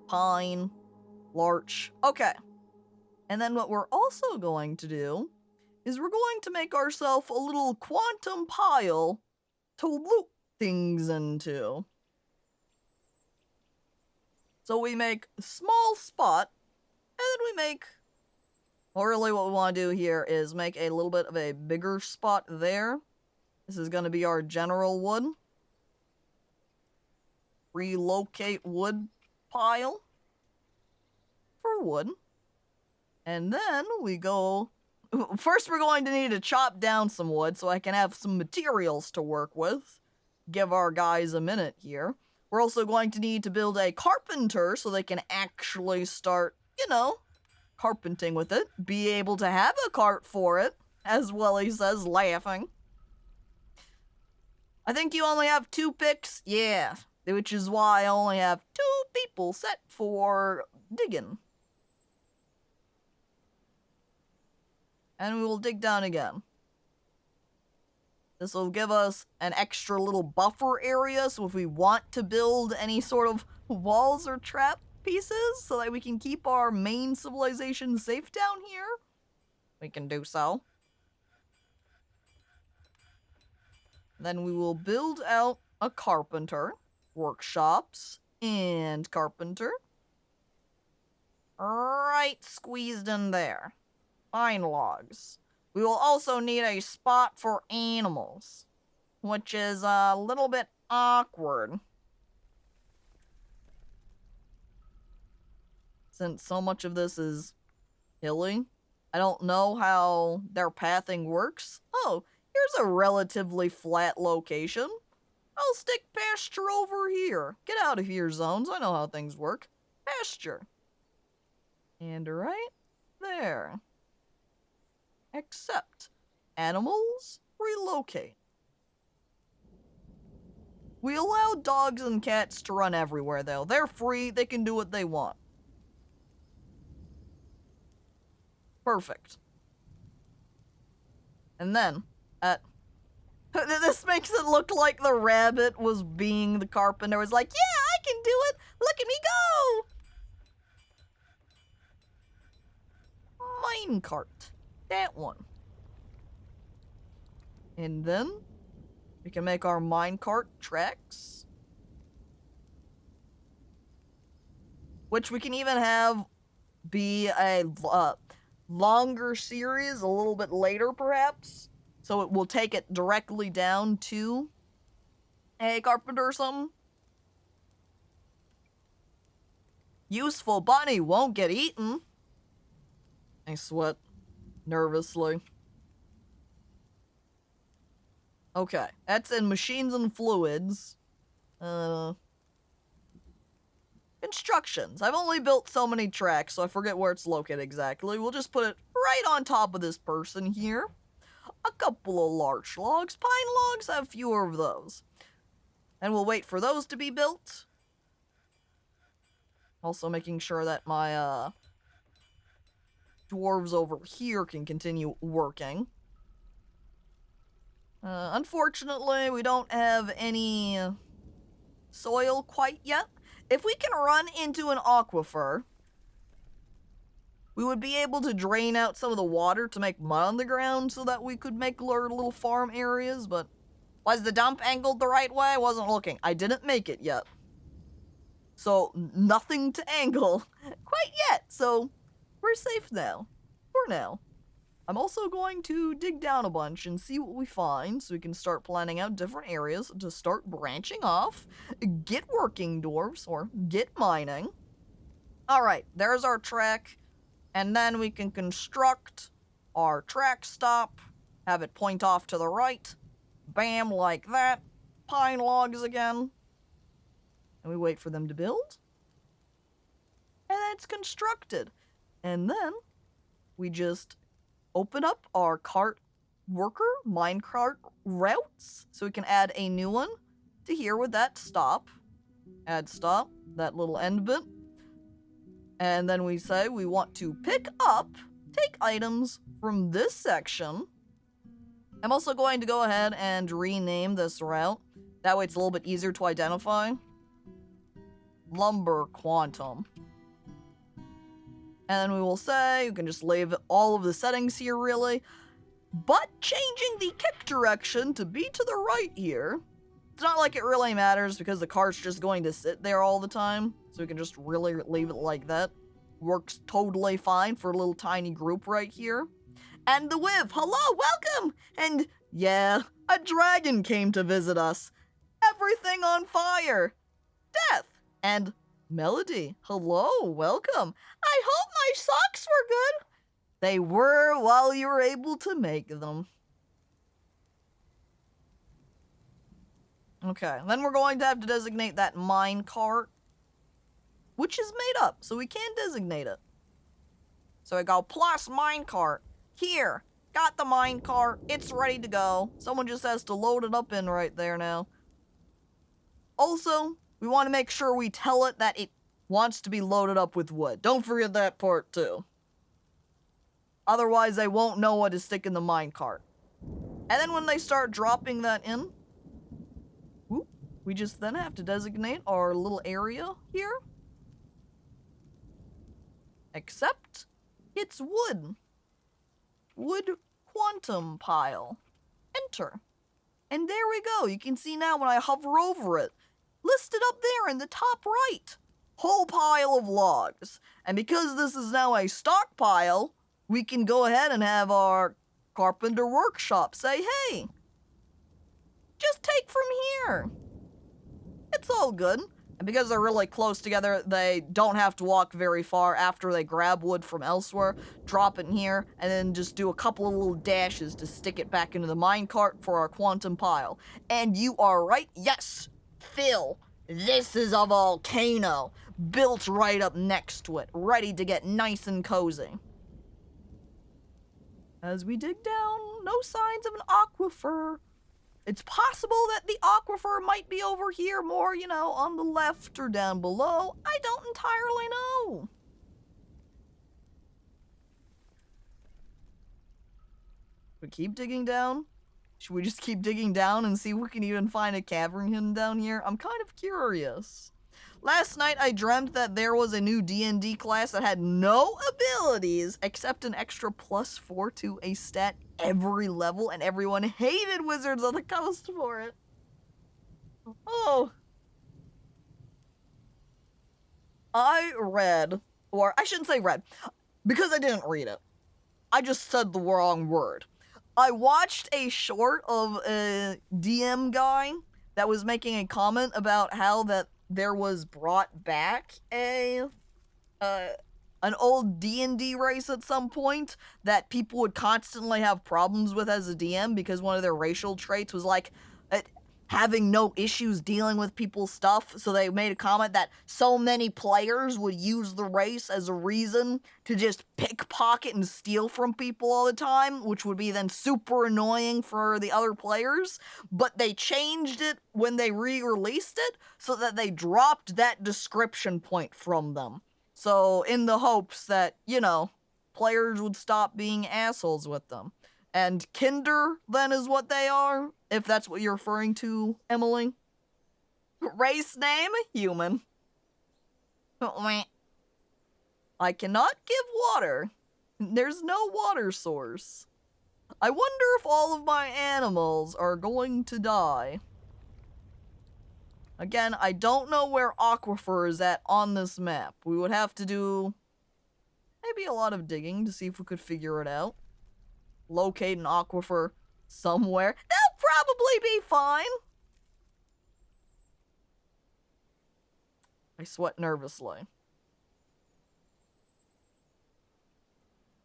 pine, larch. Okay. And then what we're also going to do is we're going to make ourselves a little quantum pile to loot things into. So we make a small spot, and then we make, well, really what we want to do here is make a little bit of a bigger spot there. This is going to be our general wood. Relocate wood pile for wood. And then we go, first we're going to need to chop down some wood so I can have some materials to work with. Give our guys a minute here. We're also going to need to build a carpenter so they can actually start, carpenting with it. Be able to have a cart for it, as Willie says, laughing. I think you only have 2 picks? Yeah, which is why I only have 2 people set for digging. And we will dig down again. This will give us an extra little buffer area, so if we want to build any sort of walls or trap pieces so that we can keep our main civilization safe down here, we can do so. Then we will build out a carpenter, workshops, and carpenter. Right squeezed in there. Pine logs. We will also need a spot for animals, which is a little bit awkward, since so much of this is hilly. I don't know how their pathing works. Oh, here's a relatively flat location. I'll stick pasture over here. Get out of here, zones. I know how things work. Pasture. And right there. Except animals relocate. We allow dogs and cats to run everywhere, though. They're free. They can do what they want. Perfect. And then, this makes it look like the rabbit was being the carpenter. It was like, yeah, I can do it. Look at me go. Minecart. That one. And then we can make our minecart tracks, which we can even have be a longer series a little bit later, perhaps. So it will take it directly down to a carpenter or something. Useful bunny won't get eaten. I sweat nervously. Okay, that's in machines and fluids. Constructions. I've only built so many tracks, so I forget where it's located exactly. We'll just put it right on top of this person here. A couple of larch logs. Pine logs, I have fewer of those. And we'll wait for those to be built. Also making sure that my, dwarves over here can continue working. Unfortunately, we don't have any soil quite yet. If we can run into an aquifer, we would be able to drain out some of the water to make mud on the ground so that we could make our little farm areas, but was the dump angled the right way? I wasn't looking. I didn't make it yet. So, nothing to angle quite yet, so we're safe now. For now. I'm also going to dig down a bunch and see what we find so we can start planning out different areas to start branching off, get working dwarves, or get mining. Alright, there's our track, and then we can construct our track stop, have it point off to the right, bam, like that, pine logs again, and we wait for them to build, and then it's constructed, and then we just open up our cart worker minecart routes so we can add a new one to here with that stop. Add stop, that little end bit. And then we say we want to take items from this section. I'm also going to go ahead and rename this route. That way it's a little bit easier to identify. Lumber Quantum. And then we will say, you can just leave all of the settings here, really. But changing the kick direction to be to the right here, it's not like it really matters because the cart's just going to sit there all the time. So we can just really leave it like that. Works totally fine for a little tiny group right here. And the Wiv, hello, welcome! And yeah, a dragon came to visit us. Everything on fire. Death. And Melody, hello, welcome. I hope my socks were good. They were while you were able to make them. Okay, then we're going to have to designate that mine cart, which is made up, so we can designate it. So we go plus mine cart. Here, got the mine cart. It's ready to go. Someone just has to load it up in right there now. Also, we want to make sure we tell it that it wants to be loaded up with wood. Don't forget that part too. Otherwise, they won't know what to stick in the minecart. And then when they start dropping that in, whoop, we just then have to designate our little area here. Except, it's wood. Wood quantum pile. Enter. And there we go. You can see now when I hover over it, listed up there in the top right. Whole pile of logs. And because this is now a stockpile, we can go ahead and have our carpenter workshop say, hey, just take from here. It's all good. And because they're really close together, they don't have to walk very far after they grab wood from elsewhere, drop it in here, and then just do a couple of little dashes to stick it back into the minecart for our quantum pile. And you are right, yes, Phil, this is a volcano built right up next to it, ready to get nice and cozy. As we dig down, no signs of an aquifer. It's possible that the aquifer might be over here more, you know, on the left or down below. I don't entirely know. We keep digging down. Should we just keep digging down and see if we can even find a cavern hidden down here? I'm kind of curious. Last night I dreamt that there was a new D&D class that had no abilities except an extra +4 to a stat every level, and everyone hated Wizards of the Coast for it. Oh. I read, or I shouldn't say read, because I didn't read it. I just said the wrong word. I watched a short of a DM guy that was making a comment about how that there was brought back an old D&D race at some point that people would constantly have problems with as a DM because one of their racial traits was like having no issues dealing with people's stuff. So they made a comment that so many players would use the race as a reason to just pickpocket and steal from people all the time, which would be then super annoying for the other players. But they changed it when they re-released it so that they dropped that description point from them. So in the hopes that, you know, players would stop being assholes with them. And kinder, then, is what they are, if that's what you're referring to, Emily. Race name? Human. I cannot give water. There's no water source. I wonder if all of my animals are going to die. Again, I don't know where Aquifer is at on this map. We would have to do maybe a lot of digging to see if we could figure it out. Locate an Aquifer somewhere. They'll probably be fine. I sweat nervously.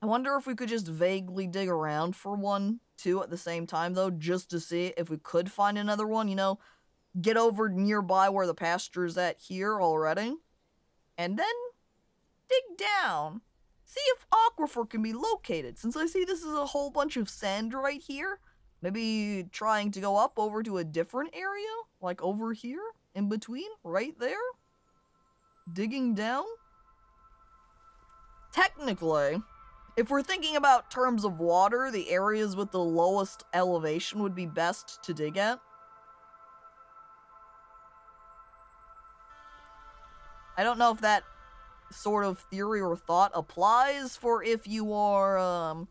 I wonder if we could just vaguely dig around for one, two at the same time, though, just to see if we could find another one, you know? Get over nearby where the pasture's at here already. And then dig down. See if Aquifer can be located. Since I see this is a whole bunch of sand right here, maybe trying to go up over to a different area? Like over here? In between? Right there? Digging down? Technically, if we're thinking about terms of water, the areas with the lowest elevation would be best to dig at. I don't know if that sort of theory or thought applies for if you are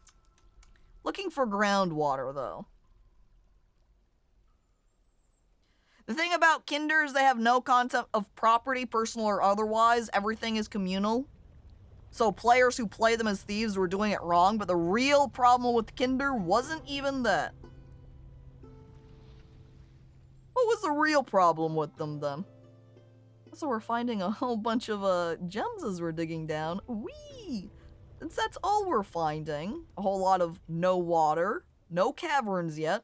looking for groundwater, though. The thing about Kinder is they have no concept of property, personal or otherwise. Everything is communal. So players who play them as thieves were doing it wrong, but the real problem with Kinder wasn't even that. What was the real problem with them, then? So we're finding a whole bunch of gems as we're digging down. Whee! Since that's all we're finding, a whole lot of no water, no caverns yet.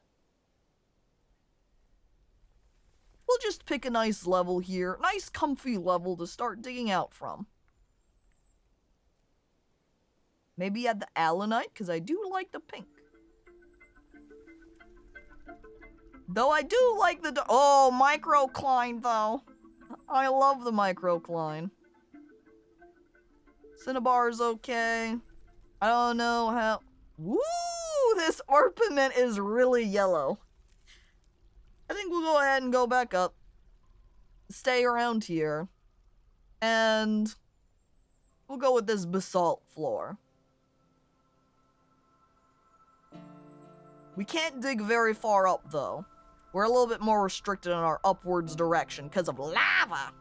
We'll just pick a nice level here, nice comfy level to start digging out from. Maybe add the allanite, because I do like the pink. Though I do like the... Oh, microcline, though. I love the microcline. Cinnabar's okay. I don't know how... Woo! This orpiment is really yellow. I think we'll go ahead and go back up. Stay around here. And... we'll go with this basalt floor. We can't dig very far up, though. We're a little bit more restricted in our upwards direction because of lava.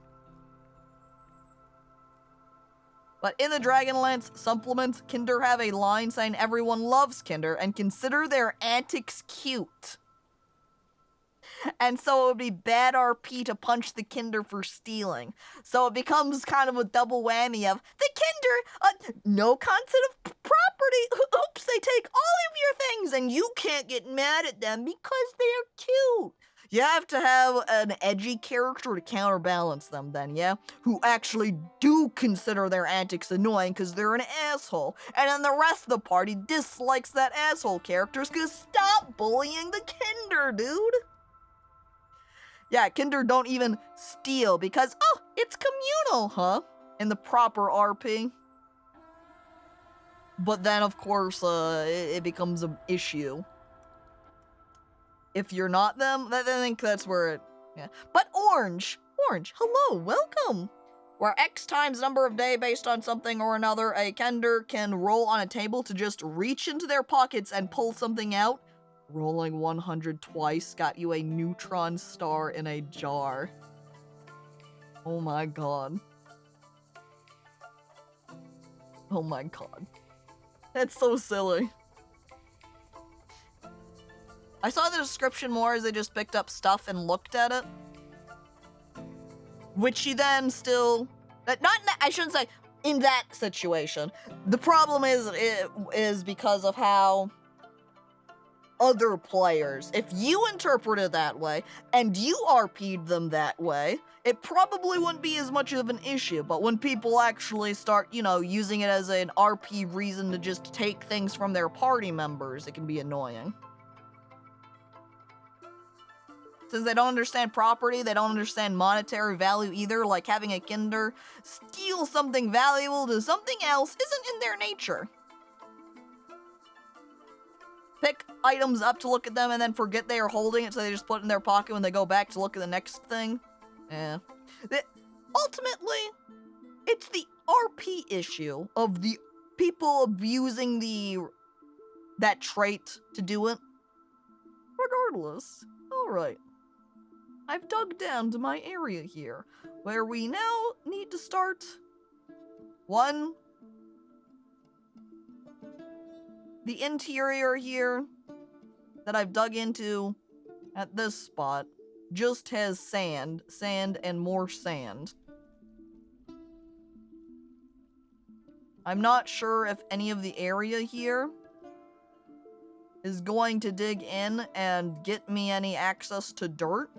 But in the Dragonlance supplements, Kinder have a line saying everyone loves Kinder and consider their antics cute. And so it would be bad RP to punch the Kinder for stealing. So it becomes kind of a double whammy of, the Kinder, no concept of property. Oops, they take all of your things and you can't get mad at them because they're cute. You have to have an edgy character to counterbalance them then, yeah? Who actually do consider their antics annoying because they're an asshole. And then the rest of the party dislikes that asshole character because stop bullying the Kinder, dude. Yeah, Kinder don't even steal because, oh, it's communal, huh? In the proper RP. But then, of course, it becomes an issue. If you're not them, I think that's where it, yeah. But Orange, hello, welcome. Where X times number of day based on something or another, a Kinder can roll on a table to just reach into their pockets and pull something out. Rolling 100 twice got you a neutron star in a jar. Oh my god. Oh my god. That's so silly. I saw the description more as they just picked up stuff and looked at it. Which she then still... I shouldn't say in that situation. The problem is because of how... other players, if you interpret it that way, and you RP'd them that way, it probably wouldn't be as much of an issue, but when people actually start, you know, using it as an RP reason to just take things from their party members, it can be annoying. Since they don't understand property, they don't understand monetary value either, like having a Kinder steal something valuable to something else isn't in their nature. Pick items up to look at them and then forget they are holding it, so they just put it in their pocket when they go back to look at the next thing. Yeah. Ultimately, it's the RP issue of the people abusing that trait to do it. Regardless, alright. I've dug down to my area here, where we now need to start. One, the interior here that I've dug into at this spot just has sand, and more sand. I'm not sure if any of the area here is going to dig in and get me any access to dirt.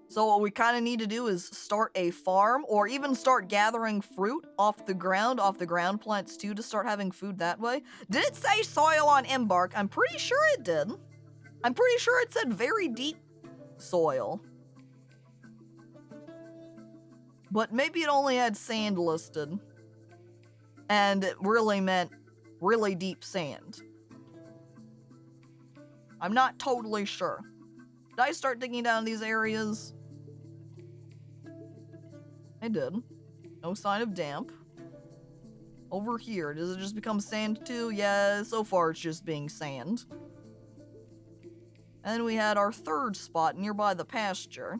So what we kind of need to do is start a farm, or even start gathering fruit off the ground plants too, to start having food that way. Did it say soil on Embark? I'm pretty sure it did. I'm pretty sure it said very deep soil. But maybe it only had sand listed. And it really meant really deep sand. I'm not totally sure. Did I start digging down these areas? I did. No sign of damp. Over here, does it just become sand too? Yeah, so far it's just being sand. And then we had our third spot nearby the pasture.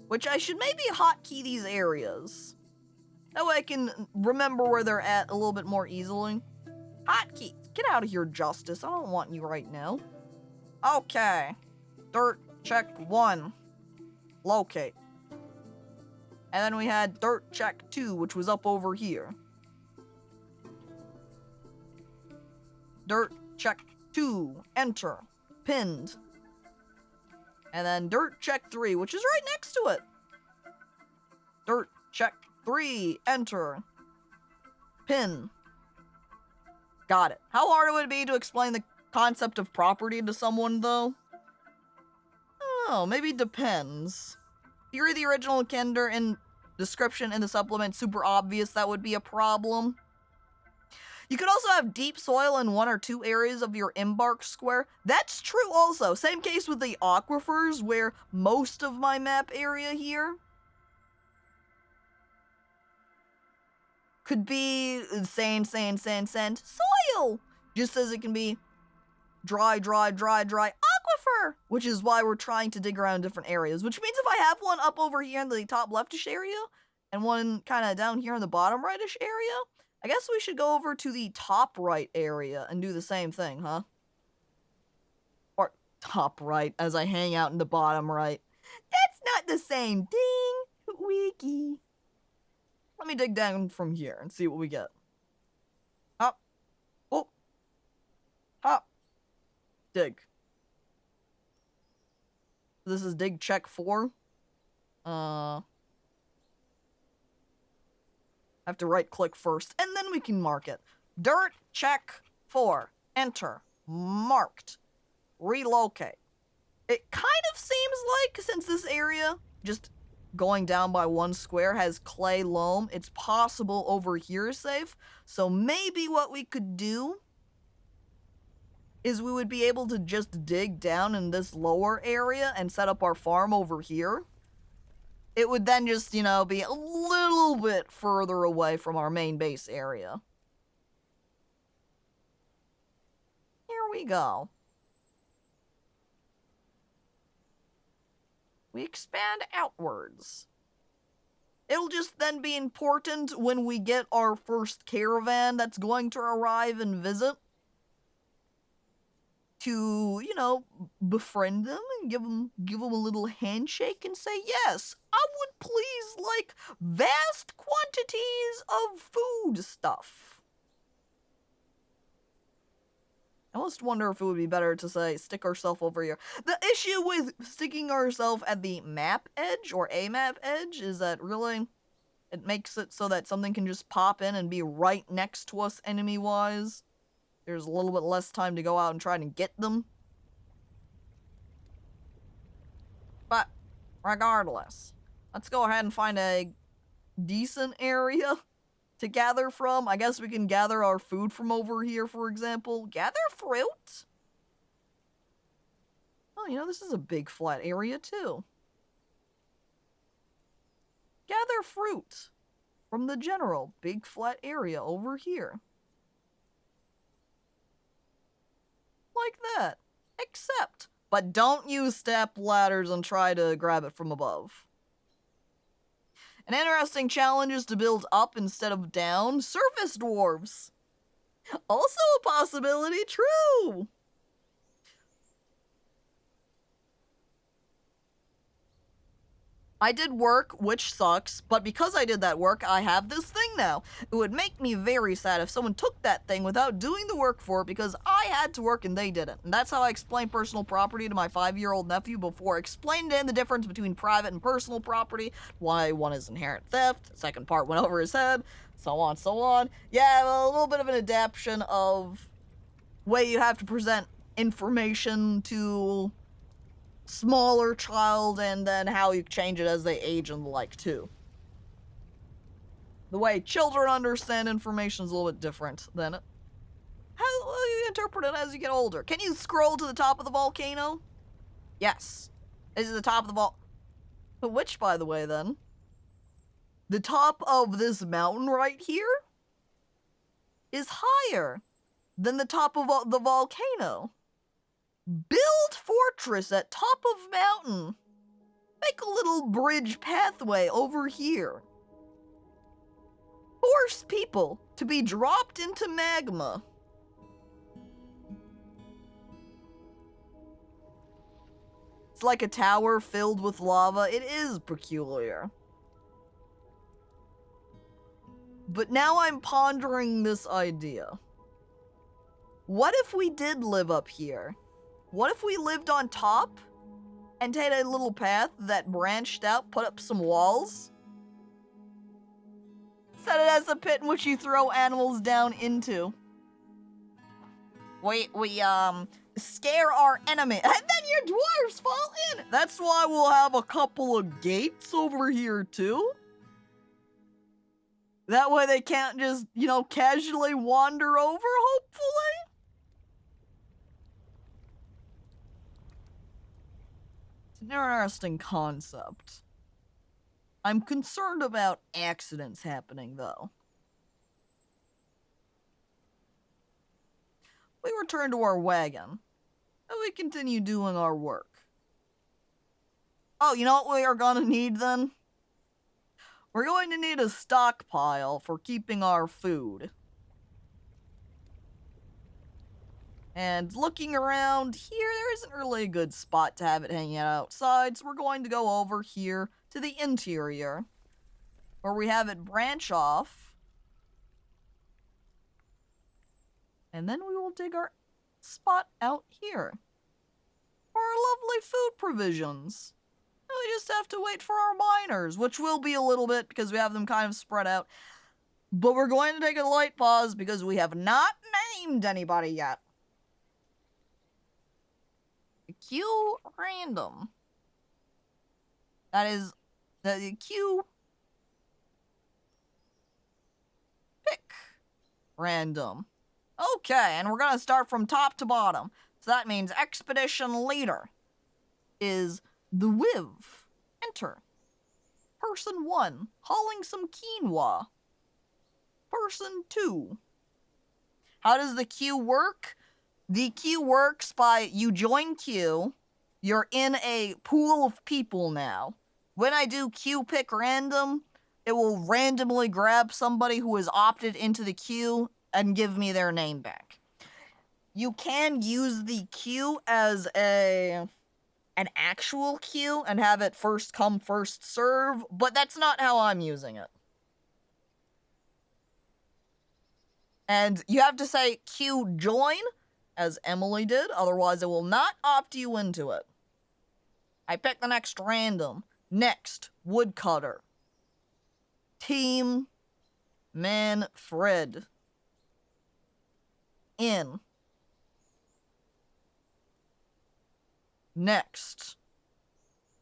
Which I should maybe hotkey these areas. That way I can remember where they're at a little bit more easily. Hotkeys! Get out of here, Justice. I don't want you right now. Okay. Dirt check 1. Locate. And then we had dirt check 2, which was up over here. Dirt check 2. Enter. Pinned. And then dirt check 3, which is right next to it. Dirt check 3. Enter. Pin. Got it. How hard would it be to explain the concept of property to someone, though? Oh, maybe depends. If you read the original Kinder and description in the supplement, super obvious that would be a problem. You could also have deep soil in 1 or 2 areas of your Embark square. That's true also. Same case with the aquifers, where most of my map area here could be sand, soil! Just as it can be dry aquifer, which is why we're trying to dig around different areas, which means if I have one up over here in the top leftish area and one kind of down here in the bottom rightish area, I guess we should go over to the top right area and do the same thing, huh? Or top right as I hang out in the bottom right. That's not the same thing. Wiki. Let me dig down from here and see what we get. Hop. Oh. Hop. Dig. This is dig check 4. I have to right click first and then we can mark it. Dirt check 4. Enter. Marked. Relocate. It kind of seems like, since this area just going down by 1 square has clay loam, it's possible over here is safe. So maybe what we could do is we would be able to just dig down in this lower area and set up our farm over here. It would then just, you know, be a little bit further away from our main base area. Here we go. We expand outwards. It'll just then be important when we get our first caravan that's going to arrive and visit to, you know, befriend them and give them a little handshake and say, yes, I would please like vast quantities of food stuff. I almost wonder if it would be better to say, stick ourselves over here. The issue with sticking ourselves at the map edge, or a map edge, is that really, it makes it so that something can just pop in and be right next to us enemy-wise. There's a little bit less time to go out and try to get them. But, regardless, let's go ahead and find a decent area to gather from. I guess we can gather our food from over here, for example. Gather fruit? Oh, you know, this is a big flat area, too. gather fruit from the general big flat area over here. Like that. Except, but don't use step ladders and try to grab it from above. An interesting challenge is to build up instead of down. Surface dwarves. Also a possibility, true. I did work, which sucks, but because I did that work, I have this thing now. It would make me very sad if someone took that thing without doing the work for it because I had to work and they didn't. And that's how I explained personal property to my 5-year-old nephew before. Explained to him the difference between private and personal property, why one is inherent theft, the second part went over his head, so on, so on. Yeah, well, a little bit of an adaptation of way you have to present information to smaller child, and then how you change it as they age and the like too. The way children understand information is a little bit different than how you interpret it as you get older. Can you scroll to the top of the volcano? Yes. This is the top of the but which, by the way, then? The top of this mountain right here is higher than the top of the volcano. Build fortress at top of mountain. Make a little bridge pathway over here. Force people to be dropped into magma. It's like a tower filled with lava. It is peculiar. But now I'm pondering this idea. What if we did live up here? What if we lived on top and had a little path that branched out, put up some walls? Set it as a pit in which you throw animals down into. We scare our enemy, and then your dwarves fall in. That's why we'll have a couple of gates over here too. That way they can't just, casually wander over, hopefully. It's an interesting concept. I'm concerned about accidents happening, though. We return to our wagon, and we continue doing our work. Oh, you know what we are gonna need, then? We're going to need a stockpile for keeping our food. And looking around here, there isn't really a good spot to have it hanging out outside, so we're going to go over here to the interior, where we have it branch off. And then we will dig our spot out here for our lovely food provisions. And we just have to wait for our miners, which will be a little bit because we have them kind of spread out. But we're going to take a light pause because we have not named anybody yet. Q random. That is the Q pick random. Okay, and we're gonna start from top to bottom. So that means expedition leader is the Wiv. Enter. Person 1, hauling some quinoa. Person 2. How does the queue work? The queue works by you join queue. You're in a pool of people now. When I do queue pick random, it will randomly grab somebody who has opted into the queue and give me their name back. You can use the queue as an actual queue and have it first come, first serve, but that's not how I'm using it. And you have to say queue join, as Emily did, otherwise it will not opt you into it. I pick the next random. Next, woodcutter. Team Manfred. In. Next,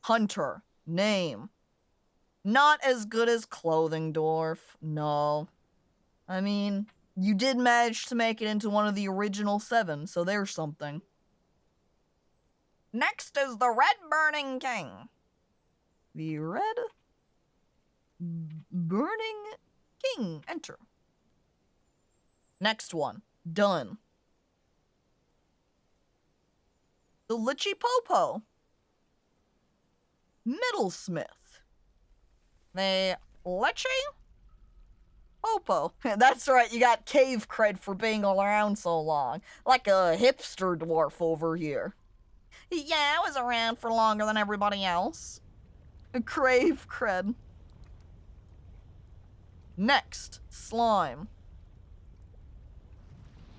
hunter. Name. Not as good as clothing dwarf, no. I mean, you did manage to make it into one of the original 7, so there's something. Next is the Red Burning King. The Red Burning King. Enter. Next one. Done. The Lichy Popo. Middlesmith. The Lichy Popo. That's right, you got cave cred for being around so long. Like a hipster dwarf over here. Yeah, I was around for longer than everybody else. Crave cred. Next, slime.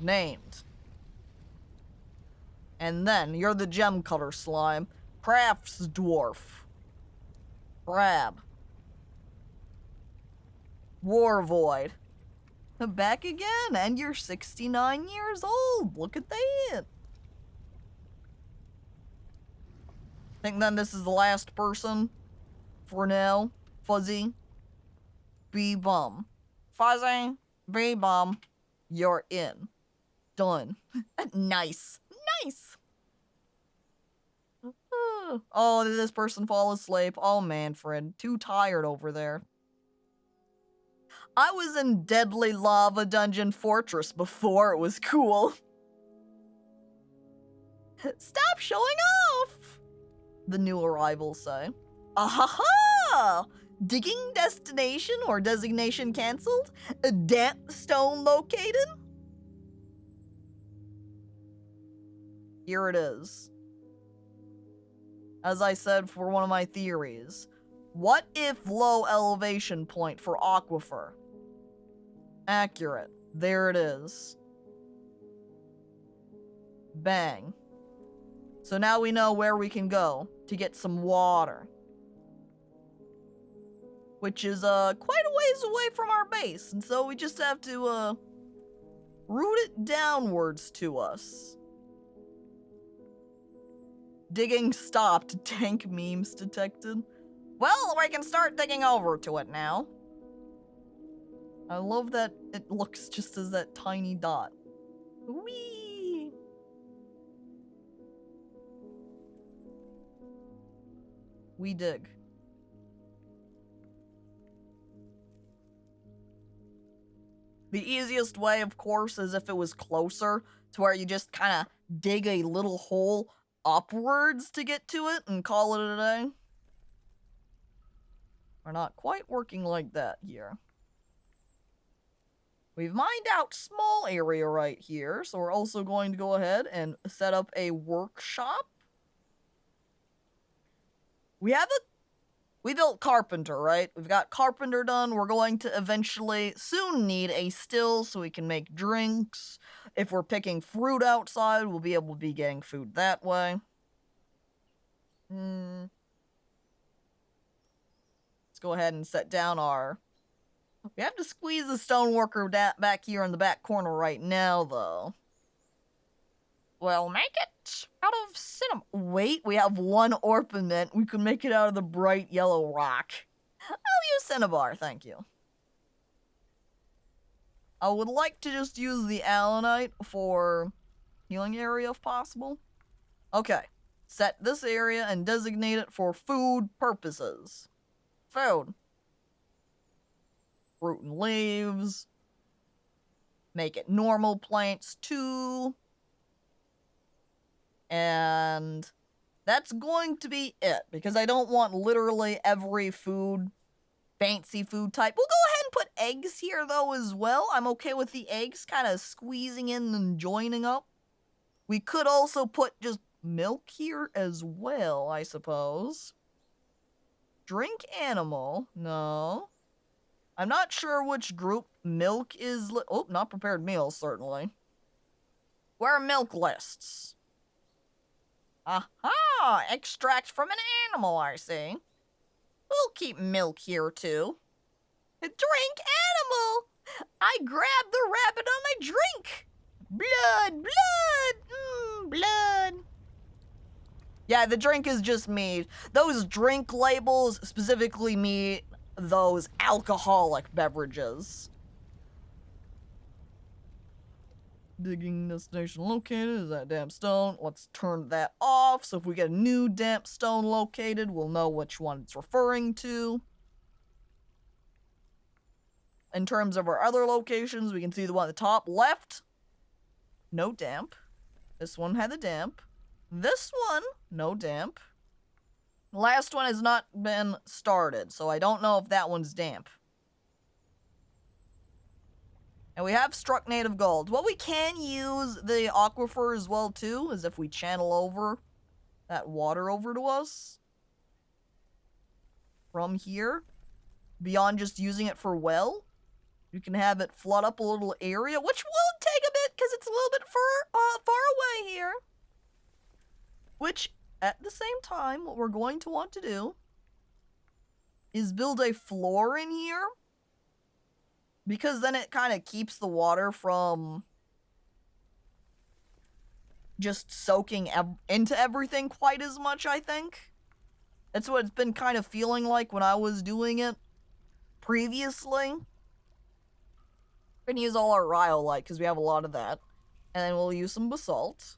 Named. And then, you're the gem cutter slime. Crafts dwarf. Crab. War void. Back again, and you're 69 years old. Look at that. Think then this is the last person for now. Fuzzy. B-bum. Fuzzy, B-bum. You're in. Done. Nice. Nice. Oh, did this person fall asleep? Oh, Manfred. Too tired over there. I was in Deadly Lava Dungeon Fortress before it was cool. Stop showing off! The new arrivals say. Ahaha! Digging destination or designation cancelled? A damp stone located? Here it is. As I said for one of my theories, what if low elevation point for aquifer? Accurate. There it is. Bang. So now we know where we can go to get some water. Which is quite a ways away from our base, and so we just have to route it downwards to us. Digging stopped. Tank memes detected. Well, we can start digging over to it now. I love that it looks just as that tiny dot. Whee! We dig. The easiest way, of course, is if it was closer to where you just kind of dig a little hole upwards to get to it and call it a day. We're not quite working like that here. We've mined out small area right here, so we're also going to go ahead and set up a workshop. We built carpenter, right? We've got carpenter done. We're going to eventually soon need a still so we can make drinks. If we're picking fruit outside, we'll be able to be getting food that way. Let's go ahead and set down our... We have to squeeze the stoneworker back here in the back corner right now, though. We'll make it out of cinnamon. Wait, we have one orpiment. We could make it out of the bright yellow rock. I'll use cinnabar, thank you. I would like to just use the allanite for healing area if possible. Okay, set this area and designate it for food purposes. Food. Fruit and leaves. Make it normal plants too. And that's going to be it, because I don't want literally every food, fancy food type. We'll go ahead and put eggs here, though, as well. I'm okay with the eggs kind of squeezing in and joining up. We could also put just milk here as well, I suppose. Drink animal. No. I'm not sure which group milk is... Oh, not prepared meals, certainly. Where are milk lists? Aha! Extract from an animal, I see. We'll keep milk here, too. Drink animal! I grabbed the rabbit on my drink! Blood! Blood! Blood! Yeah, the drink is just meat. Those drink labels specifically mean those alcoholic beverages. Digging destination located is that damp stone. Let's turn that off, so if we get a new damp stone located, we'll know which one it's referring to. in terms of our other locations, we can see the one at the top left, no damp. This one had the damp. This one, no damp. The last one has not been started, so I don't know if that one's damp. And we have struck native gold. What we can use the aquifer as well, too, is if we channel over that water over to us from here, beyond just using it for well, you can have it flood up a little area, which will take a bit because it's a little bit far away here. Which, at the same time, what we're going to want to do is build a floor in here, because then it kind of keeps the water from just soaking into everything quite as much, I think. That's what it's been kind of feeling like when I was doing it previously. We're gonna use all our rhyolite because we have a lot of that. And then we'll use some basalt.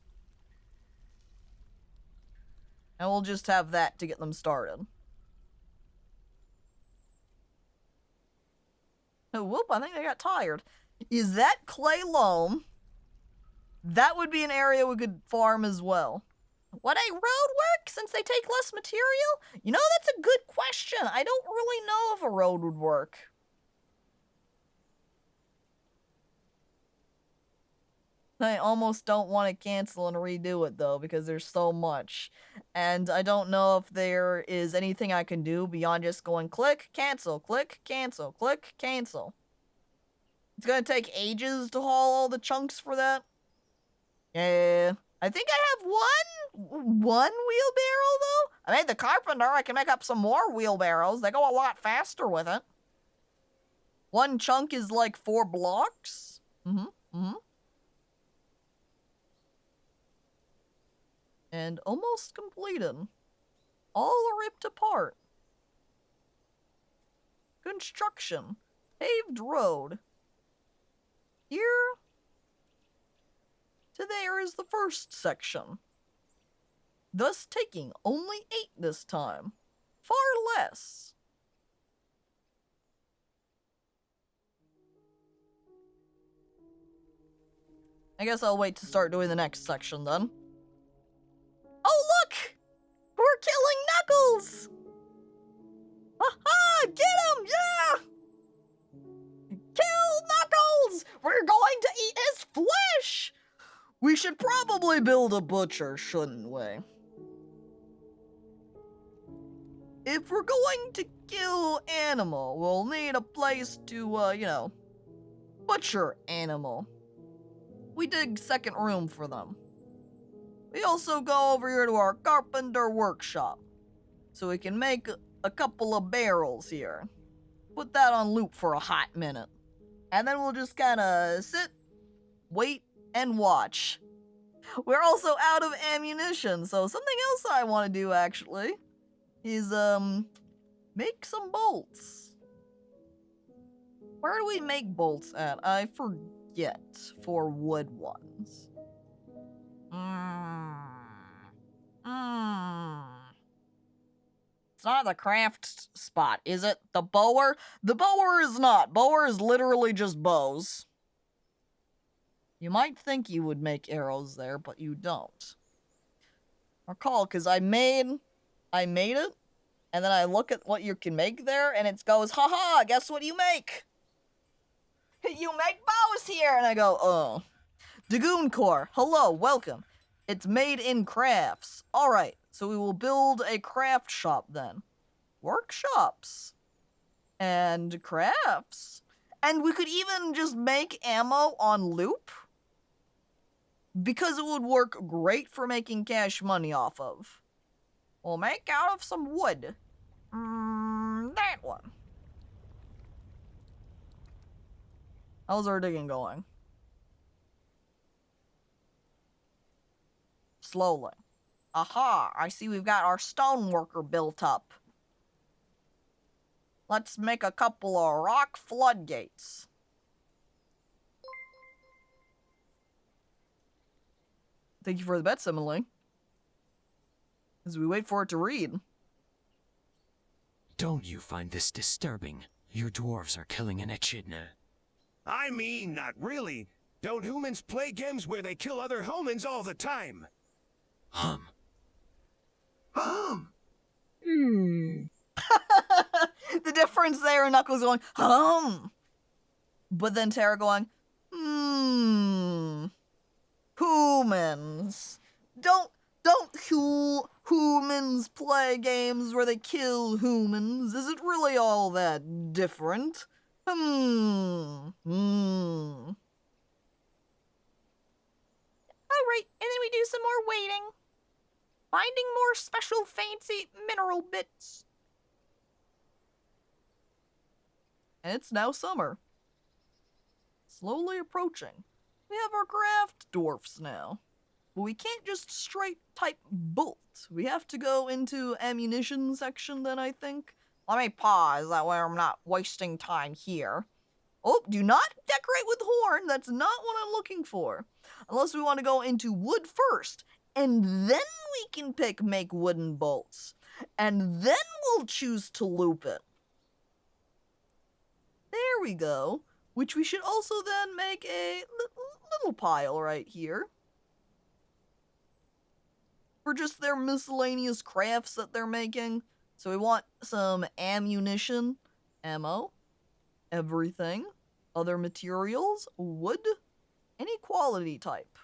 And we'll just have that to get them started. Oh, whoop, I think they got tired. Is that clay loam? That would be an area we could farm as well. Would a road work since they take less material? You know, that's a good question. I don't really know if a road would work. I almost don't want to cancel and redo it, though, because there's so much. And I don't know if there is anything I can do beyond just going click, cancel, click, cancel, click, cancel. It's gonna take ages to haul all the chunks for that. Yeah. I think I have one wheelbarrow, though. I made the carpenter. I can make up some more wheelbarrows. They go a lot faster with it. One chunk is like 4 blocks. And almost completed. All ripped apart. Construction. Paved road. Here to there is the first section. Thus taking only 8 this time. Far less. I guess I'll wait to start doing the next section then. Oh, look! We're killing Knuckles! Aha! Get him! Yeah! Kill Knuckles! We're going to eat his flesh! We should probably build a butcher, shouldn't we? If we're going to kill animal, we'll need a place to, you know, butcher animal. We dig second room for them. We also go over here to our carpenter workshop, so we can make a couple of barrels here. Put that on loop for a hot minute. And then we'll just kind of sit, wait, and watch. We're also out of ammunition, so something else I want to do, actually, is, make some bolts. Where do we make bolts at? I forget, for wood ones. It's not the craft spot, is it? The bower? The bower is not. Bower is literally just bows. You might think you would make arrows there, but you don't. Recall, because I made it, and then I look at what you can make there, and it goes, haha, guess what you make? You make bows here! And I go, oh. Dragoon Core, hello, welcome. It's made in crafts. Alright, so we will build a craft shop then. Workshops. And crafts. And we could even just make ammo on loop. Because it would work great for making cash money off of. We'll make out of some wood. That one. How's our digging going? Slowly. Aha, I see we've got our stoneworker built up. Let's make a couple of rock floodgates. Thank you for the bet, Simile. As we wait for it to read. Don't you find this disturbing? You dwarves are killing an echidna. I mean, not really. Don't humans play games where they kill other humans all the time? Hum. Hum! The difference there, Knuckles going, but then Terra going, humans. Don't humans play games where they kill humans? Is it really all that different? Alright, And then we do some more waiting. Finding more special fancy mineral bits. and it's now summer. Slowly approaching. We have our craft dwarfs now. But we can't just straight type bolt. We have to go into ammunition section then, I think. Let me pause, that way I'm not wasting time here. Oh, do not decorate with horn. That's not what I'm looking for. Unless we want to go into wood first. And then we can make wooden bolts. And then we'll choose to loop it. There we go. Which we should also then make a little pile right here. For just their miscellaneous crafts that they're making. So we want some ammunition, ammo, everything, other materials, wood, any quality type.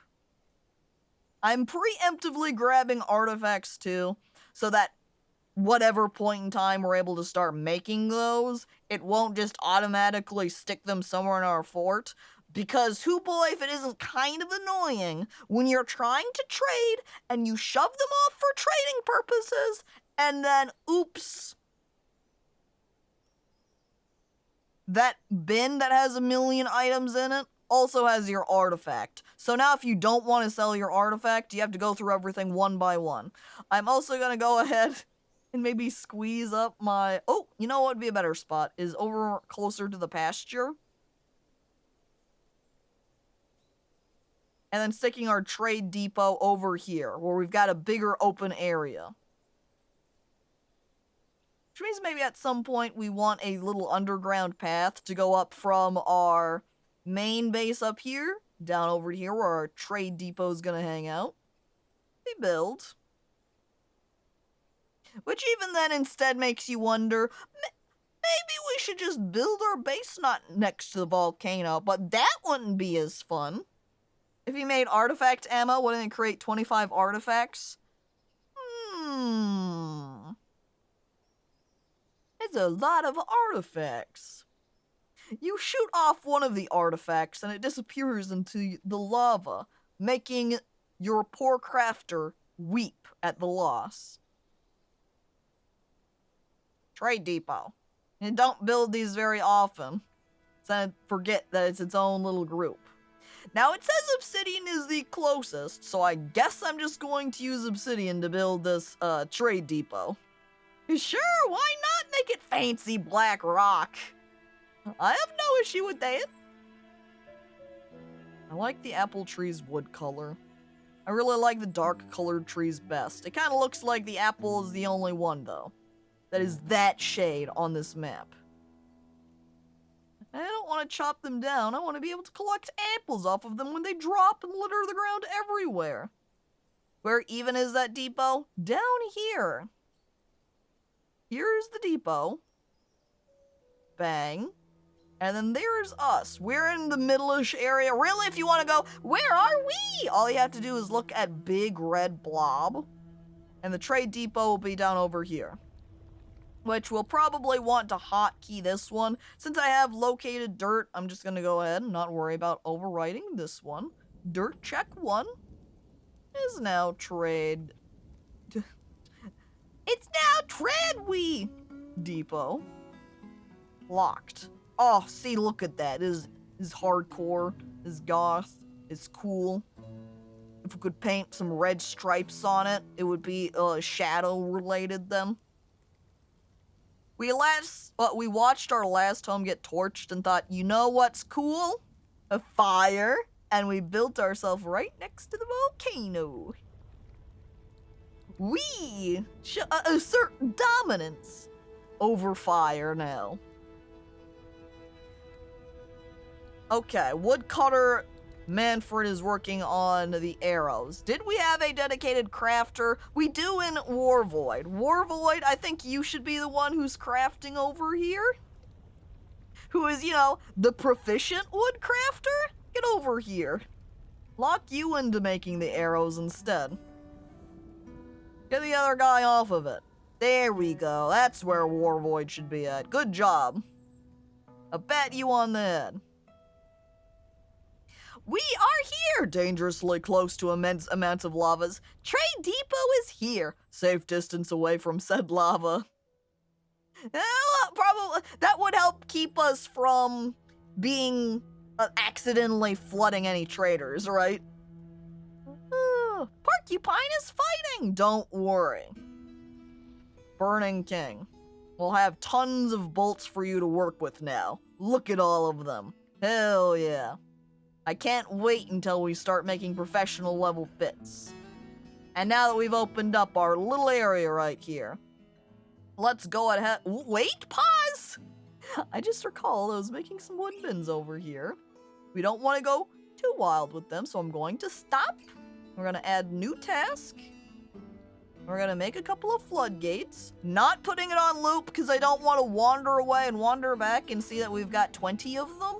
I'm preemptively grabbing artifacts too, so that whatever point in time we're able to start making those, it won't just automatically stick them somewhere in our fort. Because who boy if it isn't kind of annoying when you're trying to trade and you shove them off for trading purposes and then oops. That bin that has 1,000,000 items in it also has your artifact. So now if you don't want to sell your artifact, you have to go through everything one by one. I'm also going to go ahead and maybe squeeze up my... Oh, you know what would be a better spot? Is over closer to the pasture. And then sticking our trade depot over here, where we've got a bigger open area. Which means maybe at some point we want a little underground path to go up from our main base up here, down over here where our trade depot is going to hang out. We build. Which even then instead makes you wonder, maybe we should just build our base not next to the volcano, but that wouldn't be as fun. If you made artifact ammo, wouldn't it create 25 artifacts? It's a lot of artifacts. You shoot off one of the artifacts and it disappears into the lava, making your poor crafter weep at the loss. Trade depot. And don't build these very often. So forget that it's its own little group. Now, it says obsidian is the closest, so I guess I'm just going to use obsidian to build this trade depot. Sure, why not make it fancy black rock? I have no issue with that. I like the apple tree's wood color. I really like the dark colored trees best. It kind of looks like the apple is the only one, though, that is that shade on this map. I don't want to chop them down. I want to be able to collect apples off of them when they drop and litter the ground everywhere. Where even is that depot? Down here. Here's the depot. Bang. And then there's us. We're in the middle-ish area. Really, if you want to go, where are we? All you have to do is look at big red blob. And the trade depot will be down over here. Which we'll probably want to hotkey this one. Since I have located dirt, I'm just going to go ahead and not worry about overwriting this one. Dirt check 1 is now trade... It's now Treadwee Depot. Locked. Oh, see, look at that. It is hardcore, is goth, is cool. If we could paint some red stripes on it, it would be shadow related then. We watched our last home get torched and thought, you know what's cool? A fire. And we built ourselves right next to the volcano. We assert dominance over fire now. Okay, woodcutter Manfred is working on the arrows. Did we have a dedicated crafter? We do in Warvoid. Warvoid, I think you should be the one who's crafting over here. Who is, you know, the proficient woodcrafter? Get over here. Lock you into making the arrows instead. Get the other guy off of it. There we go. That's where Warvoid should be at. Good job. I bet you on the head. We are here! Dangerously close to immense amounts of lavas. Trade depot is here. Safe distance away from said lava. Probably that would help keep us from being accidentally flooding any traders, right? Porcupine is fighting! Don't worry. Burning King. We'll have tons of bolts for you to work with now. Look at all of them. Hell yeah. I can't wait until we start making professional level bits. And now that we've opened up our little area right here, let's go ahead. Wait, pause! I just recalled I was making some wood bins over here. We don't want to go too wild with them, so I'm going to stop. We're going to add new task. We're going to make a couple of floodgates. Not putting it on loop because I don't want to wander away and wander back and see that we've got 20 of them.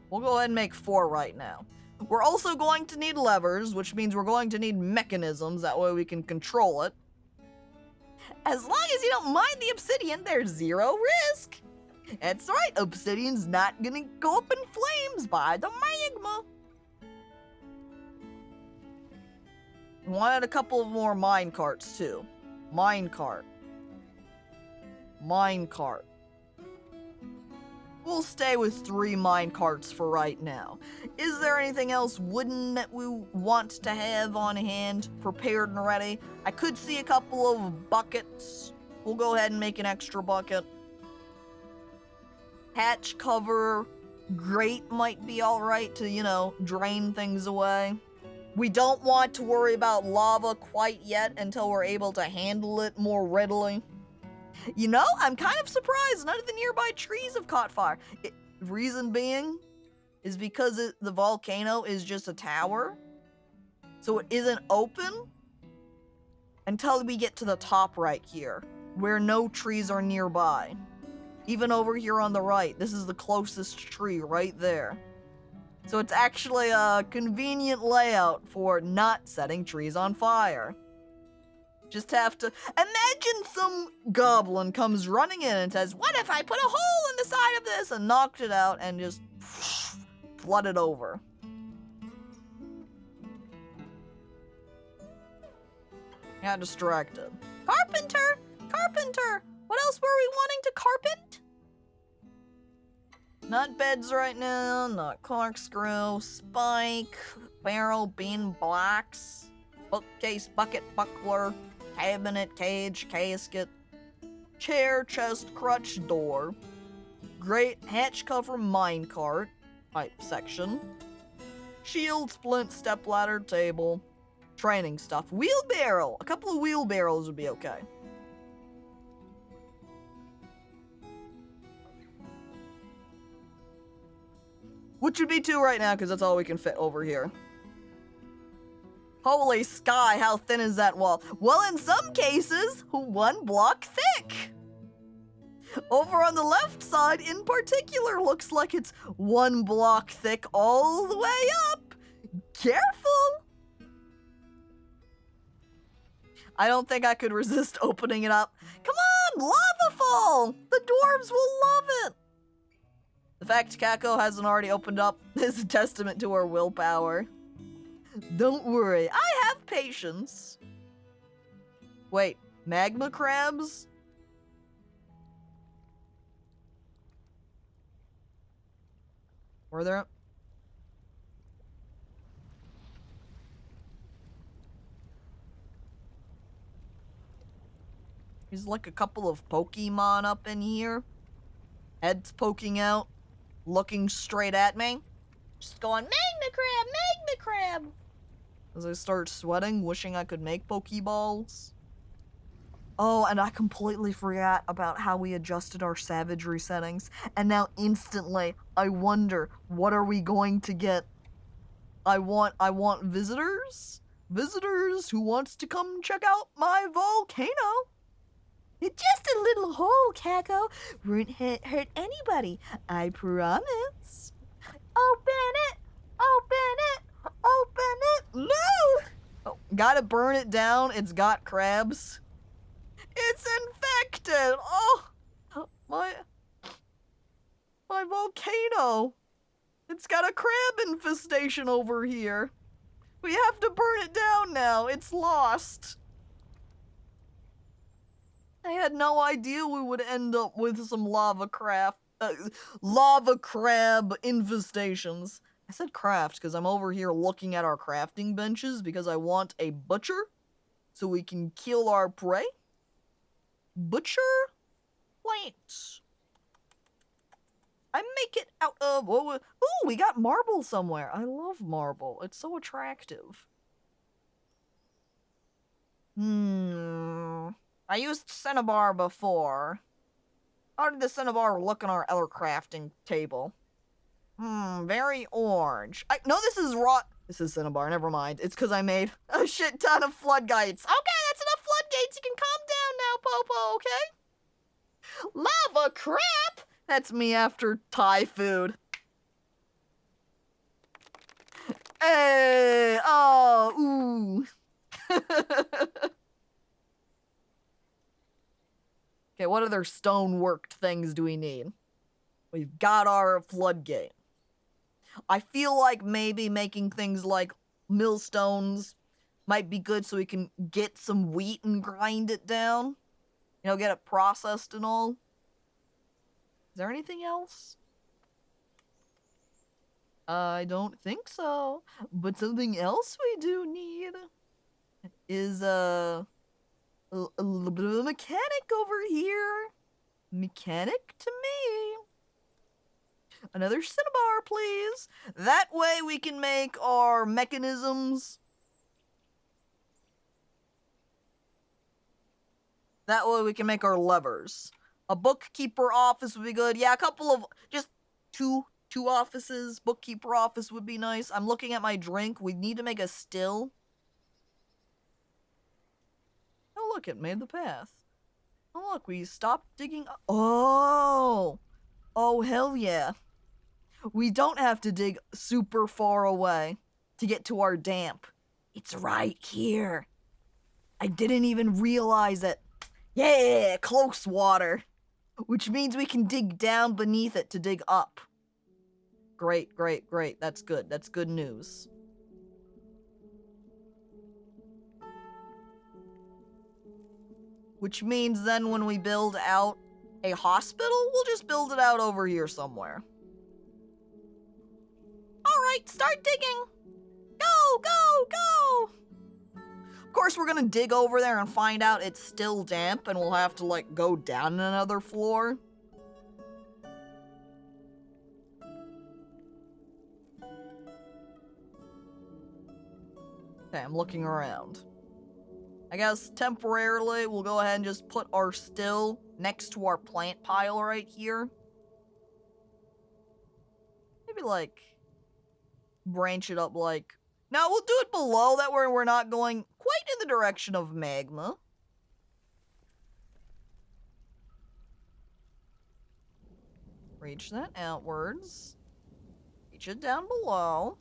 We'll go ahead and make 4 right now. We're also going to need levers, which means we're going to need mechanisms. That way we can control it. As long as you don't mind the obsidian, there's 0 risk. That's right, obsidian's not gonna go up in flames by the magma. We wanted a couple of more mine carts too. Minecart. Minecart. We'll stay with 3 mine carts for right now. Is there anything else wooden that we want to have on hand, prepared and ready? I could see a couple of buckets. We'll go ahead and make an extra bucket. Hatch cover, grate might be alright to, you know, drain things away. We don't want to worry about lava quite yet until we're able to handle it more readily. You know, I'm kind of surprised none of the nearby trees have caught fire. Reason being is because the volcano is just a tower. So it isn't open until we get to the top right here, where no trees are nearby. Even over here on the right, this is the closest tree right there. So it's actually a convenient layout for not setting trees on fire. Just have to imagine some goblin comes running in and says, "What if I put a hole in the side of this?" and knocked it out and just flooded over. Got distracted. Carpenter! Carpenter! What else were we wanting to carpent? Not beds right now, not corkscrew, spike, barrel, bean blocks, bookcase, bucket, buckler, cabinet, cage, casket, chair, chest, crutch, door, grate, hatch cover, minecart, pipe section, shield, splint, stepladder, table, training stuff, wheelbarrow. A couple of wheelbarrows would be okay. Which would be 2 right now, because that's all we can fit over here. Holy sky, how thin is that wall? Well, in some cases, 1 block thick. Over on the left side, in particular, looks like it's 1 block thick all the way up. Careful! I don't think I could resist opening it up. Come on, lava fall! The dwarves will love it! The fact Caco hasn't already opened up is a testament to her willpower. Don't worry, I have patience. Wait, magma crabs? Were there? There's like a couple of Pokemon up in here. Heads poking out, looking straight at me. Just going, Magma Crab, Magma Crab! As I start sweating, wishing I could make Pokeballs. Oh, and I completely forgot about how we adjusted our savagery settings. And now instantly, I wonder, what are we going to get? I want visitors? Visitors who wants to come check out my volcano. It's just a little hole, Caco. Won't hurt anybody. I promise. Open it! Open it! Open it! No! Oh, gotta burn it down. It's got crabs. It's infected. Oh, my volcano. It's got a crab infestation over here. We have to burn it down now. It's lost. I had no idea we would end up with some lava crab infestations. I said craft because I'm over here looking at our crafting benches because I want a butcher so we can kill our prey. Butcher plate. I make it out of... Ooh, we got marble somewhere. I love marble. It's so attractive. I used cinnabar before. How did the cinnabar look on our other crafting table? Very orange. No, this is raw. This is cinnabar. Never mind. It's because I made a shit ton of floodgates. Okay, that's enough floodgates. You can calm down now, Popo, okay? Lava crap! That's me after Thai food. Hey! Oh, ooh. Okay, what other stone-worked things do we need? We've got our floodgate. I feel like maybe making things like millstones might be good so we can get some wheat and grind it down. You know, get it processed and all. Is there anything else? I don't think so. But something else we do need is a little bit of a mechanic over here. Mechanic to me. Another cinnabar, please. That way we can make our mechanisms. That way we can make our levers. A bookkeeper office would be good. Yeah, a couple of, just two offices. Bookkeeper office would be nice. I'm looking at my drink. We need to make a still. Oh, look, it made the path. Oh, look, we stopped digging. Oh, hell yeah. We don't have to dig super far away to get to our damp. It's right here. I didn't even realize it. Yeah, close water. Which means we can dig down beneath it to dig up. Great, great, great. That's good. That's good news. Which means then when we build out a hospital, we'll just build it out over here somewhere. Alright, start digging! Go, go, go! Of course, we're gonna dig over there and find out it's still damp and we'll have to, like, go down another floor. Okay, I'm looking around. I guess temporarily we'll go ahead and just put our still next to our plant pile right here. Maybe, like, branch it up like... No, we'll do it below, that way we're not going quite in the direction of magma. Reach that outwards. Reach it down below.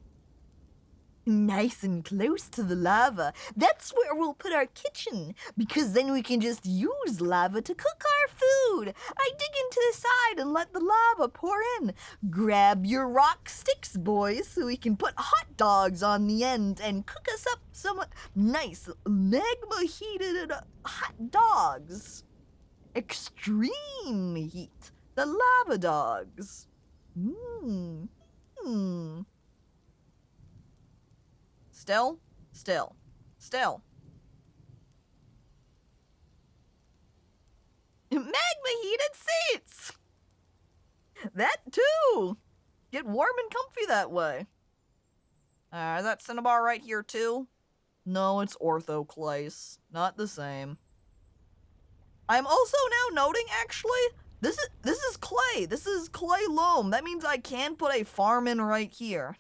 Nice and close to the lava. That's where we'll put our kitchen, because then we can just use lava to cook our food. I dig into the side and let the lava pour in. Grab your rock sticks, boys, so we can put hot dogs on the end and cook us up some nice magma-heated hot dogs. Extreme heat. The lava dogs. Still. Magma-heated seats! That too! Get warm and comfy that way. Is that cinnabar right here too? No, it's orthoclase. Not the same. I'm also now noting, actually, this is clay. This is clay loam. That means I can put a farm in right here.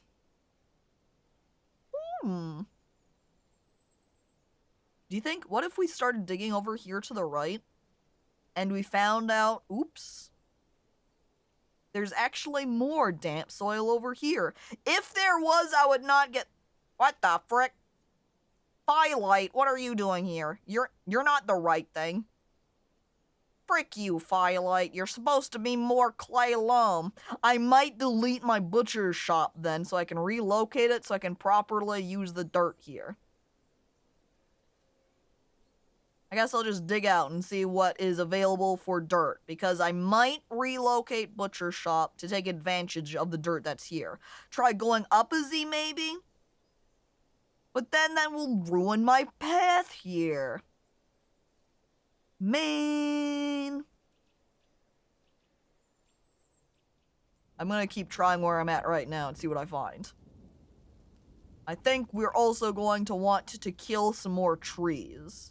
Do you think, what if we started digging over here to the right, and we found out, oops, there's actually more damp soil over here. If there was, I would not get, what the frick? Firelight, what are you doing here? You're not the right thing. Frick you, Firelight. You're supposed to be more clay loam. I might delete my butcher's shop then so I can relocate it so I can properly use the dirt here. I guess I'll just dig out and see what is available for dirt, because I might relocate butcher's shop to take advantage of the dirt that's here. Try going up a Z maybe? But then that will ruin my path here. Man. I'm gonna keep trying where I'm at right now and see what I find. I think we're also going to want to kill some more trees.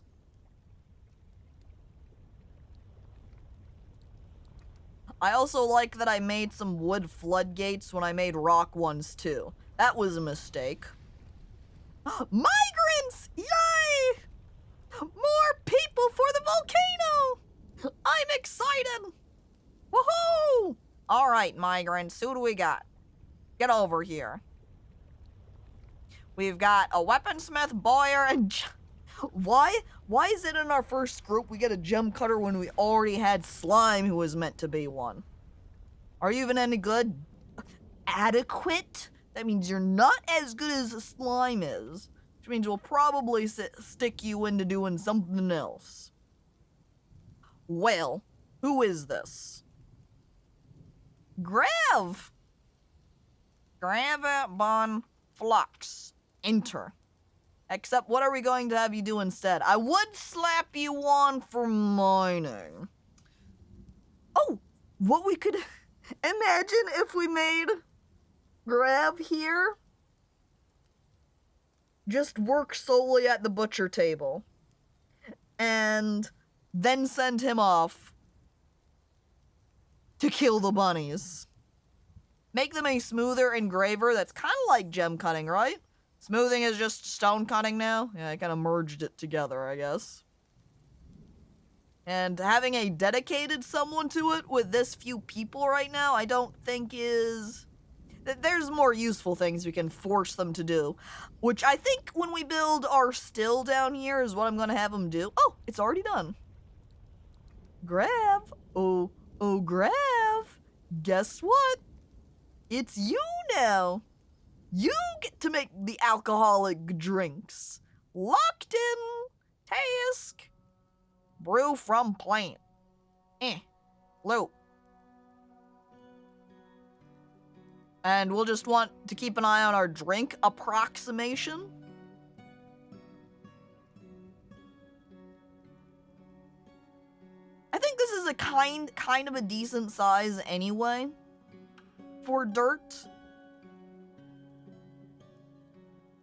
I also like that I made some wood floodgates when I made rock ones too. That was a mistake. Migrants! Yay! More people for the volcano! I'm excited! Woohoo! Alright, migrants, who do we got? Get over here. We've got a weaponsmith, Boyer, and... Why is it in our first group we get a gem cutter when we already had Slime who was meant to be one? Are you even any good? Adequate? That means you're not as good as Slime is. Which means we'll probably stick you into doing something else. Well, who is this? Grav! Gravabon Flux. Enter. Except, what are we going to have you do instead? I would slap you on for mining. Oh, what we could... Imagine if we made Grav here just work solely at the butcher table. And then send him off to kill the bunnies. Make them a smoother engraver. That's kind of like gem cutting, right? Smoothing is just stone cutting now. Yeah, I kind of merged it together, I guess. And having a dedicated someone to it with this few people right now, I don't think is... There's more useful things we can force them to do. Which I think when we build our still down here is what I'm going to have them do. Oh, it's already done. Grav. Oh, Grav. Guess what? It's you now. You get to make the alcoholic drinks. Locked in. Task. Brew from plant. Loop. And we'll just want to keep an eye on our drink approximation. I think this is a kind of a decent size anyway for dirt.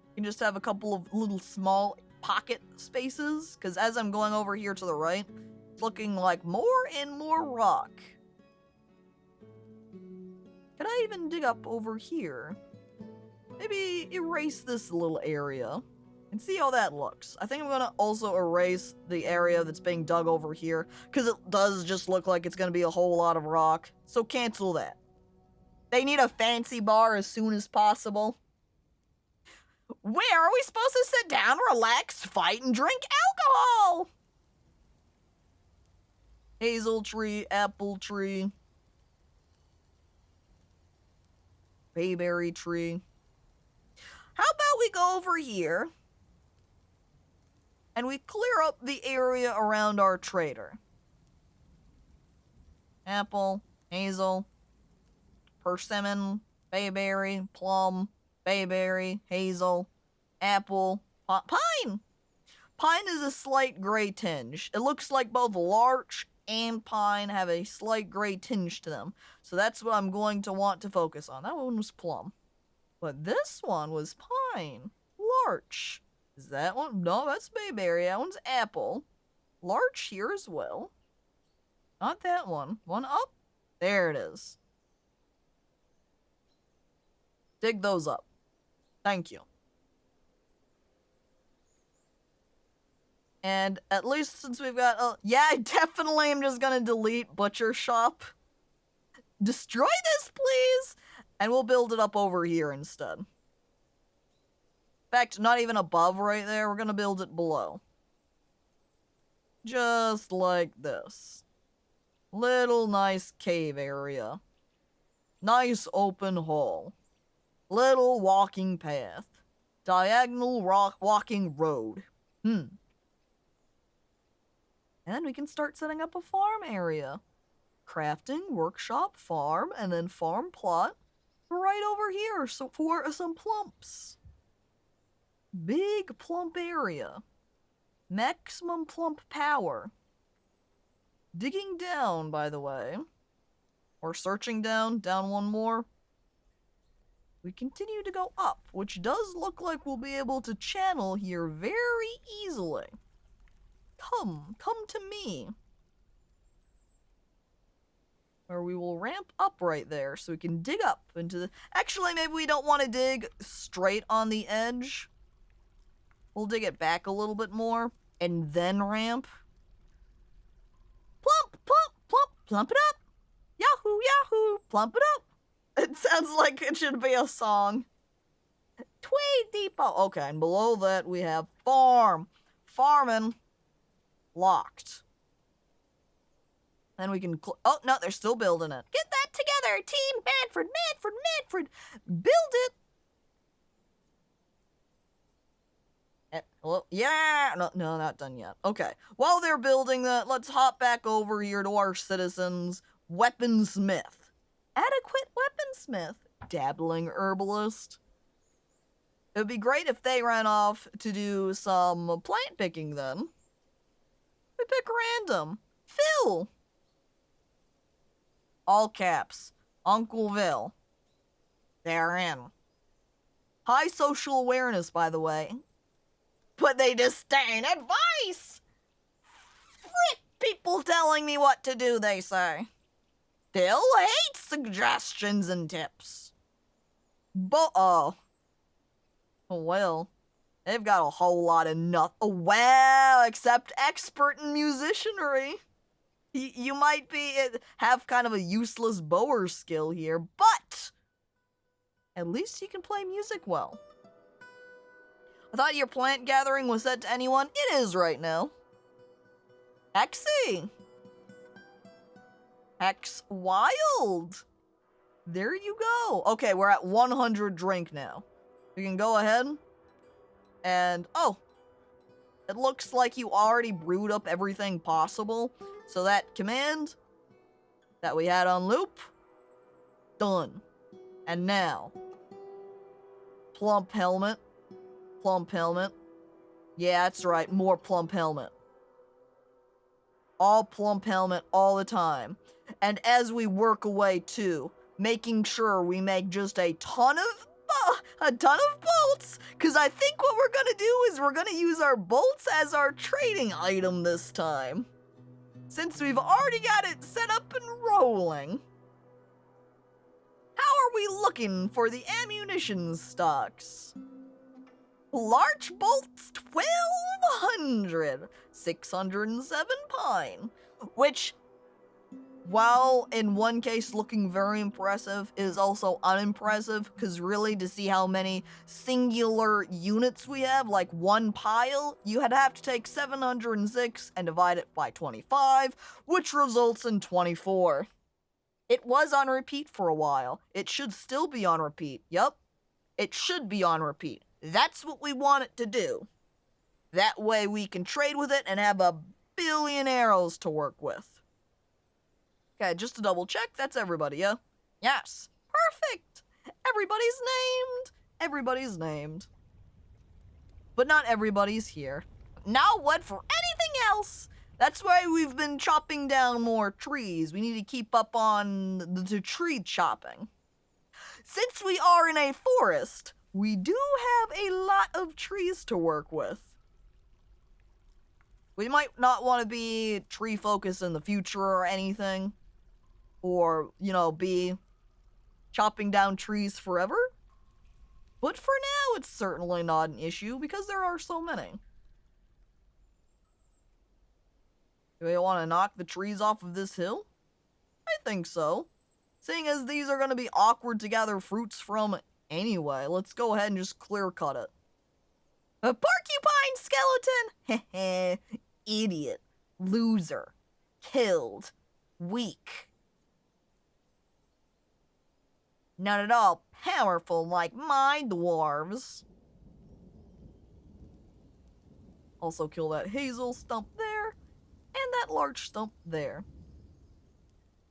You can just have a couple of little small pocket spaces, because as I'm going over here to the right, it's looking like more and more rock. Can I even dig up over here? Maybe erase this little area and see how that looks. I think I'm gonna also erase the area that's being dug over here, because it does just look like it's gonna be a whole lot of rock. So cancel that. They need a fancy bar as soon as possible. Where are we supposed to sit down, relax, fight, and drink alcohol? Hazel tree, apple tree, bayberry tree. How about we go over here and we clear up the area around our trader? Apple, hazel, persimmon, bayberry, plum, bayberry, hazel, apple, pine. Pine is a slight gray tinge. It looks like both larch and pine have a slight gray tinge to them. So that's what I'm going to want to focus on. That one was plum. But this one was pine. Larch. Is that one? No, that's bayberry. That one's apple. Larch here as well. Not that one. One up. There it is. Dig those up. Thank you. And at least since we've got... yeah, I definitely am just gonna delete Butcher Shop. Destroy this, please! And we'll build it up over here instead. In fact, not even above right there. We're gonna build it below. Just like this. Little nice cave area. Nice open hall. Little walking path. Diagonal walking road. And then we can start setting up a farm area. Crafting, workshop, farm, and then farm plot right over here so for some plumps. Big plump area. Maximum plump power. Digging down, by the way. Or searching down one more. We continue to go up, which does look like we'll be able to channel here very easily. Come to me. Or we will ramp up right there so we can dig up into the... Actually, maybe we don't want to dig straight on the edge. We'll dig it back a little bit more and then ramp. Plump, plump, plump, plump it up. Yahoo, yahoo, plump it up. It sounds like it should be a song. Tweed Depot. Okay, and below that we have farm. Farming. Locked. Then we can... oh, no, they're still building it. Get that together, team. Manfred. Build it. Hello? Yeah. No, not done yet. Okay. While they're building that, let's hop back over here to our citizens. Weaponsmith. Adequate weaponsmith. Dabbling herbalist. It would be great if they ran off to do some plant picking then. We pick random. Phil. All caps. Uncle Phil. They're in. High social awareness, by the way. But they disdain advice! Frick people telling me what to do, they say. Phil hates suggestions and tips. Oh, well, they've got a whole lot of nothing. Oh, well, except expert in musicianry. You might have kind of a useless bower skill here, but at least you can play music well. I thought your plant gathering was set to anyone. It is right now. Hexy. Hex Wild. There you go. Okay, we're at 100 drink now. We can go ahead and... oh. It looks like you already brewed up everything possible. So that command that we had on loop, done. And now, plump helmet. Plump helmet. Yeah, that's right, more plump helmet. All plump helmet all the time. And as we work away too, making sure we make just a ton of bolts, because I think what we're gonna do is we're gonna use our bolts as our trading item this time. Since we've already got it set up and rolling. How are we looking for the ammunition stocks? Larch bolts 1,200, 607 pine, which, while in one case looking very impressive, is also unimpressive, because really to see how many singular units we have, like one pile, you would have to take 706 and divide it by 25, which results in 24. It was on repeat for a while. It should still be on repeat. Yup. It should be on repeat. That's what we want it to do. That way we can trade with it and have a billion arrows to work with. Okay, just to double check, that's everybody, yeah? Yes. Perfect! Everybody's named! Everybody's named. But not everybody's here. Now what for anything else? That's why we've been chopping down more trees. We need to keep up on the tree chopping. Since we are in a forest, we do have a lot of trees to work with. We might not want to be tree focused in the future or anything. Or, you know, be chopping down trees forever. But for now, it's certainly not an issue because there are so many. Do we want to knock the trees off of this hill? I think so. Seeing as these are going to be awkward to gather fruits from anyway, let's go ahead and just clear cut it. A porcupine skeleton! Heh. Idiot. Loser. Killed. Weak. Not at all powerful like my dwarves. Also kill that hazel stump there, and that large stump there.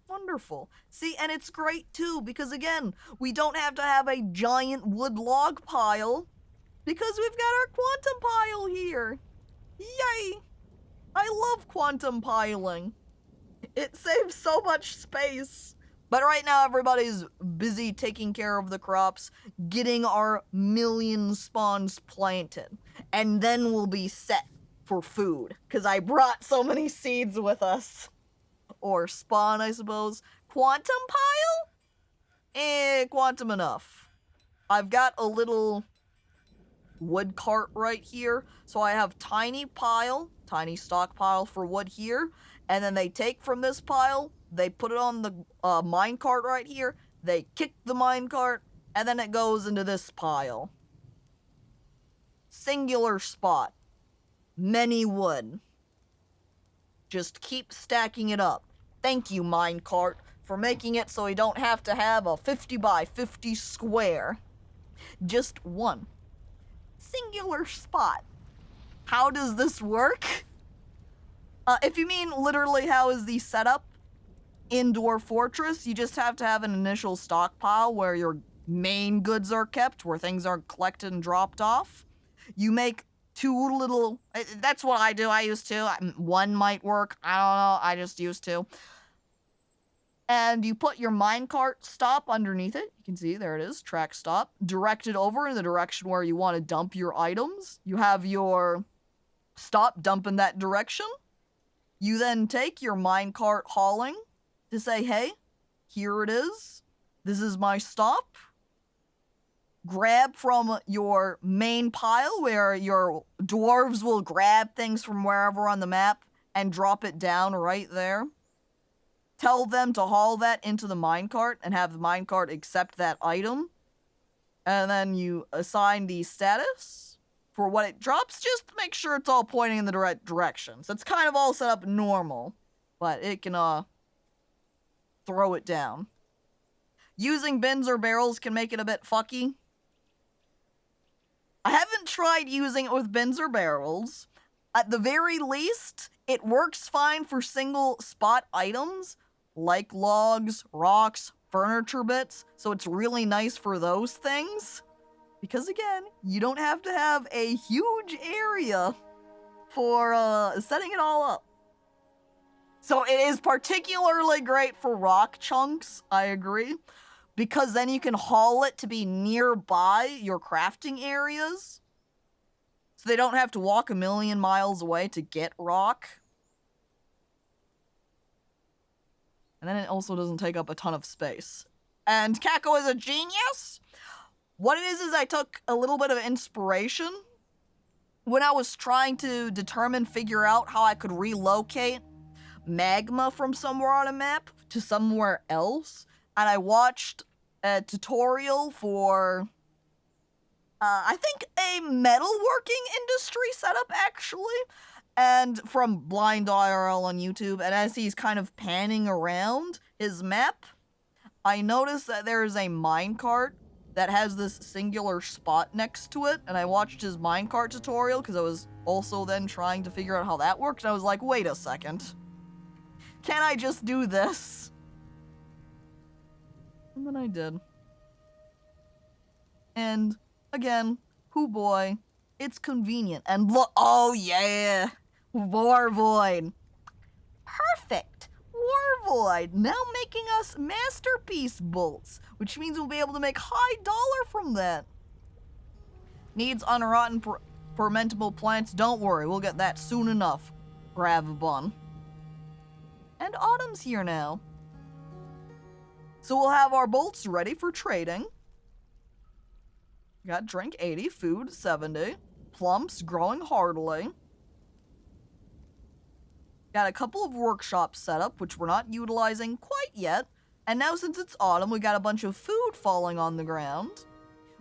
Wonderful. See, and it's great too, because again, we don't have to have a giant wood log pile, because we've got our quantum pile here. Yay! I love quantum piling. It saves so much space. But right now, everybody's busy taking care of the crops, getting our million spawns planted, and then we'll be set for food, because I brought so many seeds with us. Or spawn, I suppose. Quantum pile? Quantum enough. I've got a little wood cart right here, so I have tiny stockpile for wood here, and then they take from this pile, they put it on the minecart right here, they kick the minecart, and then it goes into this pile. Singular spot. Many wood. Just keep stacking it up. Thank you, minecart, for making it so we don't have to have a 50 by 50 square. Just one. Singular spot. How does this work? If you mean literally how is the setup in Dwarf Fortress, you just have to have an initial stockpile where your main goods are kept, where things are collected and dropped off. You make two little, that's what I do, I used to. One might work, I don't know, I just used to. And you put your minecart stop underneath it. You can see, there it is, track stop. Direct it over in the direction where you want to dump your items. You have your stop dump in that direction. You then take your minecart hauling to say, hey, here it is. This is my stop. Grab from your main pile where your dwarves will grab things from wherever on the map and drop it down right there. Tell them to haul that into the minecart and have the minecart accept that item. And then you assign the status for what it drops. Just make sure it's all pointing in the right direction. So it's kind of all set up normal, but it can throw it down. Using bins or barrels can make it a bit fucky. I haven't tried using it with bins or barrels. At the very least, it works fine for single spot items, like logs, rocks, furniture bits, so it's really nice for those things. Because again, you don't have to have a huge area for setting it all up. So it is particularly great for rock chunks, I agree, because then you can haul it to be nearby your crafting areas. So they don't have to walk a million miles away to get rock. And then it also doesn't take up a ton of space. And Caco is a genius. What it is I took a little bit of inspiration when I was trying to figure out how I could relocate magma from somewhere on a map to somewhere else. And I watched a tutorial for, I think, a metalworking industry setup, actually. And from Blind IRL on YouTube, and as he's kind of panning around his map, I noticed that there is a minecart that has this singular spot next to it, and I watched his minecart tutorial because I was also then trying to figure out how that worked, and I was like, wait a second. Can I just do this? And then I did. And, again, hoo boy, it's convenient. And look, oh yeah! War Void. Perfect! War Void, now making us masterpiece bolts, which means we'll be able to make high dollar from that. Needs unrotten fermentable plants, don't worry, we'll get that soon enough. grab a bun. And autumn's here now. So we'll have our bolts ready for trading. Got drink 80, food 70, plumps growing heartily. Got a couple of workshops set up, which we're not utilizing quite yet. And now since it's autumn, we got a bunch of food falling on the ground,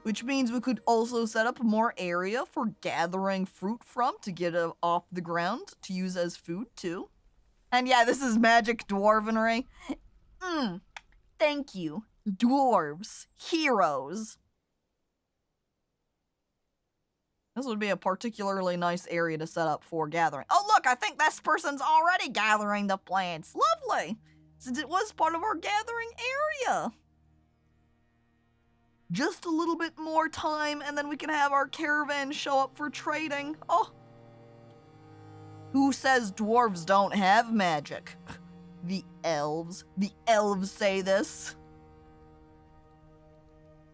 which means we could also set up more area for gathering fruit from to get it off the ground to use as food too. And yeah, this is magic dwarvenry. Thank you. Dwarves. Heroes. This would be a particularly nice area to set up for gathering. Oh look, I think this person's already gathering the plants. Lovely. Since it was part of our gathering area. Just a little bit more time and then we can have our caravan show up for trading. Oh. Who says dwarves don't have magic? The elves. The elves say this.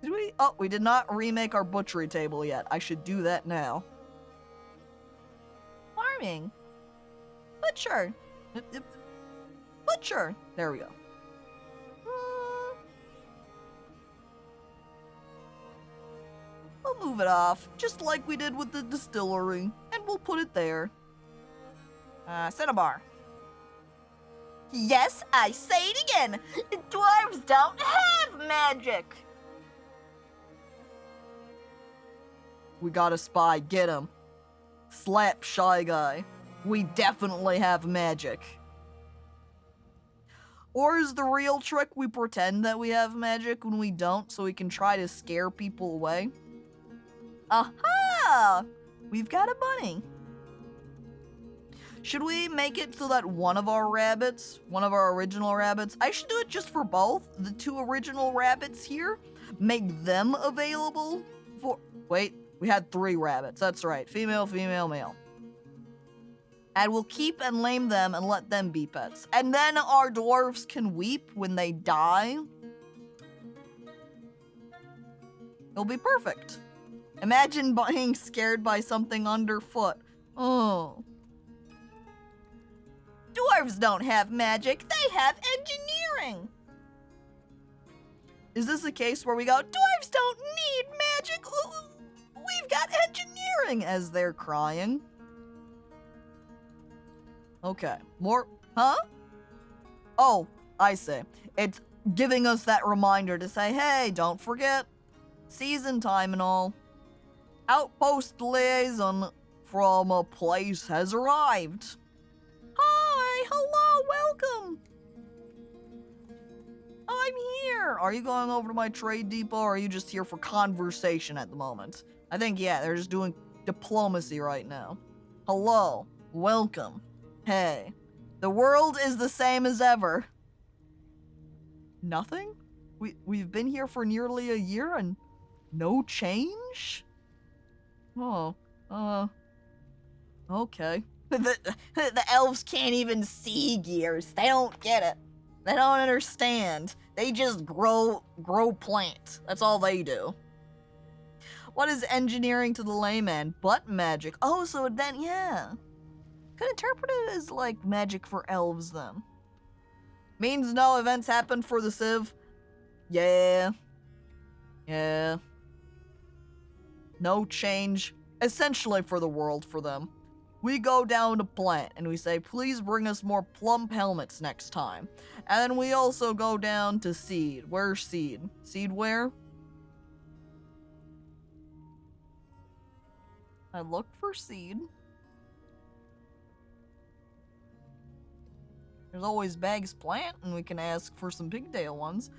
Did we? Oh, we did not remake our butchery table yet. I should do that now. Farming. Butcher. Butcher. There we go. We'll move it off, just like we did with the distillery, and we'll put it there. Cinnabar. Yes, I say it again. Dwarves don't have magic. We got a spy, get him. Slap Shy Guy. We definitely have magic. Or is the real trick we pretend that we have magic when we don't so we can try to scare people away? Aha! We've got a bunny. Should we make it so that one of our rabbits, one of our original rabbits, I should do it just for both, the two original rabbits here, make them available for, wait, we had 3 rabbits, that's right, female, female, male. And we'll keep and lame them and let them be pets. And then our dwarves can weep when they die. It'll be perfect. Imagine being scared by something underfoot. Oh. Dwarves don't have magic, they have engineering. Is this a case where we go, dwarves don't need magic, we've got engineering, as they're crying? Okay, more, huh? Oh, I see. It's giving us that reminder to say, hey, don't forget, season time and all. Outpost liaison from a place has arrived. Hi, hello, welcome. I'm here. Are you going over to my trade depot or are you just here for conversation at the moment? I think, yeah, they're just doing diplomacy right now. Hello, welcome. Hey, the world is the same as ever. Nothing? We've been here for nearly a year and no change? Oh, okay. The elves can't even see gears. They don't get it. They don't understand. They just grow plants. That's all they do. What is engineering to the layman? But magic. Oh, so then, yeah. Could interpret it as, like, magic for elves, then. Means no events happen for the Civ. Yeah. Yeah. No change. Essentially for the world for them. We go down to plant and we say, please bring us more plump helmets next time. And then we also go down to seed. Where's seed? Seed where? I looked for seed. There's always bags plant, and we can ask for some pigtail ones.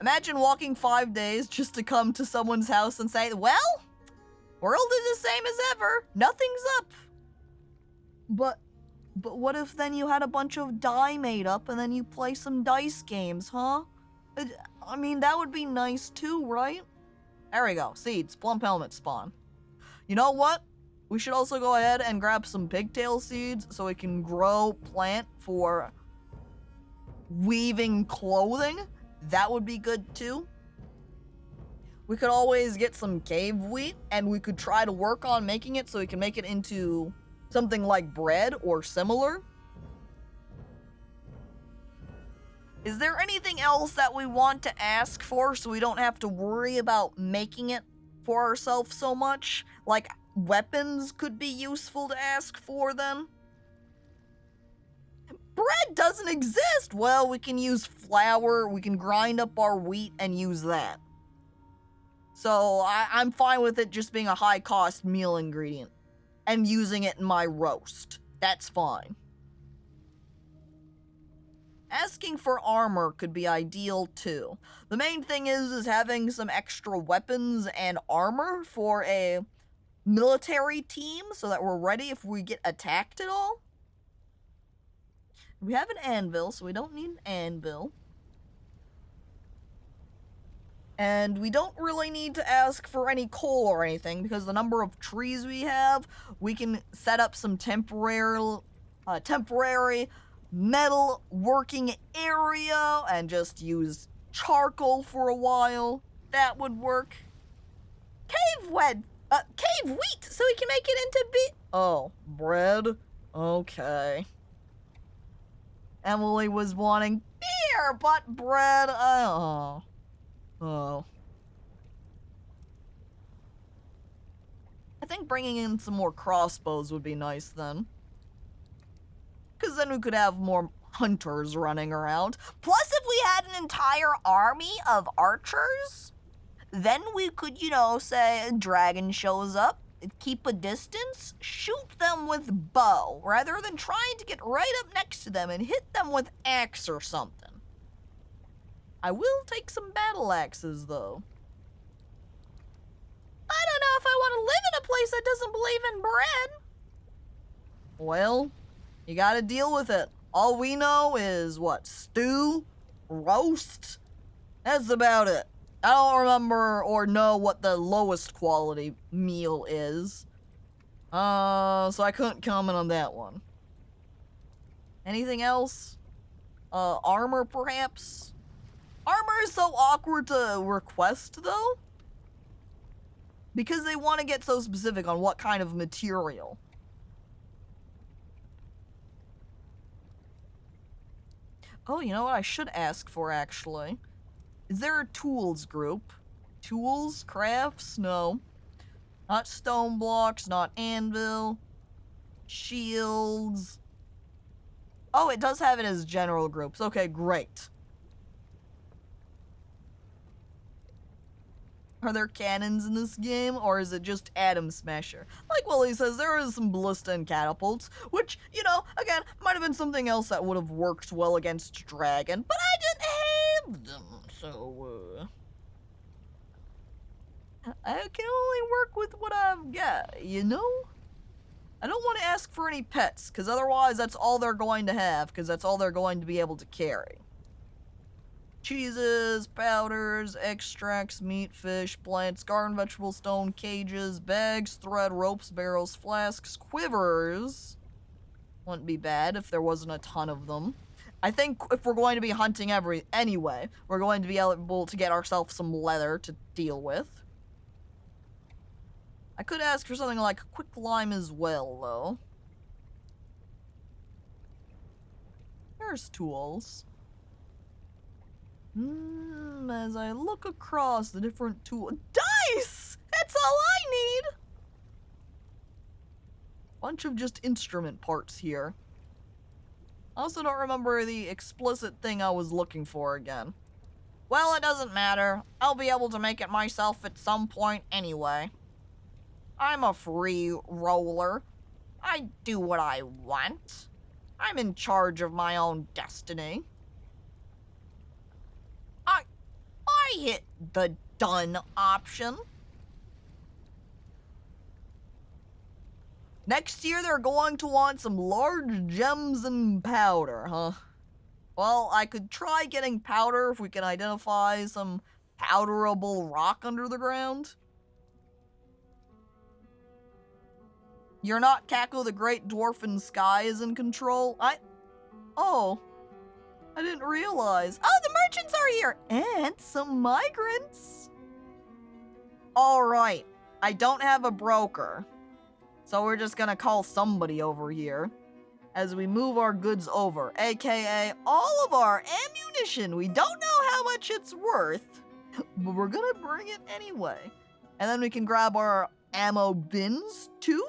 Imagine walking 5 days just to come to someone's house and say, well, world is the same as ever. Nothing's up. But what if then you had a bunch of dye made up and then you play some dice games, huh? I mean, that would be nice too, right? There we go. Seeds. Plump helmet spawn. You know what? We should also go ahead and grab some pigtail seeds so we can grow plant for weaving clothing. That would be good too. We could always get some cave wheat and we could try to work on making it so we can make it into Something like bread or similar. Is there anything else that we want to ask for so we don't have to worry about making it for ourselves so much? Like, weapons could be useful to ask for then? Bread doesn't exist! Well, we can use flour, we can grind up our wheat and use that. So, I'm fine with it just being a high-cost meal ingredient. And using it in my roast. That's fine. Asking for armor could be ideal too. The main thing is having some extra weapons and armor for a military team so that we're ready if we get attacked at all. We have an anvil, so we don't need an anvil. And we don't really need to ask for any coal or anything because the number of trees we have, we can set up some temporary metal working area and just use charcoal for a while. That would work. Cave wheat, so we can make it into Oh, bread? Okay. Emily was wanting beer, but bread, oh. I think bringing in some more crossbows would be nice then. Because then we could have more hunters running around. Plus, if we had an entire army of archers, then we could, say a dragon shows up, keep a distance, shoot them with bow, rather than trying to get right up next to them and hit them with axe or something. I will take some battle axes, though. I don't know if I want to live in a place that doesn't believe in bread. Well, you gotta deal with it. All we know is, what, stew? Roast? That's about it. I don't remember or know what the lowest quality meal is. So I couldn't comment on that one. Anything else? Armor, perhaps? Armor is so awkward to request, though. Because they want to get so specific on what kind of material. Oh, you know what I should ask for, actually? Is there a tools group? Tools? Crafts? No. Not stone blocks, not anvil. Shields. Oh, it does have it as general groups. Okay, great. Are there cannons in this game, or is it just Atom Smasher? Like Willie says, there is some ballista and catapults, which, again, might have been something else that would have worked well against Dragon, but I didn't have them, so, I can only work with what I've got, I don't want to ask for any pets, because otherwise that's all they're going to have, because that's all they're going to be able to carry. Cheeses, powders, extracts, meat, fish, plants, garden, vegetables, stone, cages, bags, thread, ropes, barrels, flasks, quivers. Wouldn't be bad if there wasn't a ton of them. I think if we're going to be hunting anyway, we're going to be able to get ourselves some leather to deal with. I could ask for something like quick lime as well, though. There's tools. As I look across the different tools... Dice! That's all I need! Bunch of just instrument parts here. I also don't remember the explicit thing I was looking for again. Well, it doesn't matter. I'll be able to make it myself at some point anyway. I'm a free roller. I do what I want. I'm in charge of my own destiny. I hit the done option. Next year they're going to want some large gems and powder, huh? Well, I could try getting powder if we can identify some powderable rock under the ground. You're not Caco the Great Dwarf in Sky is in control? Oh. I didn't realize. Oh, the merchants are here! And some migrants. Alright. I don't have a broker. So we're just gonna call somebody over here as we move our goods over, aka all of our ammunition. We don't know how much it's worth, but we're gonna bring it anyway. And then we can grab our ammo bins too,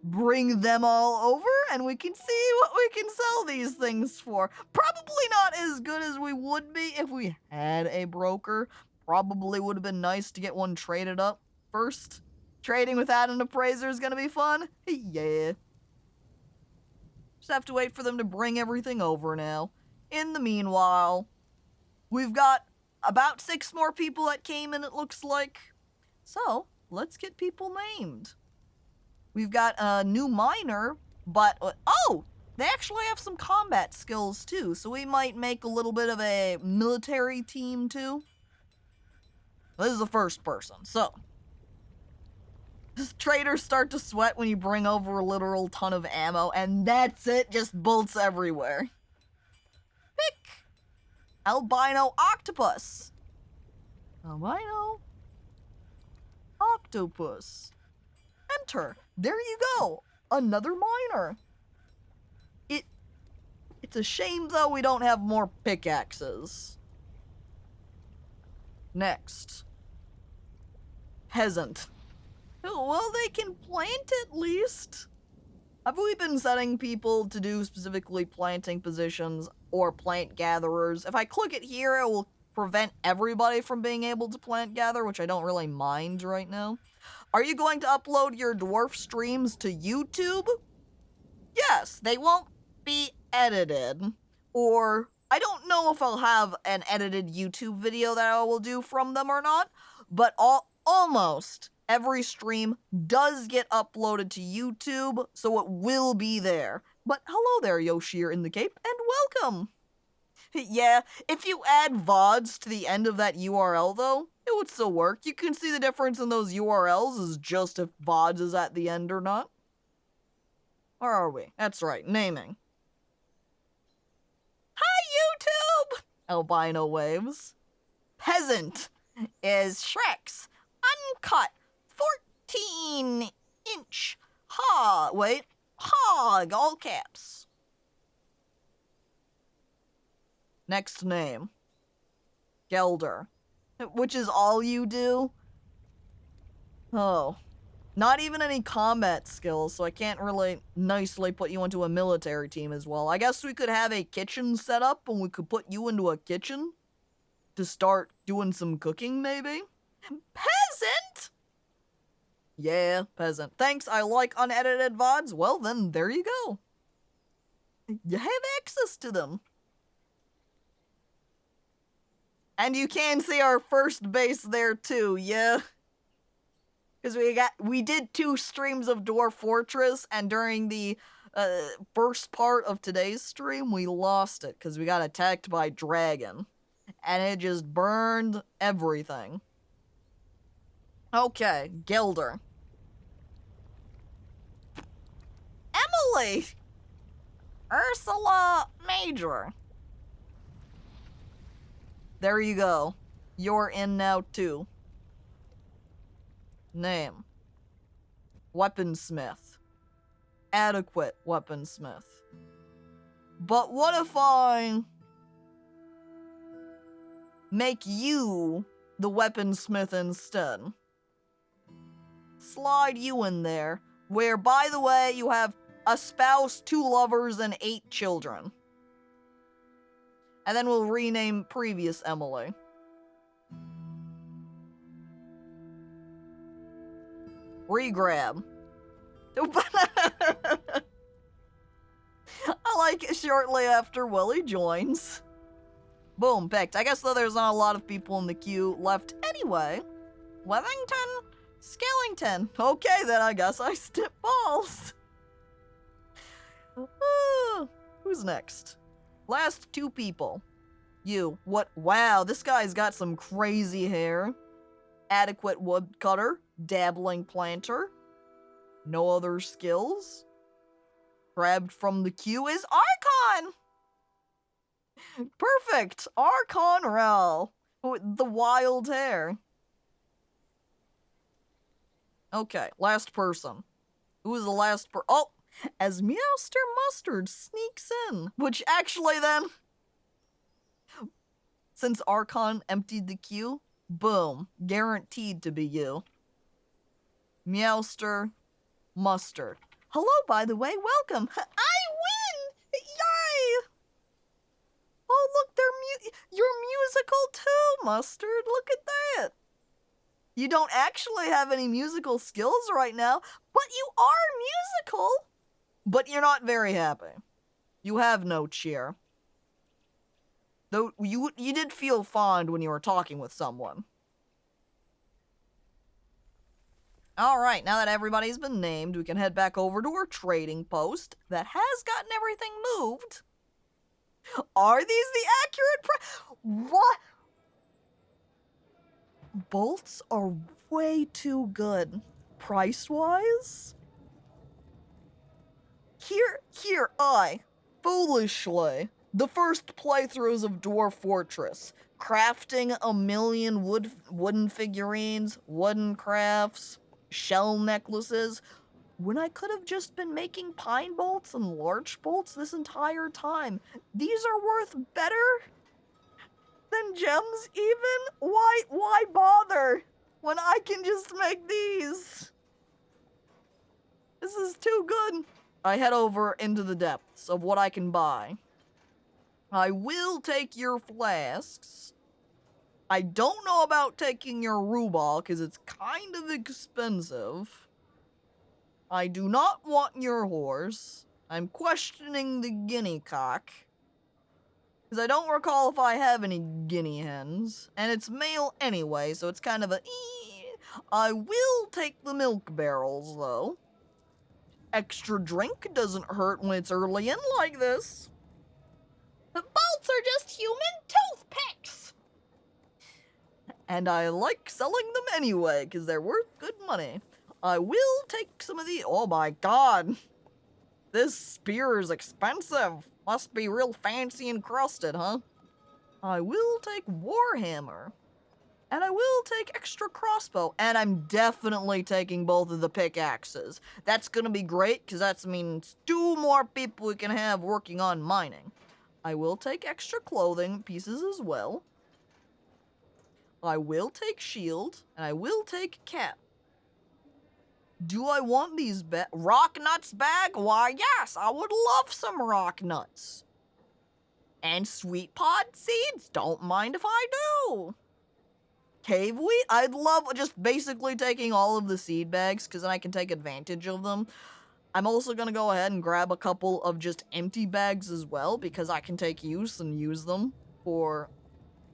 bring them all over, and we can see what we can sell these things for. Probably not as good as we would be if we had a broker. Probably would have been nice to get one traded up first. Trading without an appraiser is gonna be fun. Yeah. Just have to wait for them to bring everything over now. In the meanwhile, we've got about 6 more people that came in, it looks like. So, let's get people named. We've got a new miner, but... oh! They actually have some combat skills, too, so we might make a little bit of a military team, too. This is the first person, so... traders start to sweat when you bring over a literal ton of ammo, and that's it, just bolts everywhere. Pick! Albino octopus. Albino octopus. Enter. There you go. Another miner. It's a shame, though, we don't have more pickaxes. Next. Peasant. Oh, well, they can plant at least. Have we been setting people to do specifically planting positions or plant gatherers? If I click it here, it will prevent everybody from being able to plant gather, which I don't really mind right now. Are you going to upload your dwarf streams to YouTube? Yes, they won't be edited. Or, I don't know if I'll have an edited YouTube video that I will do from them or not, but almost every stream does get uploaded to YouTube, so it will be there. But hello there, Yoshir in the Cape, and welcome! Yeah, if you add VODs to the end of that URL, though, it would still work. You can see the difference in those URLs is just if VODs is at the end or not. Where are we? That's right, naming. Hi, YouTube! Albino waves. Peasant is Shrek's uncut 14-inch hog, all caps. Next name. Gelder. Which is all you do? Oh. Not even any combat skills, so I can't really nicely put you into a military team as well. I guess we could have a kitchen set up, and we could put you into a kitchen to start doing some cooking, maybe? Peasant? Yeah, peasant. Thanks, I like unedited VODs. Well, then, there you go. You have access to them. And you can see our first base there, too, yeah? Because we did 2 streams of Dwarf Fortress, and during the first part of today's stream, we lost it, because we got attacked by dragon. And it just burned everything. Okay, Gilder. Emily! Ursula Major. There you go. You're in now, too. Name. Weaponsmith. Adequate weaponsmith. But what if I make you the weaponsmith instead? Slide you in there, where, by the way, you have a spouse, 2 lovers, and 8 children. And then we'll rename previous Emily. Regrab. I like it shortly after Willie joins. Boom, picked. I guess though there's not a lot of people in the queue left anyway. Wellington Skellington. Okay then, I guess I step balls. Who's next? Last 2 people. You. What? Wow, this guy's got some crazy hair. Adequate woodcutter. Dabbling planter. No other skills. Grabbed from the queue is Archon! Perfect! Archon Rel. With the wild hair. Okay, last person. Who was the last oh! As Meowster Mustard sneaks in. Which actually then, since Archon emptied the queue, boom, guaranteed to be you. Meowster Mustard. Hello, by the way, welcome. I win! Yay! Oh, look, you're musical too, Mustard. Look at that. You don't actually have any musical skills right now, but you are musical. But you're not very happy. You have no cheer. Though you did feel fond when you were talking with someone. Alright, now that everybody's been named, we can head back over to our trading post that has gotten everything moved. Are these the accurate what? Bolts are way too good. Price-wise? Here, foolishly, the first playthroughs of Dwarf Fortress, crafting a million wooden figurines, wooden crafts, shell necklaces, when I could have just been making pine bolts and larch bolts this entire time. These are worth better than gems even? Why bother when I can just make these? This is too good. I head over into the depths of what I can buy. I will take your flasks. I don't know about taking your rubal, because it's kind of expensive. I do not want your horse. I'm questioning the guinea cock. Because I don't recall if I have any guinea hens. And it's male anyway, so it's kind of a I will take the milk barrels, though. Extra drink doesn't hurt when it's early in like this. The bolts are just human toothpicks. And I like selling them anyway, because they're worth good money. I will take some of the... Oh my god. This spear is expensive. Must be real fancy and crusted, huh? I will take Warhammer. And I will take extra crossbow. And I'm definitely taking both of the pickaxes. That's gonna be great, because that means 2 more people we can have working on mining. I will take extra clothing pieces as well. I will take shield. And I will take cap. Do I want these rock nuts bag? Why, yes, I would love some rock nuts. And sweet pod seeds? Don't mind if I do. Cave wheat? I'd love just basically taking all of the seed bags, because then I can take advantage of them. I'm also going to go ahead and grab a couple of just empty bags as well, because I can take use and use them for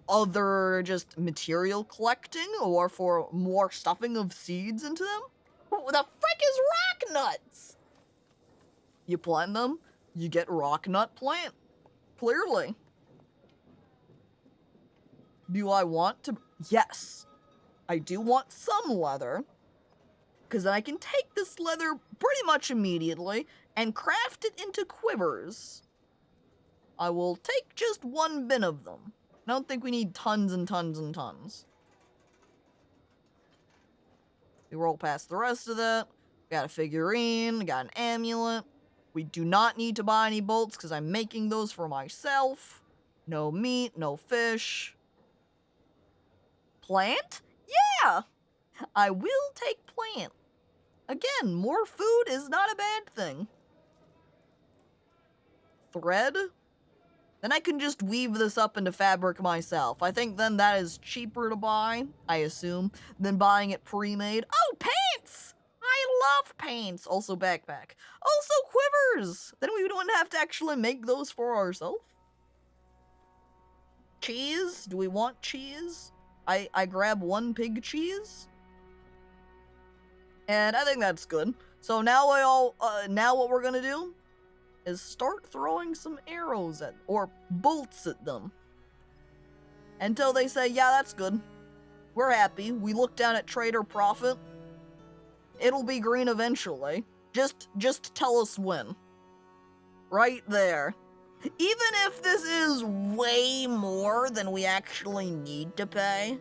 other just material collecting, or for more stuffing of seeds into them. Who the frick is rock nuts? You plant them, you get rock nut plant. Clearly. Do I want to... Yes. I do want some leather. Because then I can take this leather pretty much immediately and craft it into quivers. I will take just 1 bin of them. I don't think we need tons and tons and tons. We roll past the rest of that. Got a figurine, got an amulet. We do not need to buy any bolts because I'm making those for myself. No meat, no fish. Plant? Yeah! I will take plant. Again, more food is not a bad thing. Thread? Then I can just weave this up into fabric myself. I think then that is cheaper to buy, I assume, than buying it pre-made. Oh, pants! I love pants! Also backpack. Also quivers! Then we wouldn't have to actually make those for ourselves. Cheese? Do we want cheese? I grab 1 pig cheese. And I think that's good. So now now what we're gonna do is start throwing some arrows at, or bolts at them. Until they say, yeah, that's good. We're happy. We look down at trade or profit. It'll be green eventually. Just tell us when. Right there. Even if this is way more than we actually need to pay,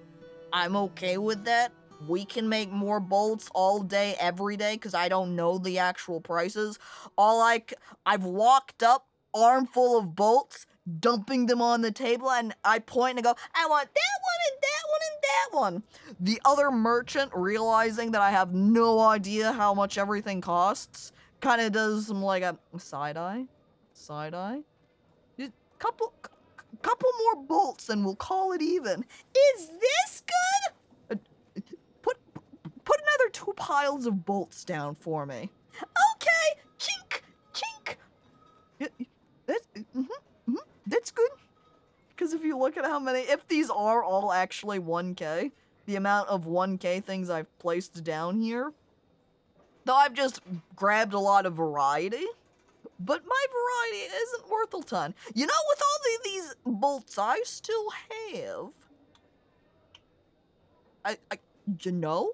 I'm okay with that. we can make more bolts all day, every day, because I don't know the actual prices. I've walked up, armful of bolts, dumping them on the table, and I point and go, I want that one and that one and that one. The other merchant, realizing that I have no idea how much everything costs, kind of does some like a side eye. Couple more bolts and we'll call it even. Is this good? Put another 2 piles of bolts down for me. Okay, chink, chink. That's good. Because if you look at how many, if these are all actually 1K, the amount of 1K things I've placed down here, though I've just grabbed a lot of variety, but my variety isn't worth a ton. You know, with all these bolts I still have, you know,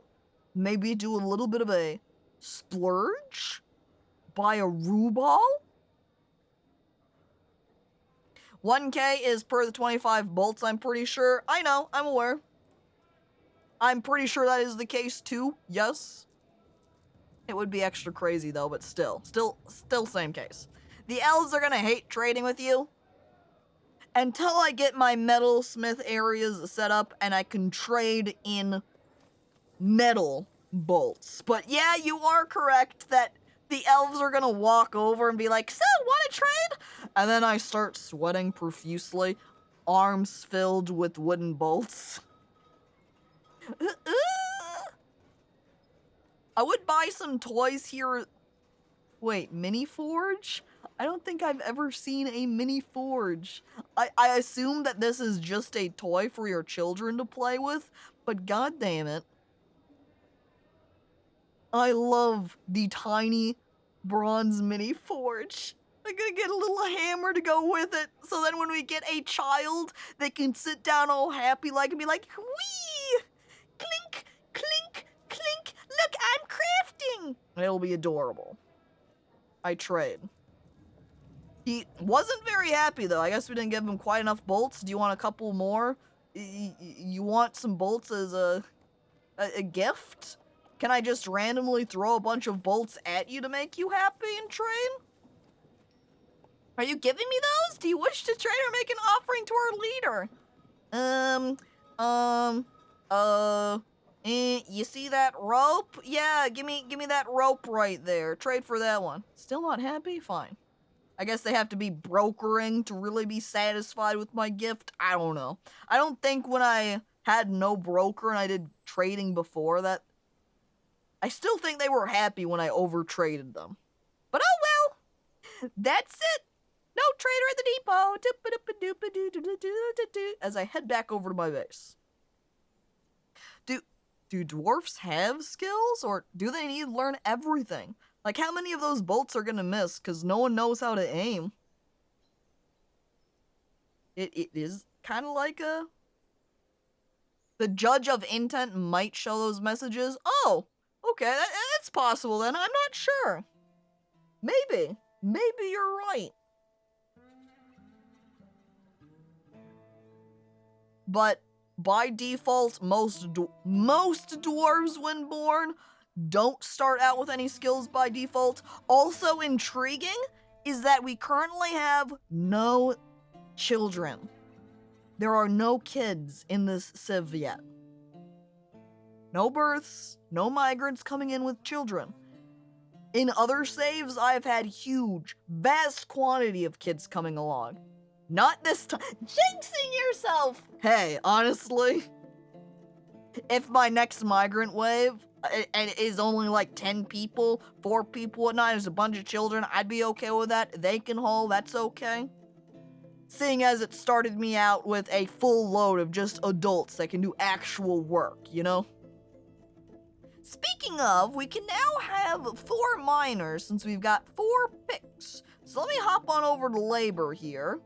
maybe do a little bit of a splurge, buy a Rubal. 1K is per the 25 bolts, I'm pretty sure. I know, I'm aware. I'm pretty sure that is the case too, yes. It would be extra crazy though, but still same case. The elves are gonna hate trading with you until I get my metalsmith areas set up and I can trade in metal bolts. But yeah, you are correct that the elves are gonna walk over and be like, so, wanna trade? And then I start sweating profusely, arms filled with wooden bolts. I would buy some toys here. Wait, mini forge? I don't think I've ever seen a mini forge. I assume that this is just a toy for your children to play with, but god damn it. I love the tiny bronze mini forge. I'm gonna get a little hammer to go with it, so then when we get a child, they can sit down all happy like and be like, whee! Clink, clink, clink, look, I'm crafting! It'll be adorable. I trade. He wasn't very happy though. I guess we didn't give him quite enough bolts. Do you want a couple more? You want some bolts as a gift? Can I just randomly throw a bunch of bolts at you to make you happy and trade? Are you giving me those? Do you wish to trade or make an offering to our leader? You see that rope? Yeah, give me that rope right there. Trade for that one. Still not happy? Fine. I guess they have to be brokering to really be satisfied with my gift. I don't know. I don't think when I had no broker and I did trading before that, I still think they were happy when I over-traded them. But oh well. That's it. No trader at the depot. As I head back over to my base. Do dwarfs have skills, or do they need to learn everything? Like, how many of those bolts are gonna miss, because no one knows how to aim? It is kind of like a... The judge of intent might show those messages. Oh, okay, that's possible then. I'm not sure. Maybe you're right. But by default, most dwarves when born don't start out with any skills by default. Also intriguing is that we currently have no children. There are no kids in this civ yet. No births, no migrants coming in with children. In other saves, I've had huge, vast quantity of kids coming along. Not this time. Jinxing yourself! Hey, honestly, if my next migrant wave and is only like 10 people, 4 people at night, there's a bunch of children, I'd be okay with that. They can haul, that's okay. Seeing as it started me out with a full load of just adults that can do actual work, you know? Speaking of, we can now have 4 miners since we've got 4 picks. So let me hop on over to labor here,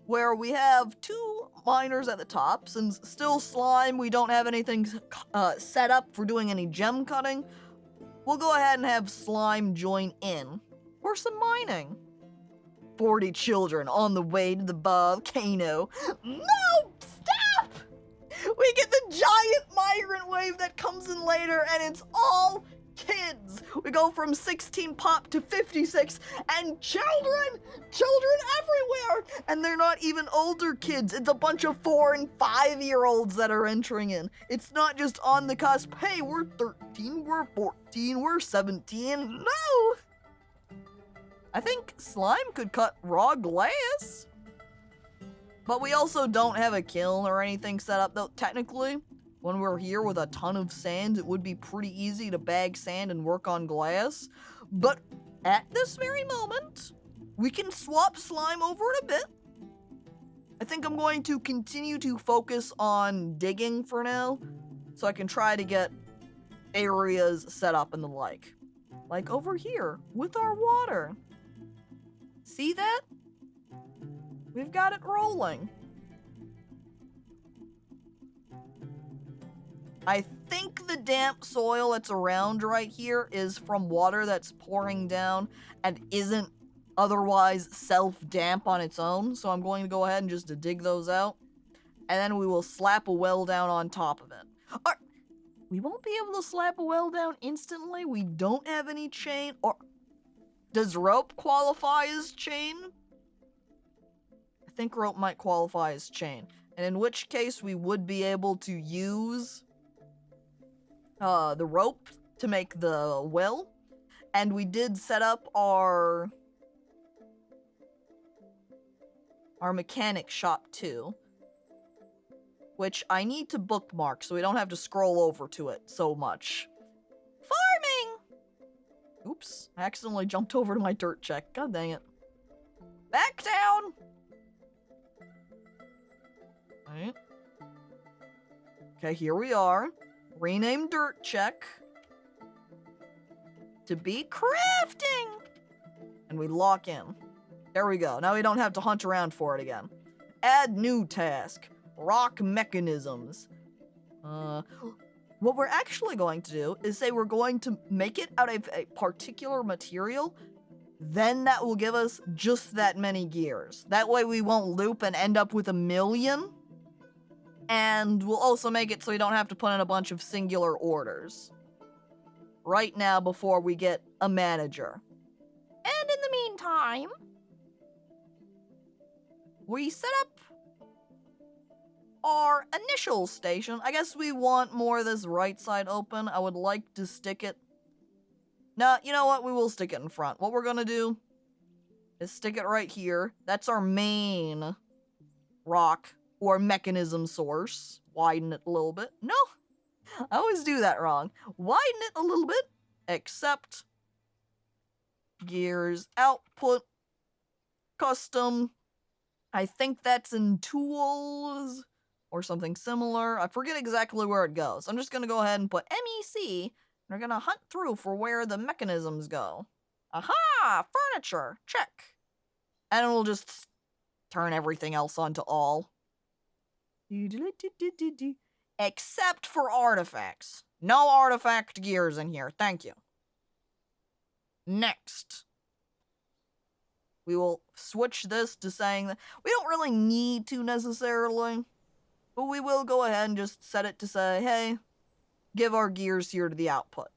where we have 2 miners at the top. Since still slime, we don't have anything set up for doing any gem cutting. We'll go ahead and have slime join in for some mining. 40 children on the way to the volcano. No! Stop! We get the giant migrant wave that comes in later, and it's all kids. We go from 16 pop to 56, and children everywhere. And they're not even older kids. It's a bunch of 4 and 5-year-olds that are entering in. It's not just on the cusp, hey, we're 13, we're 14, we're 17. No! I think slime could cut raw glass. But we also don't have a kiln or anything set up, though. Technically, when we're here with a ton of sand, it would be pretty easy to bag sand and work on glass. But at this very moment, we can swap slime over in a bit. I think I'm going to continue to focus on digging for now, so I can try to get areas set up and the like. Like over here, with our water. See that? We've got it rolling. I think the damp soil that's around right here is from water that's pouring down and isn't otherwise self-damp on its own. So I'm going to go ahead and just dig those out. And then we will slap a well down on top of it. We won't be able to slap a well down instantly. We don't have any chain. Or does rope qualify as chain? I think rope might qualify as chain. And in which case we would be able to use the rope to make the well. And we did set up our mechanic shop too, which I need to bookmark so we don't have to scroll over to it so much. Farming! Oops, I accidentally jumped over to my dirt check. God dang it. Back down! Right. Okay, here we are. Rename dirt check to be crafting. And we lock in. There we go. Now we don't have to hunt around for it again. Add new task. Rock mechanisms. What we're actually going to do is say we're going to make it out of a particular material. Then that will give us just that many gears. That way we won't loop and end up with 1,000,000. And we'll also make it so we don't have to put in a bunch of singular orders. Right now before we get a manager. And in the meantime, we set up our initial station. I guess we want more of this right side open. I would like to stick it. No, you know what? We will stick it in front. What we're gonna do is stick it right here. That's our main rock or mechanism source. Widen it a little bit. No, I always do that wrong. Widen it a little bit, except gears, output, custom. I think that's in tools or something similar. I forget exactly where it goes. I'm just going to go ahead and put MEC, and we're going to hunt through for where the mechanisms go. Aha! Furniture! Check. And we'll just turn everything else onto all. Except for artifacts. No artifact gears in here. Thank you. Next. We will switch this to saying that we don't really need to necessarily, but we will go ahead and just set it to say, hey, give our gears here to the output.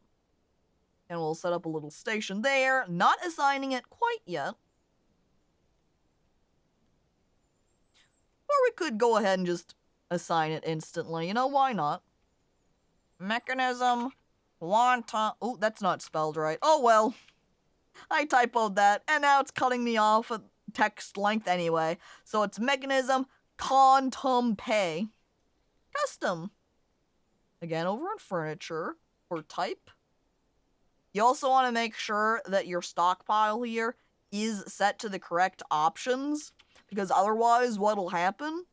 And we'll set up a little station there, not assigning it quite yet. Or we could go ahead and just assign it instantly. You know, why not? Mechanism, quantum. Oh, that's not spelled right. Oh, well. I typoed that, and now it's cutting me off at text length anyway. So it's mechanism, quantum pay, custom. Again, over in furniture, for type. You also want to make sure that your stockpile here is set to the correct options, because otherwise what'll happen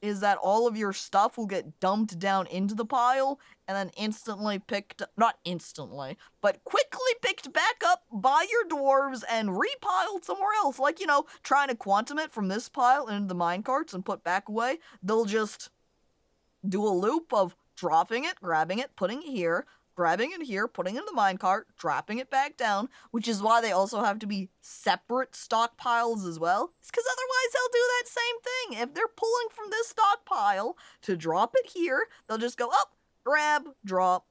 is that all of your stuff will get dumped down into the pile and then instantly picked, not instantly, but quickly picked back up by your dwarves and repiled somewhere else. Like, you know, trying to quantum it from this pile into the minecarts and put back away. They'll just do a loop of dropping it, grabbing it, putting it here, grabbing it here, putting it in the minecart, dropping it back down, which is why they also have to be separate stockpiles as well. It's because otherwise they'll do that same thing. If they're pulling from this stockpile to drop it here, they'll just go up, grab, drop,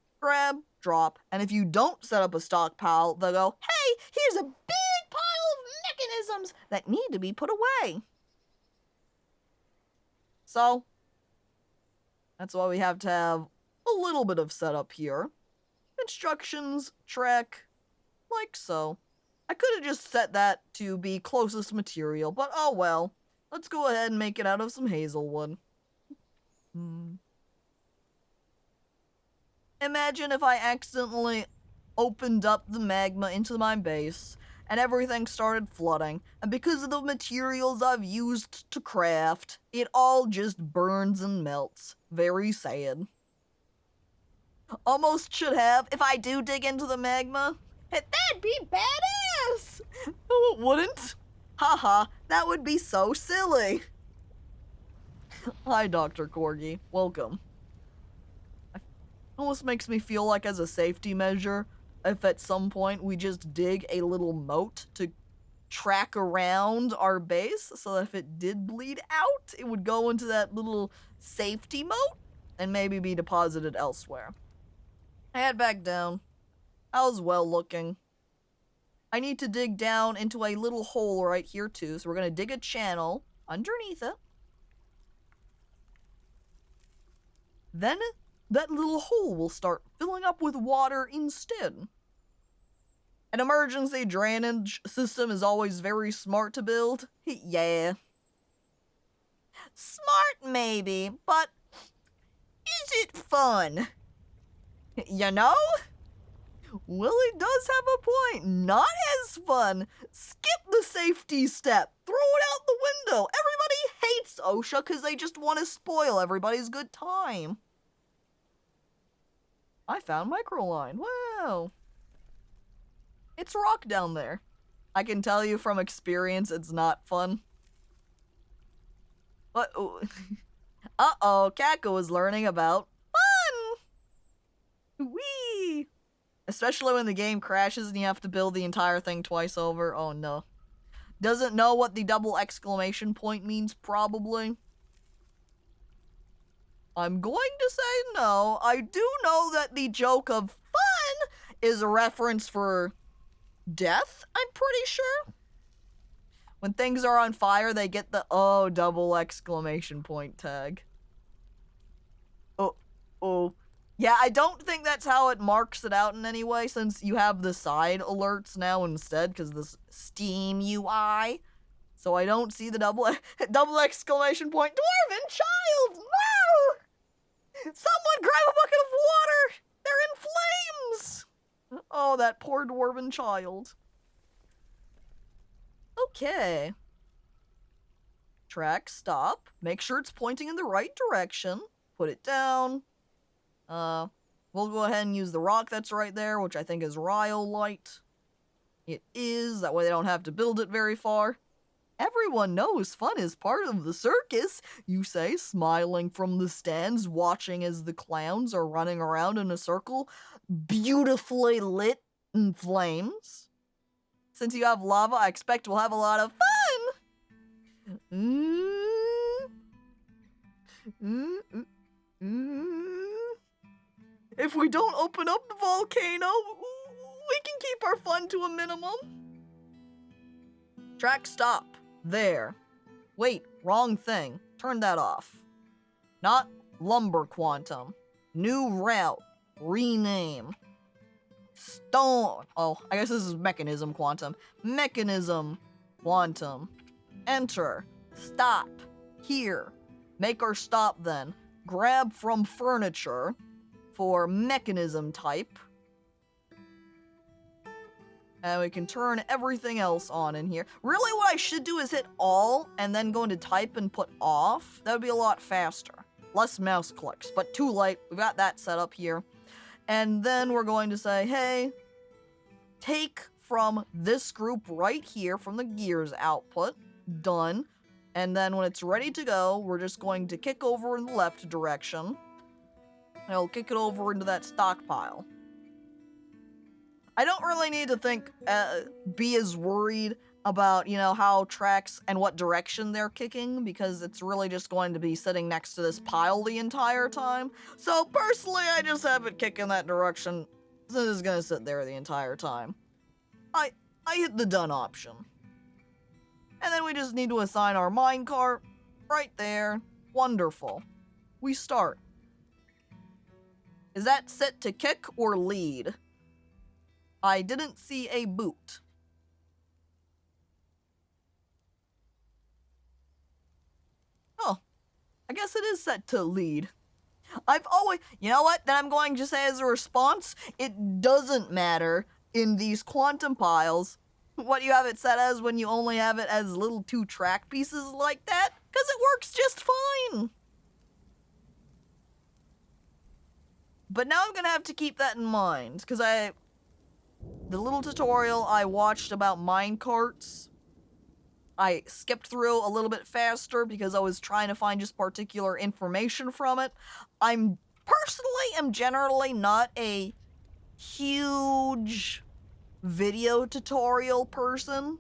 and if you don't set up a stockpile, they'll go, hey, here's a big pile of mechanisms that need to be put away. So, that's why we have to have a little bit of setup here. Instructions, track, like so. I could have just set that to be closest material, but oh well. Let's go ahead and make it out of some hazelwood. Imagine if I accidentally opened up the magma into my base and everything started flooding, and because of the materials I've used to craft, it all just burns and melts. Very sad. Almost should have, if I do dig into the magma. That'd be badass! Oh, it wouldn't? Haha, that would be so silly. Hi, Dr. Corgi. Welcome. It almost makes me feel like as a safety measure, if at some point we just dig a little moat to track around our base, so that if it did bleed out, it would go into that little safety moat and maybe be deposited elsewhere. Head back down. How's well looking? I need to dig down into a little hole right here too, so we're gonna dig a channel underneath it. Then that little hole will start filling up with water instead. An emergency drainage system is always very smart to build. Yeah. Smart maybe, but is it fun? You know? Willie does have a point. Not as fun. Skip the safety step. Throw it out the window. Everybody hates OSHA because they just want to spoil everybody's good time. I found microline. Wow. It's rock down there. I can tell you from experience it's not fun. But, uh-oh, Caco is learning about fun! Whee! Especially when the game crashes and you have to build the entire thing twice over. Oh no. Doesn't know what the double exclamation point means, probably. I'm going to say no. I do know that the joke of fun is a reference for death, I'm pretty sure. When things are on fire, they get the oh double exclamation point tag. Oh. Yeah, I don't think that's how it marks it out in any way, since you have the side alerts now instead, because this Steam UI. So I don't see the double exclamation point. Dwarven child! No! Someone grab a bucket of water! They're in flames! Oh, that poor dwarven child. Okay. Track, stop. Make sure it's pointing in the right direction. Put it down. We'll go ahead and use the rock that's right there, which I think is rhyolite. It is, that way they don't have to build it very far. Everyone knows fun is part of the circus, you say, smiling from the stands, watching as the clowns are running around in a circle, beautifully lit in flames. Since you have lava, I expect we'll have a lot of fun! If we don't open up the volcano, we can keep our fun to a minimum. Track stop. There. Wait, wrong thing. Turn that off. Not lumber quantum. New route. Rename. Stone. Oh, I guess this is mechanism quantum. Mechanism quantum. Enter. Stop. Here. Make our stop then. Grab from furniture for mechanism type. And we can turn everything else on in here. Really what I should do is hit all and then go into type and put off. That would be a lot faster. Less mouse clicks, but too late. We've got that set up here. And then we're going to say, hey, take from this group right here from the gears output. Done. And then when it's ready to go, we're just going to kick over in the left direction. And it'll kick it over into that stockpile. I don't really need to be as worried about, how tracks and what direction they're kicking, because it's really just going to be sitting next to this pile the entire time. So personally, I just have it kick in that direction. So it's gonna sit there the entire time. I hit the done option. And then we just need to assign our minecart right there. Wonderful. We start. Is that set to kick or lead? I didn't see a boot. Oh, I guess it is set to lead. I've always, you know what? Then I'm going to say as a response, it doesn't matter in these quantum piles what you have it set as when you only have it as little 2 track pieces like that, because it works just fine. But now I'm gonna have to keep that in mind, because the little tutorial I watched about minecarts, I skipped through a little bit faster because I was trying to find just particular information from it. I'm personally am generally not a huge video tutorial person,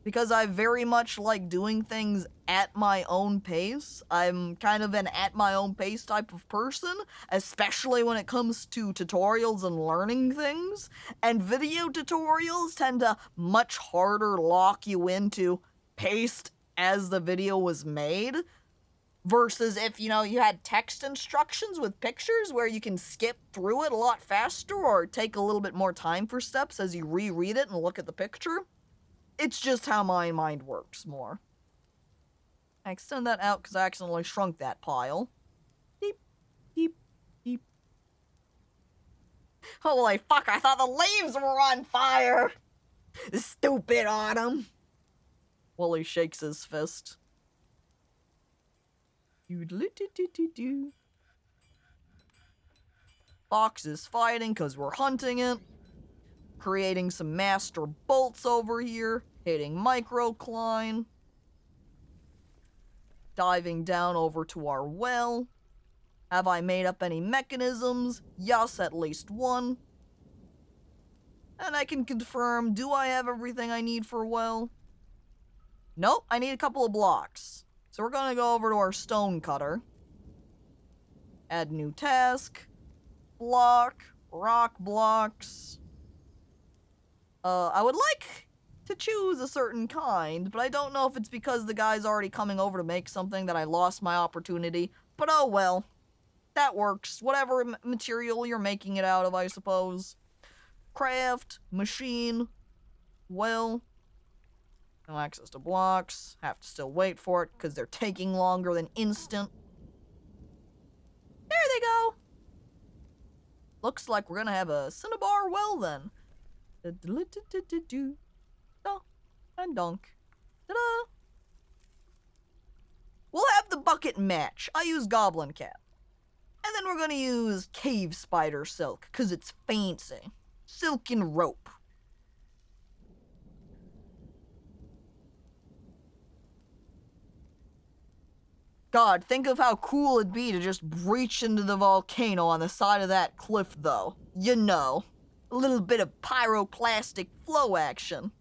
because I very much like doing things at my own pace. I'm kind of an at my own pace type of person, especially when it comes to tutorials and learning things. And video tutorials tend to much harder lock you into paced as the video was made, versus if, you had text instructions with pictures where you can skip through it a lot faster or take a little bit more time for steps as you reread it and look at the picture. It's just how my mind works more. I extend that out because I accidentally shrunk that pile. Deep, deep, deep. Holy fuck, I thought the leaves were on fire! Stupid autumn! Wooly shakes his fist. Fox is fighting because we're hunting it. Creating some master bolts over here. Hitting microcline. Diving down over to our well. Have I made up any mechanisms? Yes, at least one. And I can confirm, do I have everything I need for a well? Nope, I need a couple of blocks. So we're gonna go over to our stone cutter. Add new task. Block. Rock blocks. I would like to choose a certain kind, but I don't know if it's because the guy's already coming over to make something that I lost my opportunity. But oh well. That works. Whatever material you're making it out of, I suppose. Craft. Machine. Well. No access to blocks. Have to still wait for it because they're taking longer than instant. There they go. Looks like we're gonna have a cinnabar well then. And donk. Ta-da. We'll have the bucket match. I use Goblin Cat. And then we're gonna use Cave Spider Silk because it's fancy. Silken rope. God, think of how cool it'd be to just breach into the volcano on the side of that cliff, though. You know, a little bit of pyroclastic flow action.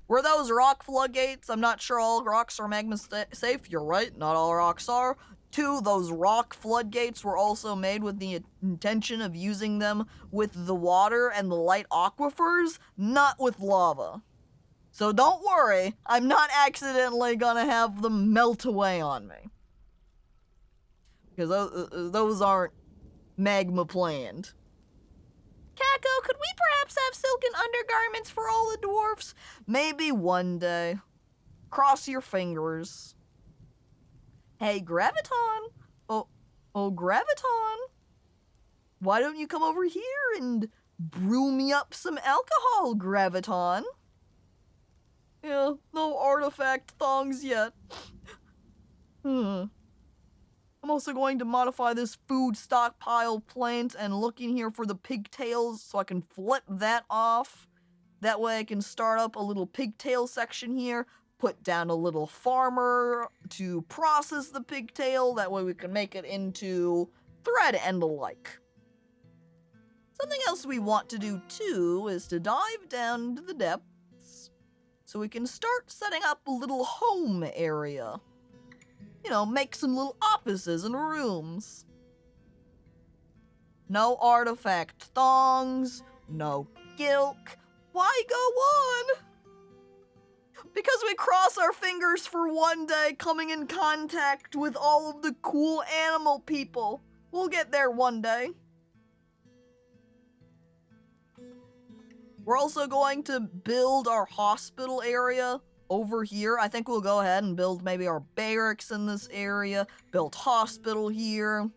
Were those rock floodgates? I'm not sure all rocks are magma safe. You're right, not all rocks are. 2, those rock floodgates were also made with the intention of using them with the water and the light aquifers, not with lava. So don't worry, I'm not accidentally gonna have them melt away on me. Because those aren't magma planned. Caco, could we perhaps have silken undergarments for all the dwarfs? Maybe one day. Cross your fingers. Hey, Graviton. Oh, Graviton. Why don't you come over here and brew me up some alcohol, Graviton? Yeah, no artifact thongs yet. I'm also going to modify this food stockpile plant and look in here for the pigtails so I can flip that off. That way I can start up a little pigtail section here, put down a little farmer to process the pigtail. That way we can make it into thread and the like. Something else we want to do too is to dive down into the depths so we can start setting up a little home area. You know, make some little offices and rooms. No artifact thongs, no gilk. Why go on? Because we cross our fingers for one day coming in contact with all of the cool animal people. We'll get there one day. We're also going to build our hospital area over here. I think we'll go ahead and build maybe our barracks in this area, build hospital here.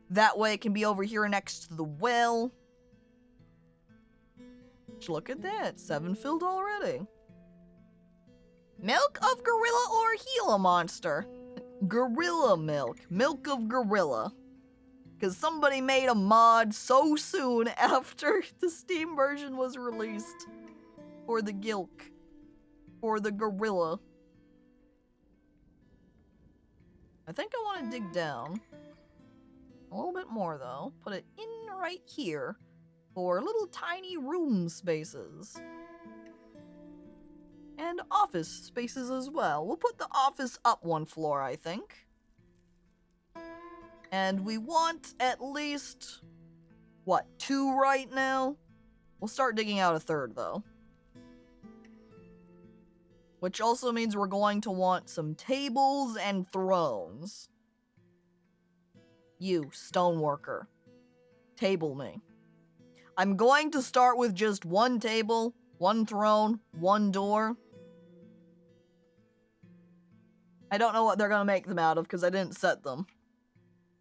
That way it can be over here next to the well. Look at that, 7 filled already. Milk of gorilla or Gila monster? Gorilla milk, milk of gorilla. Because somebody made a mod so soon after the Steam version was released. For the gilk. For the gorilla. I think I want to dig down. A little bit more though. Put it in right here. For little tiny room spaces. And office spaces as well. We'll put the office up 1 floor, I think. And we want at least, what, 2 right now? We'll start digging out a 3rd, though. Which also means we're going to want some tables and thrones. You, stoneworker. Table me. I'm going to start with just 1 table, 1 throne, 1 door. I don't know what they're gonna make them out of because I didn't set them.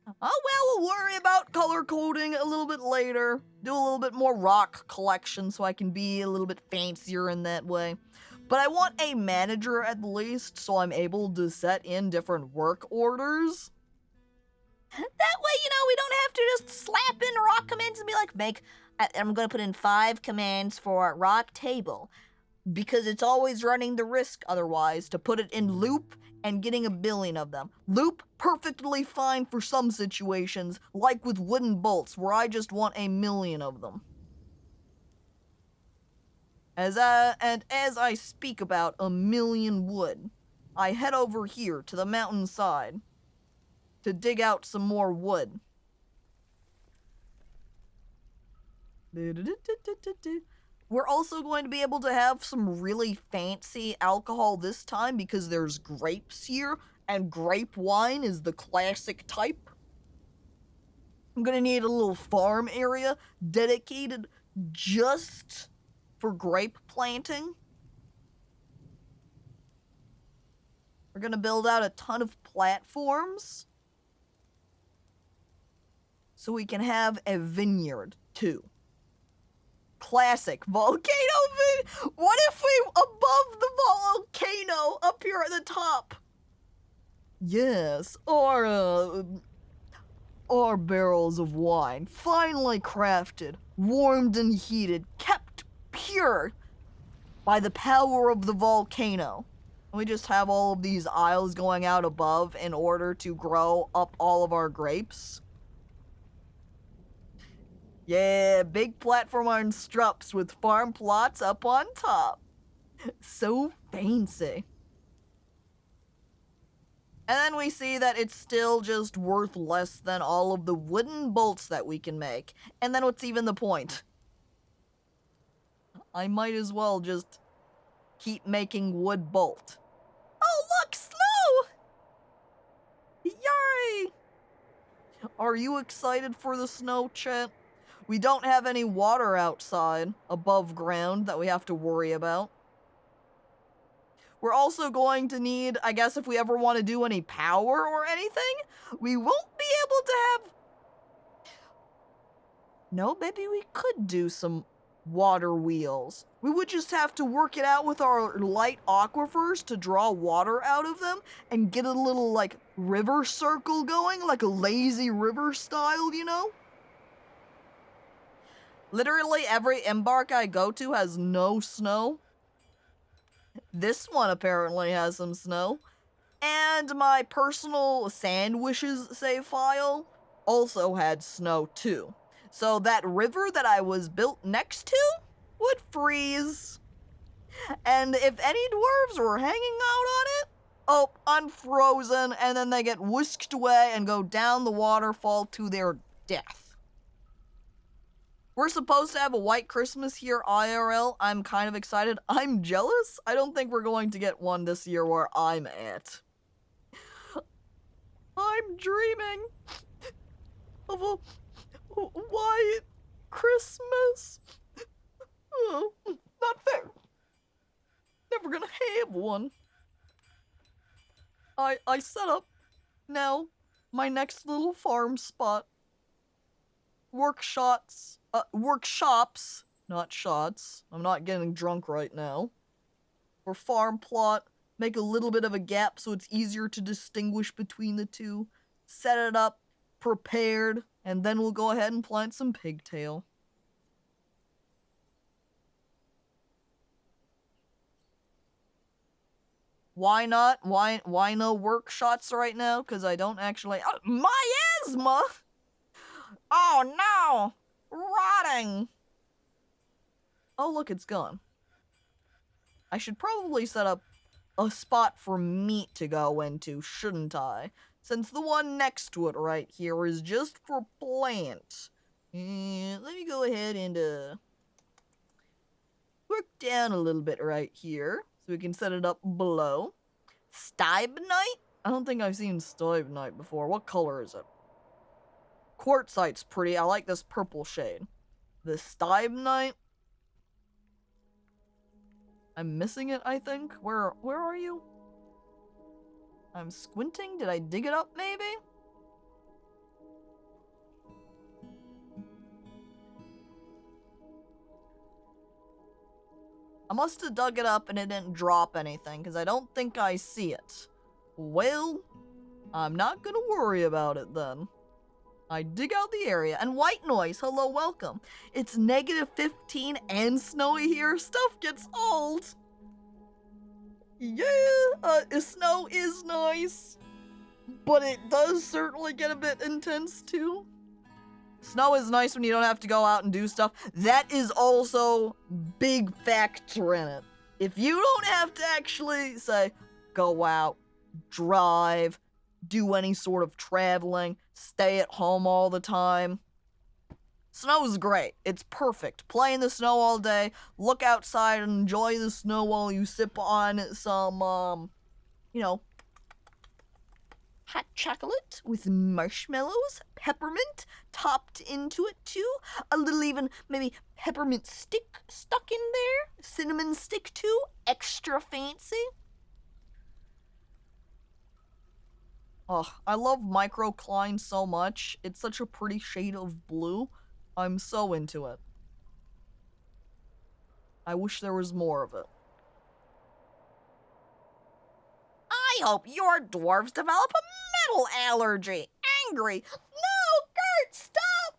Oh well, we'll worry about color coding a little bit later. Do a little bit more rock collection so I can be a little bit fancier in that way. But I want a manager at least so I'm able to set in different work orders. That way, you know, we don't have to just slap in rock commands and be like, I'm going to put in 5 commands for rock table. Because it's always running the risk otherwise to put it in loop and getting a billion of them. Loop, perfectly fine for some situations, like with wooden bolts, where I just want a million of them. As I speak about a million wood, I head over here to the mountainside to dig out some more wood. We're also going to be able to have some really fancy alcohol this time because there's grapes here, and grape wine is the classic type. I'm gonna need a little farm area dedicated just for grape planting. We're gonna build out a ton of platforms so we can have a vineyard too. Classic volcano What if we above the volcano up here at the top? Yes, or barrels of wine, finely crafted, warmed and heated, kept pure by the power of the volcano. We just have all of these aisles going out above in order to grow up all of our grapes. Yeah, big platform on struts with farm plots up on top. So fancy. And then we see that it's still just worth less than all of the wooden bolts that we can make. And then what's even the point? I might as well just keep making wood bolt. Oh, look, snow! Yay! Are you excited for the snow, chat? We don't have any water outside, above ground, that we have to worry about. We're also going to need, I guess if we ever want to do any power or anything, we won't be able to have... No, maybe we could do some water wheels. We would just have to work it out with our light aquifers to draw water out of them and get a little, like, river circle going, like a lazy river style, you know? Literally every embark I go to has no snow. This one apparently has some snow. And my personal sandwiches save file also had snow too. So that river that I was built next to would freeze. And if any dwarves were hanging out on it, oh, unfrozen, and then they get whisked away and go down the waterfall to their death. We're supposed to have a white Christmas here, IRL. I'm kind of excited. I'm jealous. I don't think we're going to get one this year where I'm at. I'm dreaming of a white Christmas. Oh, not fair. Never gonna have one. I set up now my next little farm spot. Workshops, not shots. I'm not getting drunk right now. For farm plot, make a little bit of a gap so it's easier to distinguish between the two. Set it up, prepared, and then we'll go ahead and plant some pigtail. Why not? Why no work shots right now? Because I don't actually... my asthma! Oh no! Rotting! Oh look, it's gone. I should probably set up a spot for meat to go into, shouldn't I? Since the one next to it right here is just for plant. And let me go ahead and work down a little bit right here. So we can set it up below. Stibnite? I don't think I've seen Stibnite before. What color is it? Quartzite's pretty. I like this purple shade. The Stibnite? I'm missing it, I think. Where are you? I'm squinting. Did I dig it up, maybe? I must have dug it up and it didn't drop anything, because I don't think I see it. Well, I'm not gonna worry about it then. I dig out the area, and white noise, hello, welcome. It's -15 and snowy here, stuff gets old. Yeah, snow is nice, but it does certainly get a bit intense too. Snow is nice when you don't have to go out and do stuff. That is also big factor in it. If you don't have to actually, say, go out, drive, do any sort of traveling, stay at home all the time, snow is great. It's perfect. Play in the snow all day, look outside and enjoy the snow while you sip on some, you know, hot chocolate with marshmallows, peppermint topped into it too. A little even maybe peppermint stick stuck in there. Cinnamon stick too. Extra fancy. Oh, I love microcline so much. It's such a pretty shade of blue. I'm so into it. I wish there was more of it. I hope your dwarves develop a metal allergy. Angry. No, Gert, stop!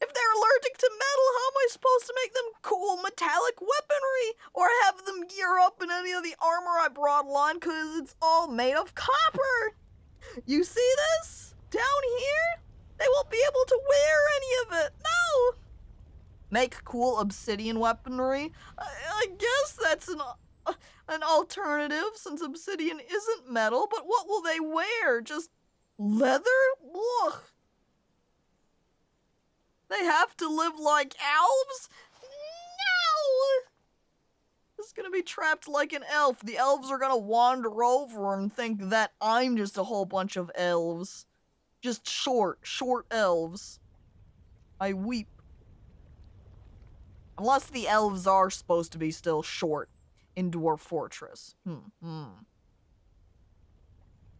If they're allergic to metal, how am I supposed to make them cool metallic weaponry? Or have them gear up in any of the armor I brought along, because it's all made of copper? You see this? Down here? They won't be able to wear any of it. No! Make cool obsidian weaponry? I guess that's an alternative, since obsidian isn't metal, but what will they wear? Just leather? Ugh. They have to live like elves? No! It's gonna be trapped like an elf. The elves are gonna wander over and think that I'm just a whole bunch of elves. Just short elves. I weep. Unless the elves are supposed to be still short in Dwarf Fortress.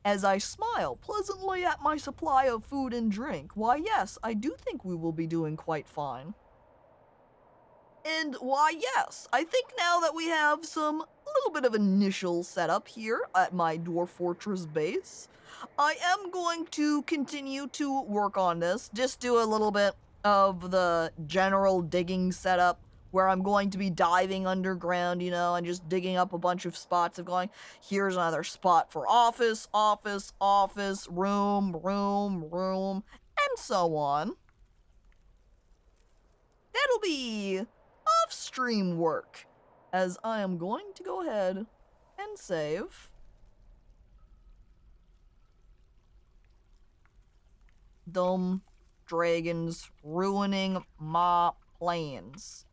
As I smile pleasantly at my supply of food and drink, why yes, I do think we will be doing quite fine. And why yes, I think now that we have some little bit of initial setup here at my Dwarf Fortress base, I am going to continue to work on this, just do a little bit of the general digging setup, where I'm going to be diving underground, you know, and just digging up a bunch of spots of going, here's another spot for office, room, and so on. that'll be off-stream work, as I am going to go ahead and save. Dumb dragons ruining my plans.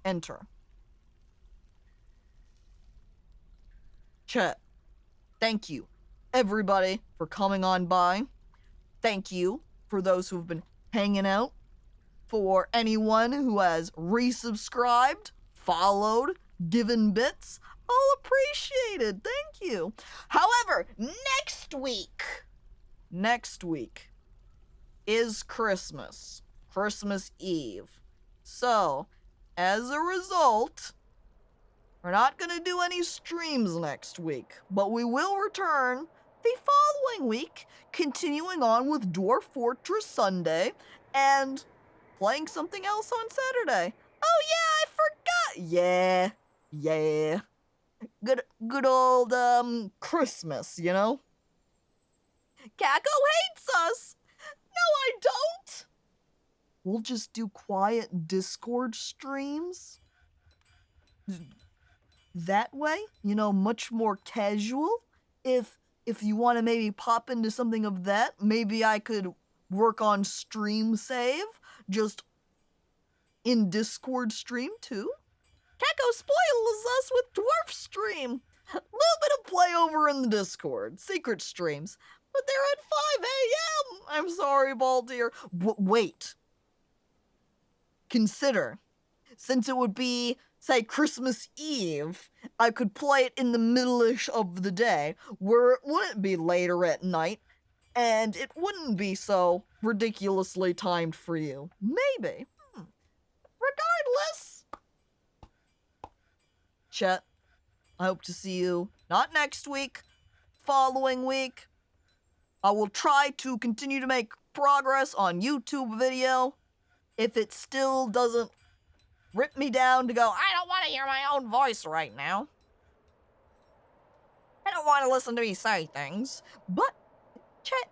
Enter. Chat. Thank you, everybody, for coming on by. Thank you for those who've been hanging out. For anyone who has resubscribed, followed, given bits, all appreciated. Thank you. However, next week is Christmas Eve. So, as a result, we're not going to do any streams next week, but we will return the following week, continuing on with Dwarf Fortress Sunday and playing something else on Saturday. Oh yeah, I forgot. Yeah. Good old Christmas, you know? Caco hates us. No, I don't. We'll just do quiet Discord streams. That way, you know, much more casual. If you want to maybe pop into something of that, maybe I could work on stream save just in Discord stream too. Caco spoils us with Dwarf stream. A little bit of play over in the Discord, secret streams, but they're at 5 a.m. I'm sorry, Baltier. Wait. Consider, since it would be, say, Christmas Eve, I could play it in the middle-ish of the day, where it wouldn't be later at night, and it wouldn't be so ridiculously timed for you. Maybe. Regardless. Chat, I hope to see you, not next week, following week. I will try to continue to make progress on YouTube video. If it still doesn't rip me down to go, I don't want to hear my own voice right now. I don't want to listen to me say things. But, chat,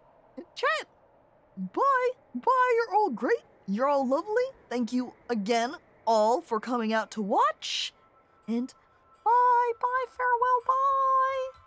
bye, you're all great. You're all lovely. Thank you again, all, for coming out to watch. And bye, farewell, bye.